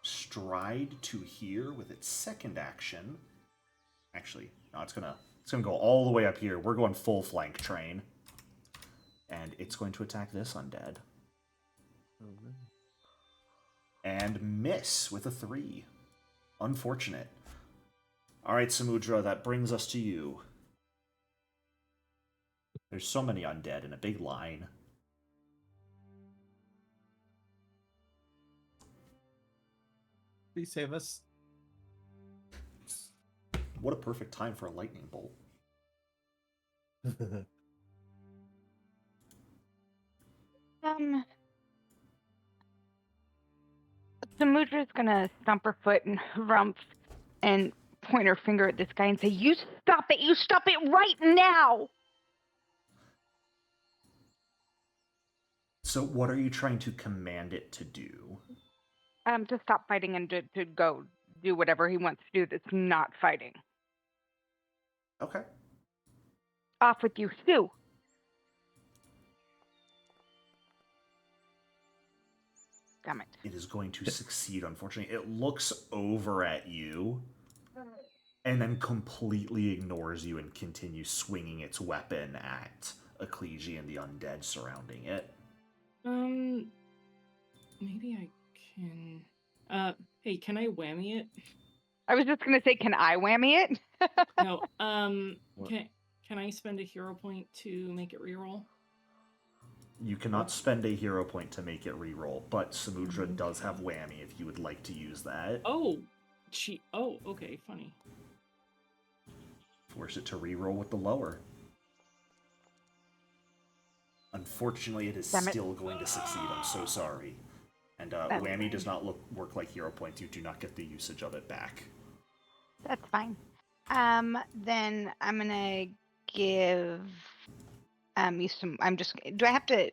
stride to here with its second action. Actually, no, it's gonna go all the way up here. We're going full flank train. And it's going to attack this undead. Oh, man. And miss with a 3. Unfortunate. Alright, Samudra, that brings us to you. There's so many undead in a big line. Please save us. What a perfect time for a lightning bolt. Samudra's gonna stomp her foot and rump and point her finger at this guy and say, "You stop it! You stop it right now!" So what are you trying to command it to do? To stop fighting and to go do whatever he wants to do that's not fighting. Okay. Off with you, Sue. Damn it. It is going to succeed, unfortunately. It looks over at you and then completely ignores you and continues swinging its weapon at Ecclesia and the undead surrounding it. Maybe I can. Hey, can I whammy it? I was just gonna say, can I whammy it? No. What? Can I spend a hero point to make it reroll? You cannot spend a hero point to make it reroll, but Samudra does have whammy if you would like to use that. Oh, okay, funny. Force it to reroll with the lower. Unfortunately, it is Damn it. still going to succeed. I'm so sorry. And That's whammy fine. does not work like hero points. You do not get the usage of it back. That's fine. Then I'm gonna give you some. Do I have to?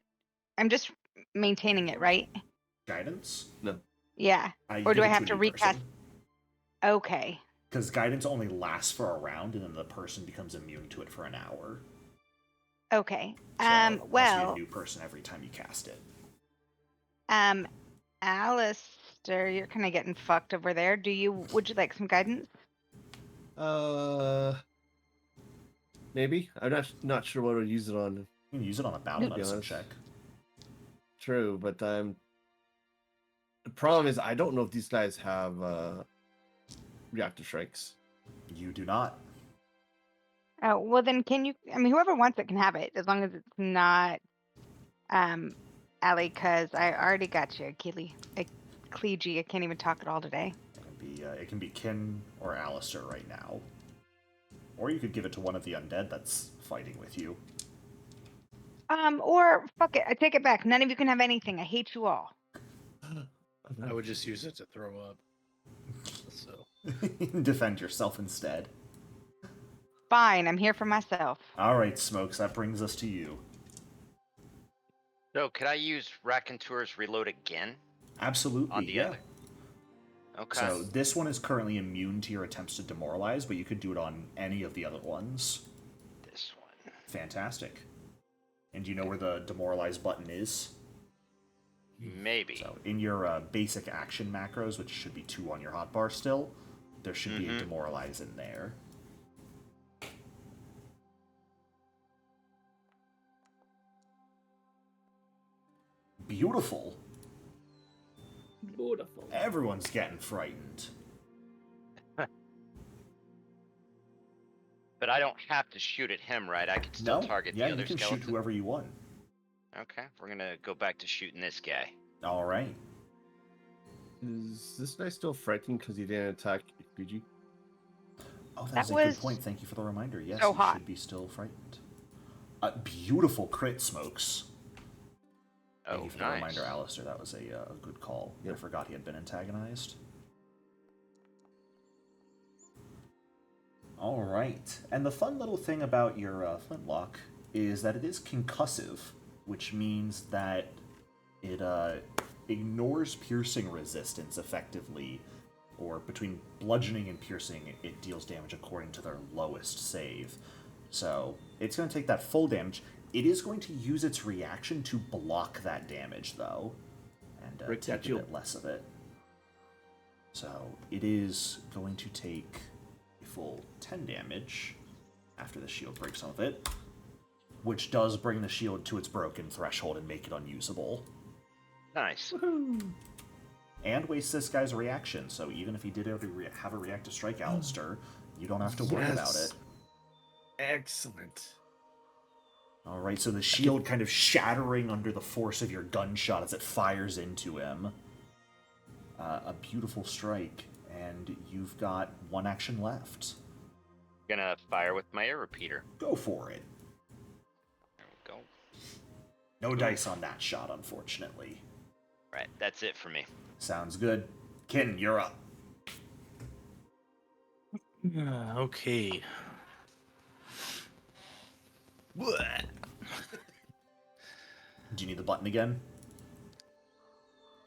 I'm just maintaining it, right? Guidance? No. Yeah. Or do I have to recast? Okay. Because guidance only lasts for a round, and then the person becomes immune to it for an hour. Okay. So it has to be Well, a new person every time you cast it. Alistair, you're kind of getting fucked over there. Would you like some guidance? Maybe. I'm not sure what I'll use it on. You can use it on a battle To be medicine honest. check. True, but the problem is I don't know if these guys have reactor strikes. You do not. Oh, well then whoever wants it can have it, as long as it's not, Allie, because I already got you, Ecclesia. I can't even talk at all today. It can be Kin or Alistair right now. Or you could give it to one of the undead that's fighting with you. Or fuck it, I take it back. None of you can have anything. I hate you all. I would just use it to throw up. So Defend yourself instead. Fine, I'm here for myself. Alright, Smokes, that brings us to you. So, could I use Raconteur's Reload again? Absolutely, On the yeah. other. Okay. So this one is currently immune to your attempts to demoralize, but you could do it on any of the other ones. This one. Fantastic. And do you know where the demoralize button is? Maybe. So in your basic action macros, which should be 2 on your hotbar still, there should be a demoralize in there. Beautiful. Beautiful. Everyone's getting frightened. But I don't have to shoot at him, right? I can still target the other you can skeleton. shoot whoever you want. Okay, we're gonna go back to shooting this guy. All right. Is this guy still frightened because he didn't attack Fiji? Oh, That that's a was good point. Thank you for the reminder. Yes, so he hot. should be still frightened. Beautiful crit, Smokes. Thank Oh, you for the nice. reminder, Alistair. That was a good call. Yep. I forgot he had been antagonized. All right. And the fun little thing about your flintlock is that it is concussive, which means that it ignores piercing resistance effectively, or between bludgeoning and piercing, it deals damage according to their lowest save. So it's going to take that full damage. It is going to use its reaction to block that damage, though, and Break take that a shield. bit less of it. So it is going to take a full 10 damage after the shield breaks some of it. which does bring the shield to its broken threshold and make it unusable. Nice. And wastes this guy's reaction, so even if he did have a reactive strike, Alistair, you don't have to worry about it. Excellent. Alright, so the shield kind of shattering under the force of your gunshot as it fires into him. A beautiful strike, and you've got one action left. Gonna fire with my air repeater. Go for it. There we go. No dice on that shot, unfortunately. Right, that's it for me. Sounds good. Kin, you're up. Okay. What? Do you need the button again?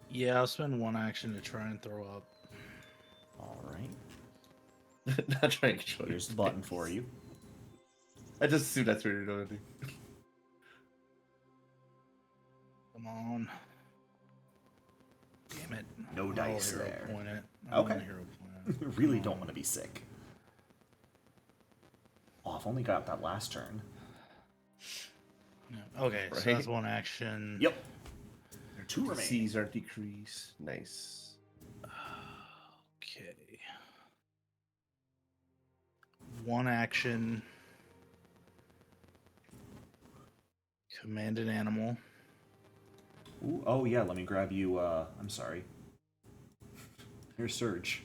Yeah, I'll spend one action to try and throw up. Alright. Not trying to control Here's the button for you. I just assumed that's what you're doing. Come on. Damn it. No dice hero there. Point it. Okay. Hero point it. Really don't want to be sick. Oh, I've only got that last turn. Yeah. Okay, so Right. that's one action. Yep. There are two remaining. C's are decreased. Nice. Okay. One action. Command an animal. Ooh, oh yeah, let me grab you, I'm sorry. Here's Surge.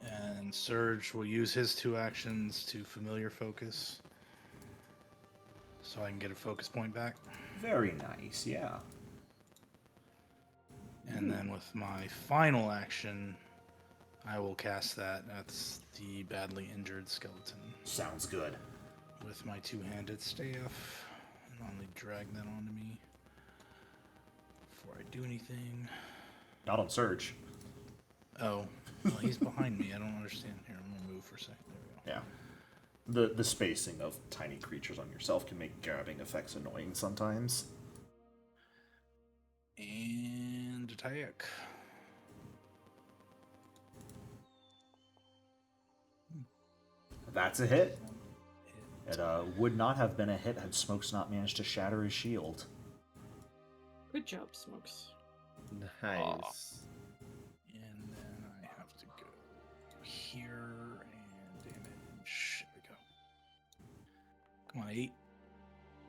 And Surge will use his two actions to familiar focus. So I can get a focus point back. Very nice, yeah. And then with my final action, I will cast that. That's the badly injured skeleton. Sounds good. With my two-handed staff. And only drag that onto me. Before I do anything. Not on Surge. Oh. Well, he's behind me. I don't understand. Here, I'm going to move for a second. There we go. Yeah. The spacing of tiny creatures on yourself can make grabbing effects annoying sometimes. And attack. That's a hit. It would not have been a hit had Smokes not managed to shatter his shield. Good job, Smokes. Nice. And then I have to go here and damage. There we go. Come on, 8.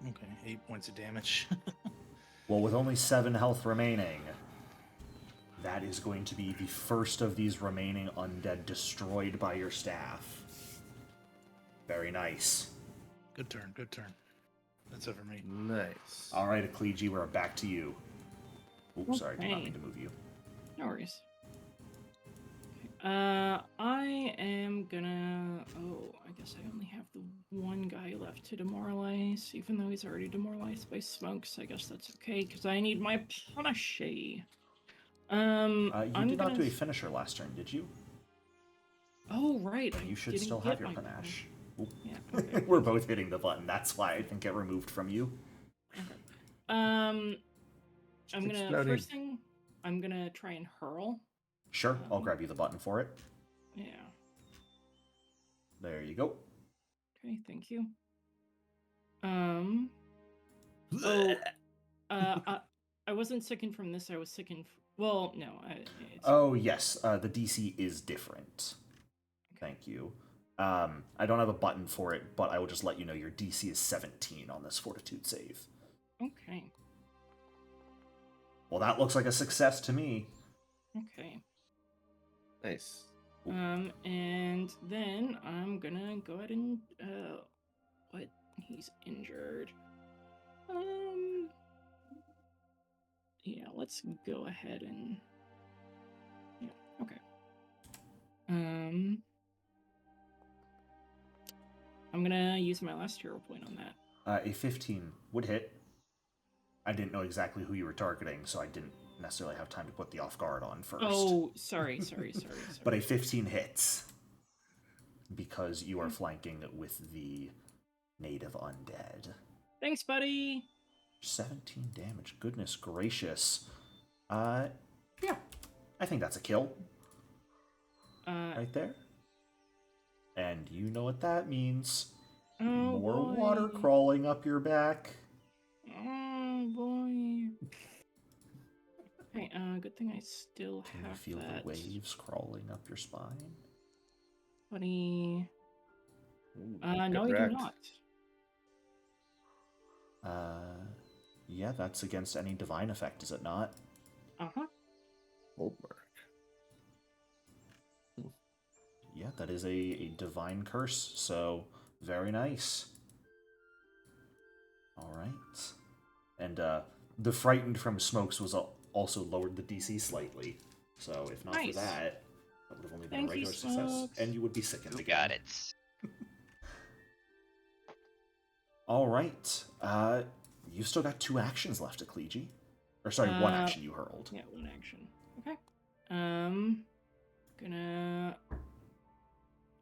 Okay, 8 points of damage. Well, with only 7 health remaining, that is going to be the first of these remaining undead destroyed by your staff. Very nice. Good turn, good turn. That's it for me. Nice. All right, Akleji, we're back to you. Oops, sorry, did not mean to move you. No worries. I am gonna... Oh, I guess I only have the one guy left to demoralize, even though he's already demoralized by Smokes. I guess that's okay, because I need my Punishy. You I'm did not gonna... do a finisher last turn, did you? Oh, right. You should didn't still get have your my panache. Oop. Yeah, okay. We're both hitting the button. That's why I didn't get removed from you. Okay. I'm gonna... Exploding. First thing, I'm gonna try and hurl. Sure, I'll grab you the button for it. Yeah. There you go. Okay, thank you. Oh, I wasn't sickened from this. I was sickened. Well, no. It's... Oh, yes, the DC is different. Thank you. I don't have a button for it, but I will just let you know your DC is 17 on this Fortitude save. Okay. Well, that looks like a success to me. Okay. Nice. And then I'm gonna go ahead and what? He's injured. Yeah, let's go ahead and yeah, okay. I'm gonna use my last hero point on that. A 15 would hit. I didn't know exactly who you were targeting, so I didn't necessarily have time to put the off guard on first. Oh, sorry. But a 15 hits because you are flanking with the native undead. Thanks, buddy. 17 damage. Goodness gracious. Yeah. I think that's a kill. Right there. And you know what that means. Oh, More boy. water crawling up your back. Oh boy. Okay, good thing I still Can you have feel that. the waves crawling up your spine? Buddy. Ooh, No, get I do wrecked. not. Yeah, that's against any divine effect, is it not? Uh-huh. Homework. Yeah, that is a divine curse, so very nice. Alright. And the frightened from smokes was also lowered the DC slightly. So if not Nice. for that, that would have only been Thank a you, regular success. Smokes. And you would be sickened Who again. got it? Alright. You've still got 2 actions left, Ecclesia. Or sorry, 1 action you hurled. Yeah, 1 action. Okay. Gonna...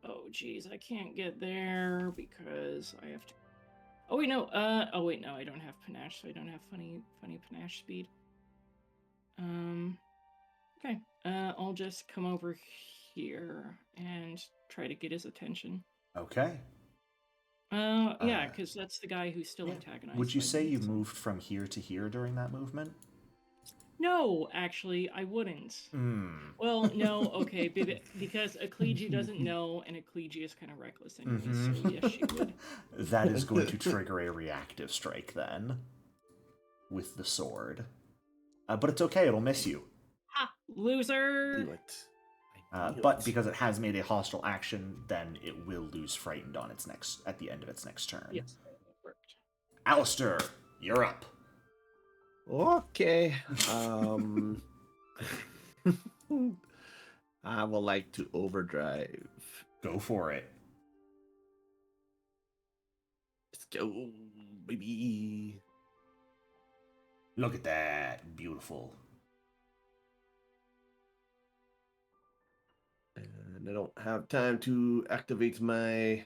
Oh, geez, I can't get there because I have to... Oh, wait, no. Oh, wait, no, I don't have panache, so I don't have funny panache speed. Okay. I'll just come over here and try to get his attention. Okay. Yeah, because that's the guy who's still Yeah. antagonized. Would you by say me, you so- moved from here to here during that movement? No, actually, I wouldn't. Hmm. Well, no, okay, because Ecclesia doesn't know, and Ecclesia is kind of reckless anyway, so yes, she would. That is going to trigger a reactive strike then. With the sword. But it's okay, it'll miss you. Ha! Loser! Do it. I knew But it. because it has made a hostile action, then it will lose frightened on at the end of its next turn. Yes, it worked. Alistair, you're up. Okay. I would like to overdrive. Go for it. Let's go, baby. Look at that. Beautiful. And I don't have time to activate my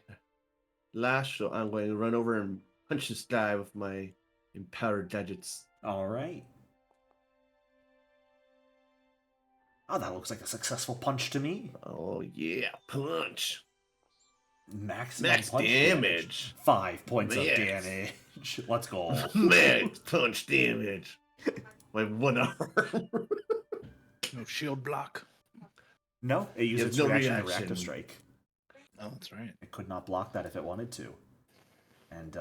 lash, so I'm going to run over and punch this guy with my empowered gadgets. All right. Oh, that looks like a successful punch to me. Oh yeah, punch. Maximum Max punch damage. 5 points of Yes. damage. Let's go. Max punch damage. My 1 arm. No shield block. No, it uses its no reaction to reaction. reactive strike. Oh, that's right. It could not block that if it wanted to. And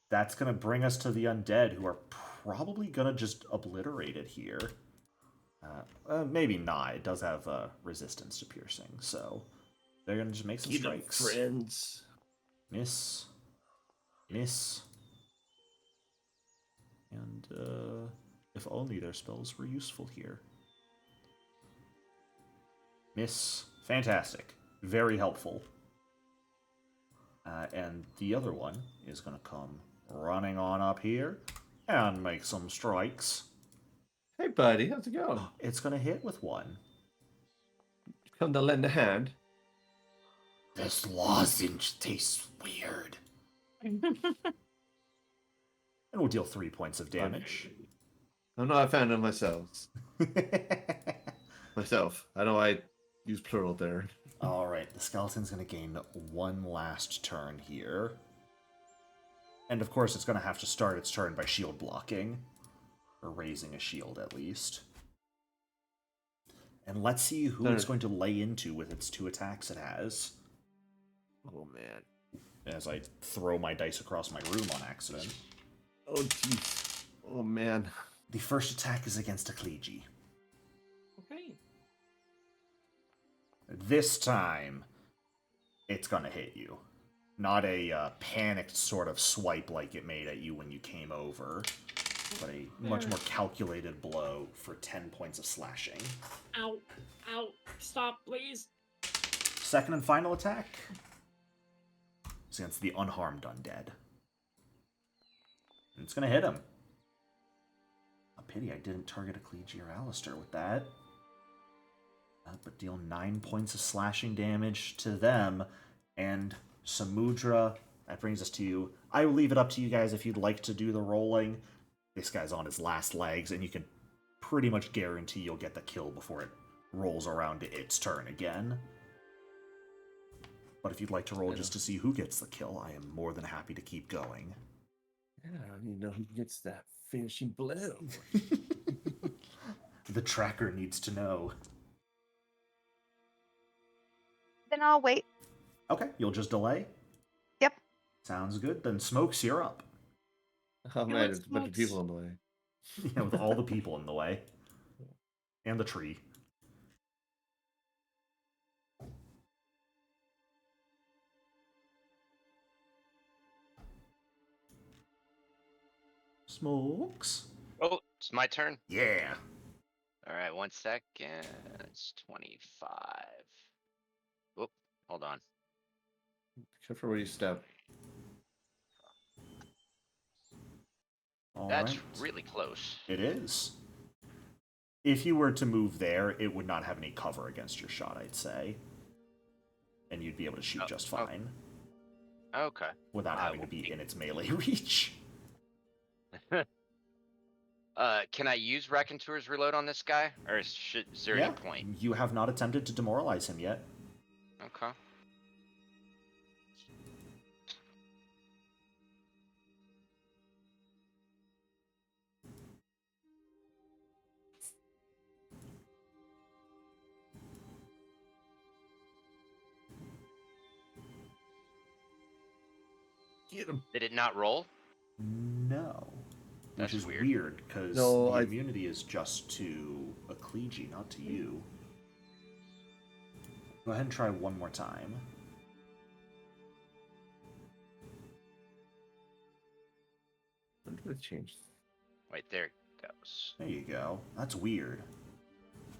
that's going to bring us to the undead, who are probably going to just obliterate it here. Maybe not. It does have resistance to piercing, so they're going to just make some Get 'em, strikes. friends. Miss. Miss. And if only their spells were useful here. Miss. Fantastic. Very helpful. And the other one is going to come running on up here and make some strikes. Hey, buddy, how's it going? It's going to hit with 1. Come to lend a hand. This lozenge tastes weird. And we'll deal 3 points of damage. I know I found it myself. I know I use plural there. Alright, the skeleton's going to gain 1 last turn here. And of course, it's going to have to start its turn by shield blocking. Or raising a shield, at least. And let's see who it's going to lay into with its 2 attacks it has. Oh, man. As I throw my dice across my room on accident. Oh, jeez. Oh, man. The first attack is against Ecclesia. Okay. This time, it's going to hit you. Not a panicked sort of swipe like it made at you when you came over, but a much more calculated blow for 10 points of slashing. Ow. Ow. Stop, please. Second and final attack is against the unharmed undead. And it's going to hit him. A pity I didn't target Ecclesia or Alistair with that. But deal 9 points of slashing damage to them. And Samudra, that brings us to you. I will leave it up to you guys if you'd like to do the rolling. This guy's on his last legs, and you can pretty much guarantee you'll get the kill before it rolls around to its turn again. But if you'd like to roll just to see who gets the kill, I am more than happy to keep going. Yeah, you know who gets that finishing blow. The tracker needs to know. Then I'll wait. Okay, you'll just delay? Yep. Sounds good. Then Smokes, you're up. Oh Yeah, man, let's there's a bunch of smoke. people in the way. Yeah, with all the people in the way. And the tree. Smokes? Oh, it's my turn. Yeah. All right, 1 second. It's 25. Whoop, hold on. Except for where you step. All That's right. really close. It is. If you were to move there, it would not have any cover against your shot, I'd say. And you'd be able to shoot just fine. Okay. Without having to be in its melee reach. Can I use Raconteur's Reload on this guy? Or is there any point? You have not attempted to demoralize him yet. Okay. Get him. Did it not roll? No. That's Which is weird. weird, because No, the immunity is just to Ecclesia, not to you. Go ahead and try one more time. When did it change? Wait, there it goes. There you go. That's weird.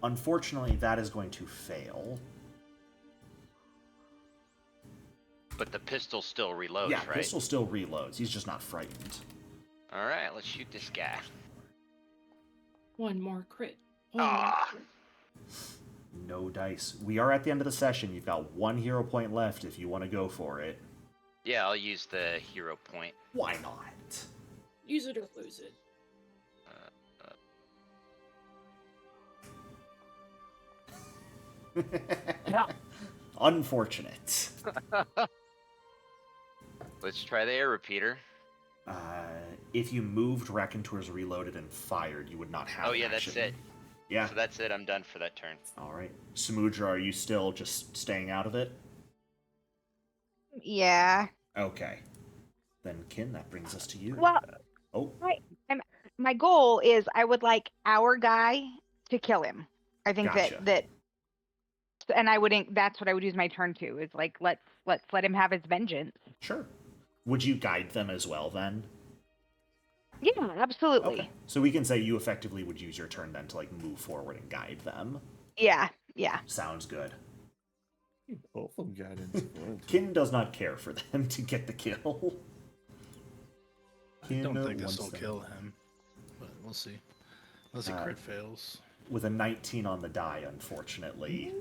Unfortunately, that is going to fail. But the pistol still reloads, Yeah, right? pistol still reloads. He's just not frightened. Alright, let's shoot this guy. One more crit. One more Ah! crit. No dice. We are at the end of the session. You've got 1 hero point left if you want to go for it. Yeah, I'll use the hero point. Why not? Use it or lose it. Unfortunate. Let's try the air repeater. If you moved, Raconteur's reloaded and fired, you would not have Oh yeah, action. that's it. Yeah. So that's it, I'm done for that turn. Alright. Samudra, are you still just staying out of it? Yeah. Okay. Then, Kin, that brings us to you. Well, Oh, my goal is I would like our guy to kill him. I think Gotcha. that and I wouldn't. That's what I would use my turn to. Is like let's let him have his vengeance. sure. Would you guide them as well, then? Yeah, absolutely. Okay. So we can say you effectively would use your turn then to, like, move forward and guide them. Yeah. Sounds good. Both of them guidance. Kin does not care for them to get the kill. I don't think this wants will them. kill him, but we'll see. Unless the crit fails. With a 19 on the die, unfortunately,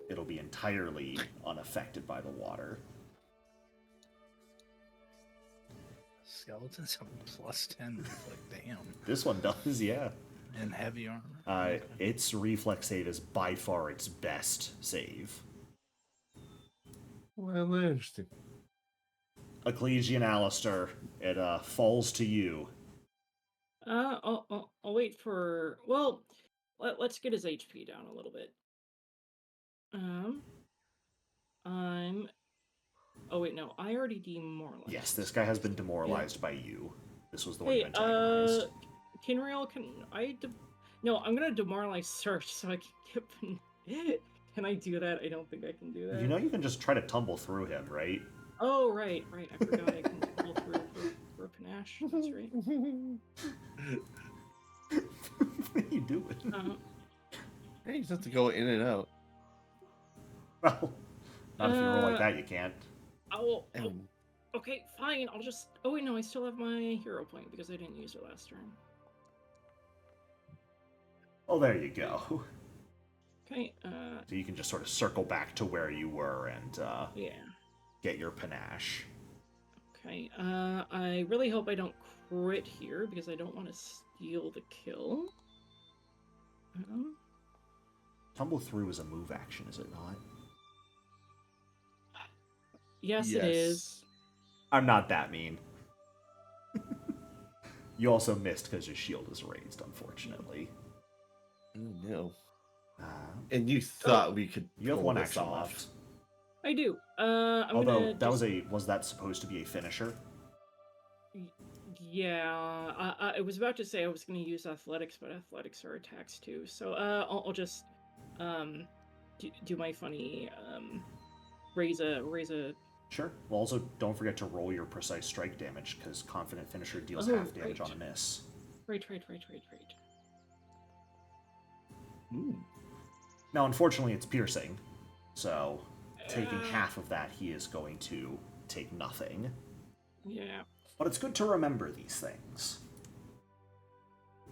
it'll be entirely unaffected by the water. Skeletons have +10. Like, damn. This one does, yeah. And heavy armor. Its reflex save is by far its best save. Well, interesting. Ecclesian Alistair, it falls to you. I'll wait for. Well, let's get his HP down a little bit. I'm. Oh wait, no, I already demoralized. Yes, this guy has been demoralized by you. This was the one Hey, you antagonized. Kinrael, can I? No, I'm gonna demoralize Search so I can get. Can I do that? I don't think I can do that. You know you can just try to tumble through him, right? Oh right. I forgot I can pull through for a panache. That's right. What are you doing? Hey, you just have to go in and out. Well, not if you roll like that, you can't. Oh, And okay, fine. I'll just. Oh wait, no, I still have my hero point because I didn't use it last turn. Oh, there you go. Okay. So you can just sort of circle back to where you were and Yeah. get your panache. Okay. I really hope I don't crit here because I don't want to steal the kill. Tumble through is a move action, is it not? Yes, it is. I'm not that mean. You also missed because your shield is raised, unfortunately. Oh, no. Uh, And you thought we could you have pull one this action off. left. I do. I'm Although gonna was that supposed to be a finisher? Yeah, I was about to say I was going to use athletics, but athletics are attacks too. So I'll just do my funny raise a. Sure. Well, also don't forget to roll your precise strike damage because confident finisher deals Oh, half damage right. on a miss. Right. Ooh. Now, unfortunately, it's piercing, so taking half of that, he is going to take nothing. Yeah. But it's good to remember these things.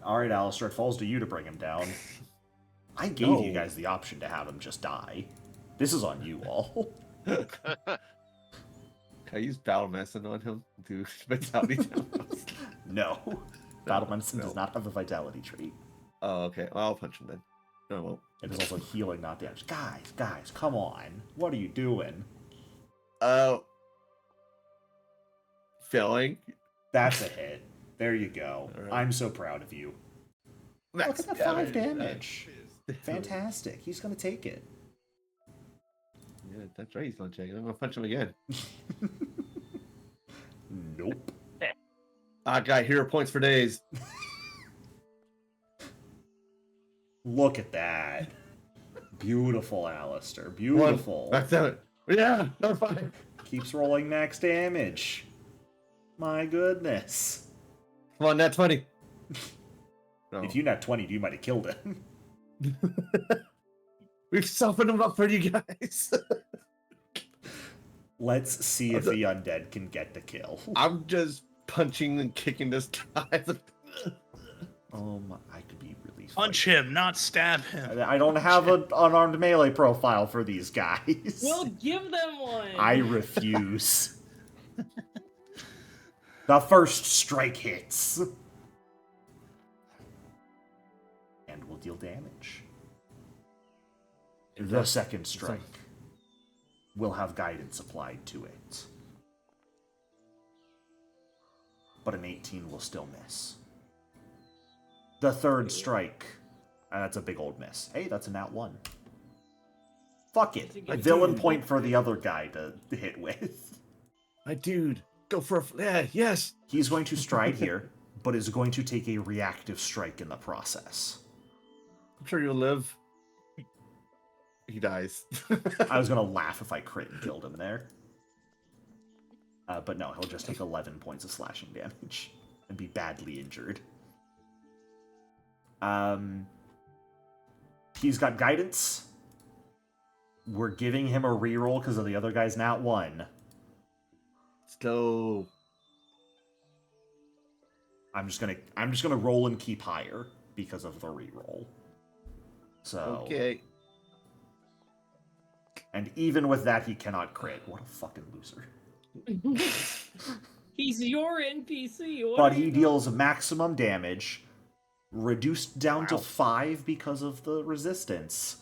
All right, Alistair, it falls to you to bring him down. I gave you guys the option to have him just die. This is on you all. Can I use Battle Medicine on him to vitality down? No. Battle Medicine no. does not have a vitality trait. Oh, okay. Well, I'll punch him then. No, I won't. It is also healing, not damage. Guys, come on. What are you doing? Failing. That's a hit. There you go. All right. I'm so proud of you. Max Look at that 5 damage. Fantastic. He's going to take it. Yeah, that's right. He's not checking. I'm going to punch him again. Nope. I got hero points for days. Look at that. Beautiful, Alistair. Beautiful. That's it. Yeah, no fine. Keeps rolling max damage. My goodness. Come on, that's funny. No. If you nat 20, you might have killed him. We've softened him up for you guys. Let's see if the undead can get the kill. I'm just punching and kicking this guy. I could be really Punch him, not stab him. I don't have an unarmed melee profile for these guys. Well, give them one. I refuse. The first strike hits. And will deal damage. The second strike will have guidance applied to it. But an 18 will still miss. The third strike, that's a big old miss. Hey, that's a nat 1. Fuck it. A villain point for the other guy to hit with. My dude, go for yes. He's going to stride here, but is going to take a reactive strike in the process. I'm sure you'll live. He dies. I was going to laugh if I crit and killed him there. But no, he'll just take 11 points of slashing damage and be badly injured. He's got guidance. We're giving him a reroll because of the other guy's nat 1. Let's go. I'm just gonna roll and keep higher because of the reroll. So Okay. And even with that, he cannot crit. What a fucking loser. He's your NPC. But he deals maximum damage, reduced down to 5 because of the resistance.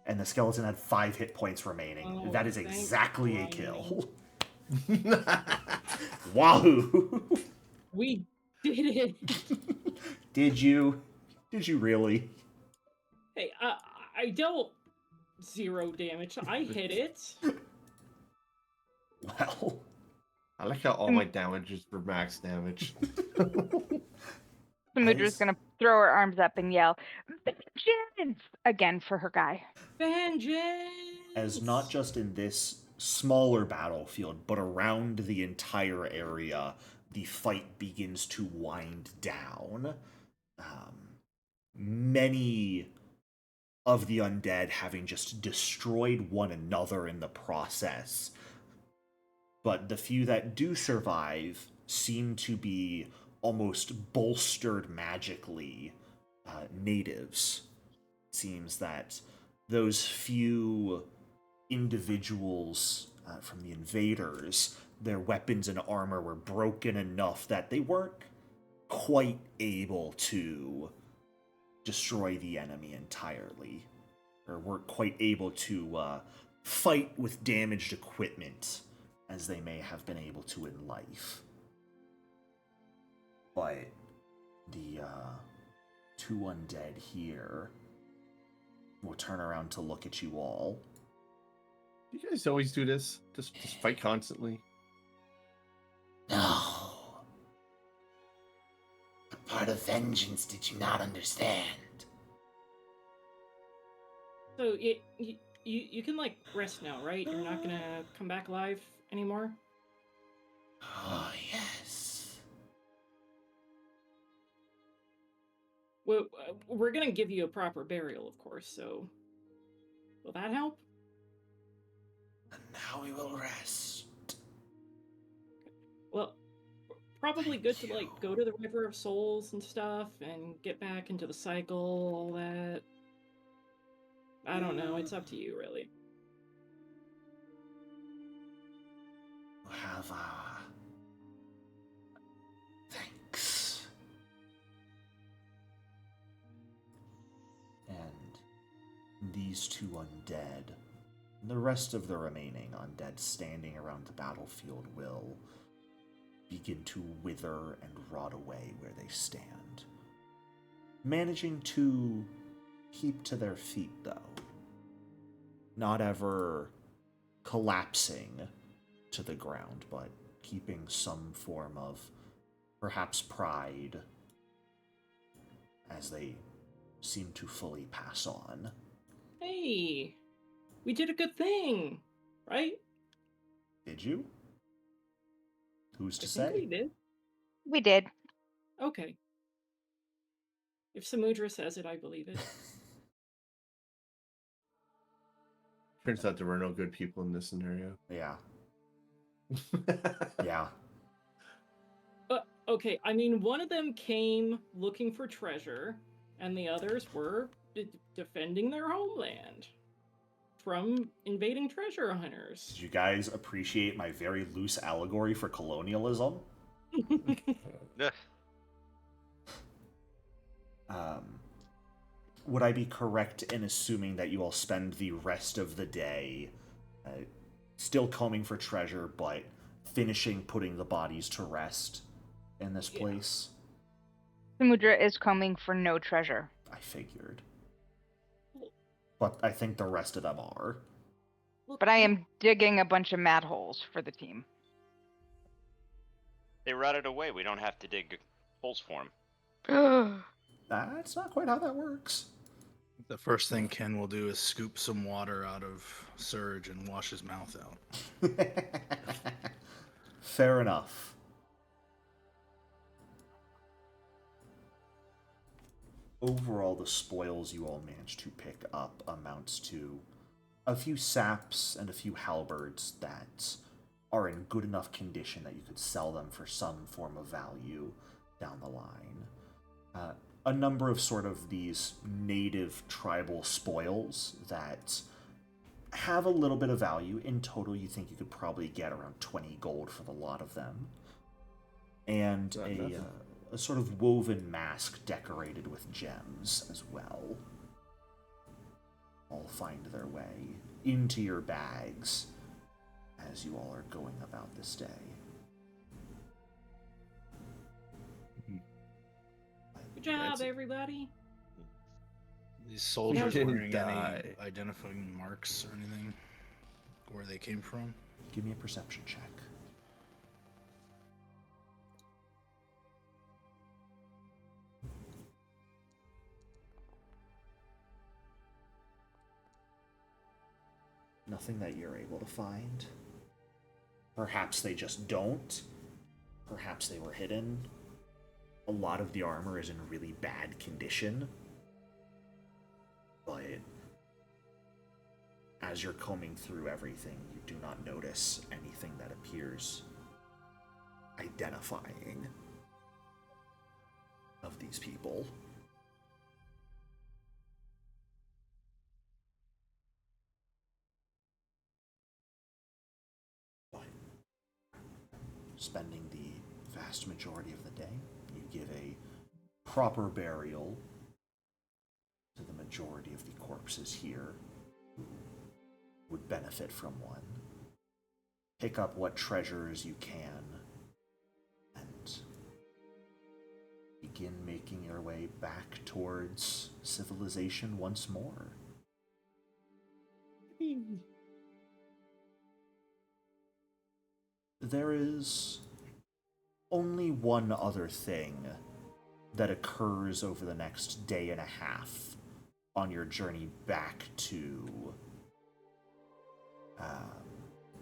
And the skeleton had 5 hit points remaining. Oh, that is thank exactly a God. kill. Wahoo! We did it. Did you? Did you really? Hey, I dealt 0 damage. I hit it. Well, I like how all my damage is for max damage. Samudra's gonna throw her arms up and yell, "Vengeance!" again for her guy. Vengeance! as not just in this smaller battlefield, but around the entire area, the fight begins to wind down. Many of the undead having just destroyed one another in the process. But the few that do survive seem to be almost bolstered magically natives. Seems that those few individuals from the invaders, their weapons and armor were broken enough that they weren't quite able to destroy the enemy entirely, or weren't quite able to fight with damaged equipment as they may have been able to in life. But the two undead here will turn around to look at you all. You guys always do this? Just fight constantly? No. What part of vengeance did you not understand? So you can like rest now, right? You're not gonna come back alive anymore? Oh, yes. Well, we're gonna give you a proper burial, of course, so... Will that help? And now we will rest. Well, probably good to, Thank like, you. go to the River of Souls and stuff, and get back into the cycle, all that. I don't know, it's up to you, really. You have, thanks. And these two undead, and the rest of the remaining undead standing around the battlefield will begin to wither and rot away where they stand. Managing to keep to their feet, though. Not ever collapsing to the ground, but keeping some form of perhaps pride as they seem to fully pass on. Hey! We did a good thing! Right? Did you? Who's to I think say? we did. We did. Okay. If Samudra says it, I believe it. Turns out there were no good people in this scenario. Yeah. Yeah. Okay, I mean, one of them came looking for treasure, and the others were defending their homeland from invading treasure hunters. Did you guys appreciate my very loose allegory for colonialism? Would I be correct in assuming that you all spend the rest of the day still combing for treasure, but finishing putting the bodies to rest in this place? Samudra is combing for no treasure. I figured. But I think the rest of them are. But I am digging a bunch of mad holes for the team. They rotted away. We don't have to dig holes for them. That's not quite how that works. The first thing Ken will do is scoop some water out of Surge and wash his mouth out. Fair enough. Overall, the spoils you all managed to pick up amounts to a few saps and a few halberds that are in good enough condition that you could sell them for some form of value down the line. A number of sort of these native tribal spoils that have a little bit of value. In total, you think you could probably get around 20 gold for the lot of them. And a sort of woven mask decorated with gems as well. All find their way into your bags as you all are going about this day. Good job, everybody. These soldiers didn't wearing die. any identifying marks or anything? Where they came from? Give me a perception check. Nothing that you're able to find. Perhaps they just don't. Perhaps they were hidden. A lot of the armor is in really bad condition. But as you're combing through everything, you do not notice anything that appears identifying of these people. But spending the vast majority of the day, you give a proper burial to the majority of the corpses here, who would benefit from one. Pick up what treasures you can and begin making your way back towards civilization once more. There is only one other thing that occurs over the next day and a half on your journey back to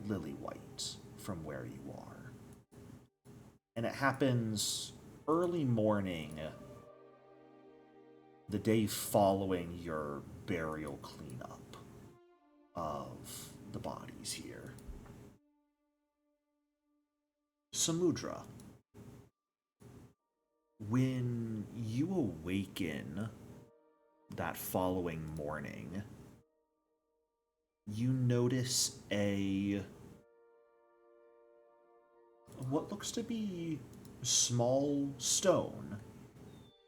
Lilywhite from where you are. And it happens early morning, the day following your burial cleanup of the bodies here. Samudra, when you awaken that following morning, you notice what looks to be small stone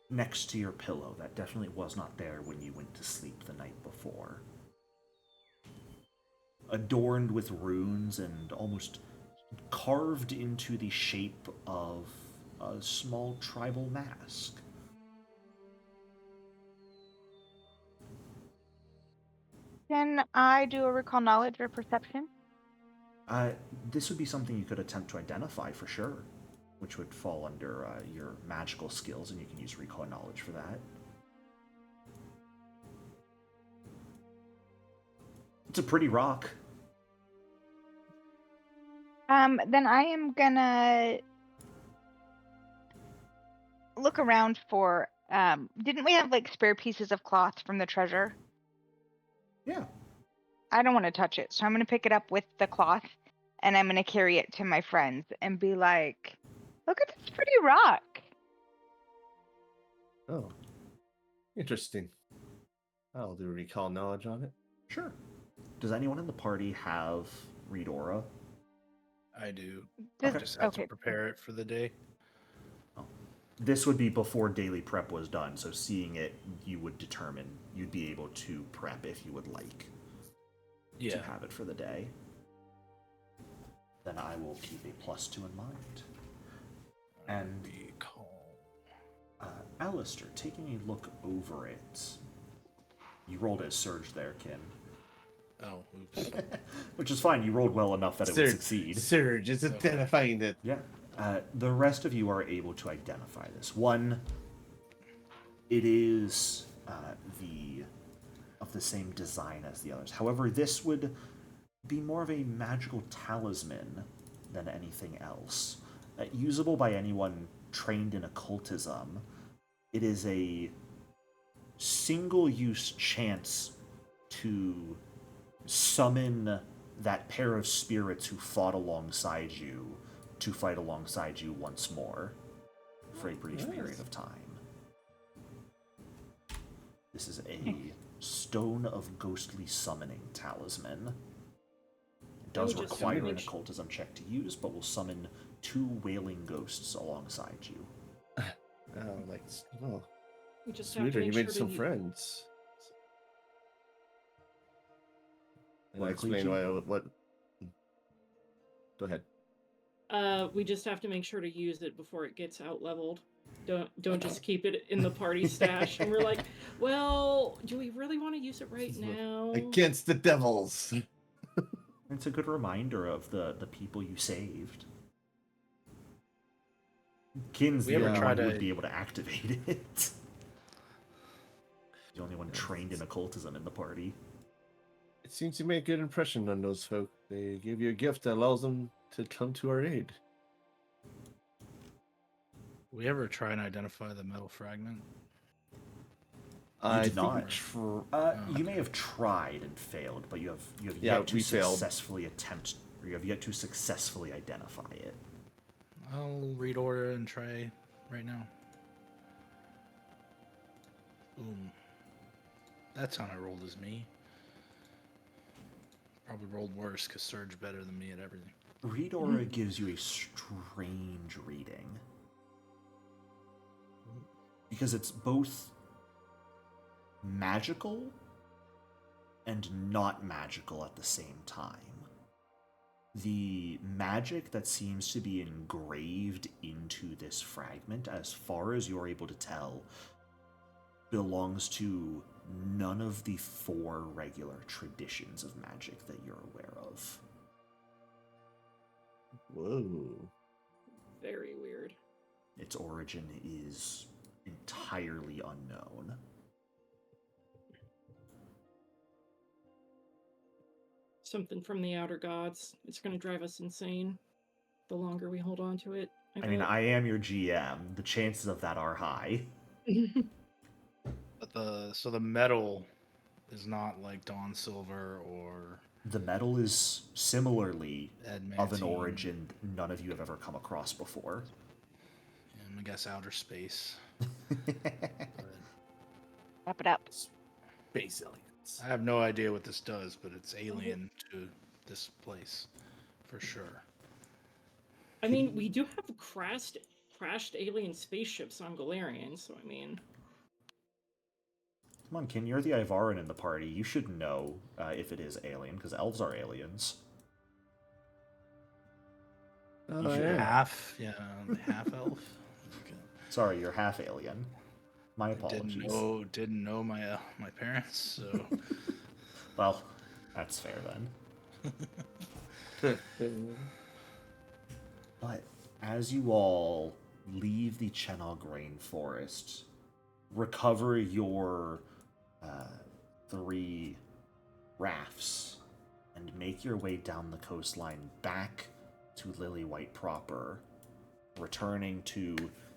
next to your pillow that definitely was not there when you went to sleep the night before. Adorned with runes and almost carved into the shape of a small tribal mask. Can I do a recall knowledge or perception? This would be something you could attempt to identify for sure, which would fall under your magical skills, and you can use recall knowledge for that. It's a pretty rock. Then I am gonna look around for, didn't we have like spare pieces of cloth from the treasure? Yeah. I don't want to touch it, so I'm gonna pick it up with the cloth and I'm gonna carry it to my friends and be like, look at this pretty rock. Oh, interesting. I'll do recall knowledge on it. Sure. Does anyone in the party have Read Aura? I do. Does- I just have to okay. prepare it for the day. This would be before daily prep was done, so seeing it, you would determine you'd be able to prep if you would like Yeah. to have it for the day. Then I will keep a +2 in mind. And Recall. Alistair, taking a look over it, you rolled as Surge there, Kin. Oh, oops. Which is fine, you rolled well enough that it would succeed. Surge is identifying it. Yeah. The rest of you are able to identify this. One, it is of the same design as the others. However, this would be more of a magical talisman than anything else. Usable by anyone trained in occultism, it is a single-use chance to summon that pair of spirits who fought alongside you to fight alongside you once more for a brief period of time. This is a Stone of Ghostly Summoning talisman. It does require an occultism check to use, but will summon 2 wailing ghosts alongside you. We just have to Sweeter, make you sure made to some friends. And I Likely explain to. what. Go ahead. We just have to make sure to use it before it gets out leveled. Don't just keep it in the party stash. And we're like, well, do we really want to use it right now? Against the devils. It's a good reminder of the people you saved. Kin's the only one who would be able to activate it. The only one trained in occultism in the party. It seems to make a good impression on those folk. They give you a gift that allows them to come to our aid. We ever try and identify the metal fragment? You did not. You may have tried and failed, but you have yet to successfully attempt, or you have yet to successfully identify it. I'll read order and try right now. Boom. That's how I rolled as me. Probably rolled worse because Surge better than me at everything. Read Aura gives you a strange reading. Because it's both magical and not magical at the same time. The magic that seems to be engraved into this fragment, as far as you're able to tell, belongs to none of the 4 regular traditions of magic that you're aware of. Whoa. Very weird. Its origin is entirely unknown. Something from the outer gods. It's going to drive us insane the longer we hold on to it. I mean, I am your GM. The chances of that are high. But the metal is not like Dawn Silver or The metal is similarly of an adamantine. origin none of you have ever come across before. I guess outer space. Wrap it up. Space aliens. I have no idea what this does, but it's alien to this place, for sure. I mean, we do have crashed alien spaceships on Galarian, so I mean... Come on, Kin, you're the Ivaran in the party. You should know if it is alien, because elves are aliens. Oh, You should- yeah. Half elf. Okay. Sorry, you're half alien. My apologies. Didn't know my my parents, so Well, that's fair then. But as you all leave the Chenog rainforest, recover your 3 rafts, and make your way down the coastline back to Lilywhite proper, returning to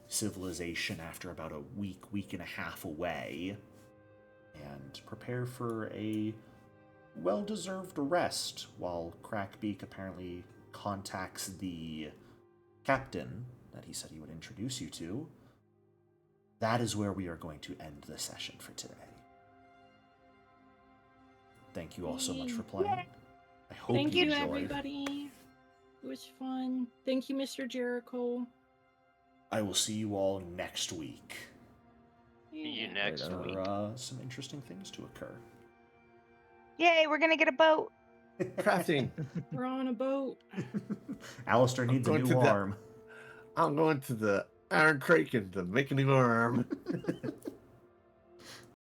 civilization after about a week and a half away, and prepare for a well-deserved rest while Crackbeak apparently contacts the captain that he said he would introduce you to. That is where we are going to end the session for today. Thank you all so much for playing. I hope Thank you you, enjoyed. everybody. It was fun. Thank you, Mr. Jericho. I will see you all next week. See you Yeah. next There week. are some interesting things to occur. Yay, we're gonna get a boat. Crafting. We're on a boat. Alistair needs a going new to that- arm. I'm going to the Iron Kraken to make a new arm.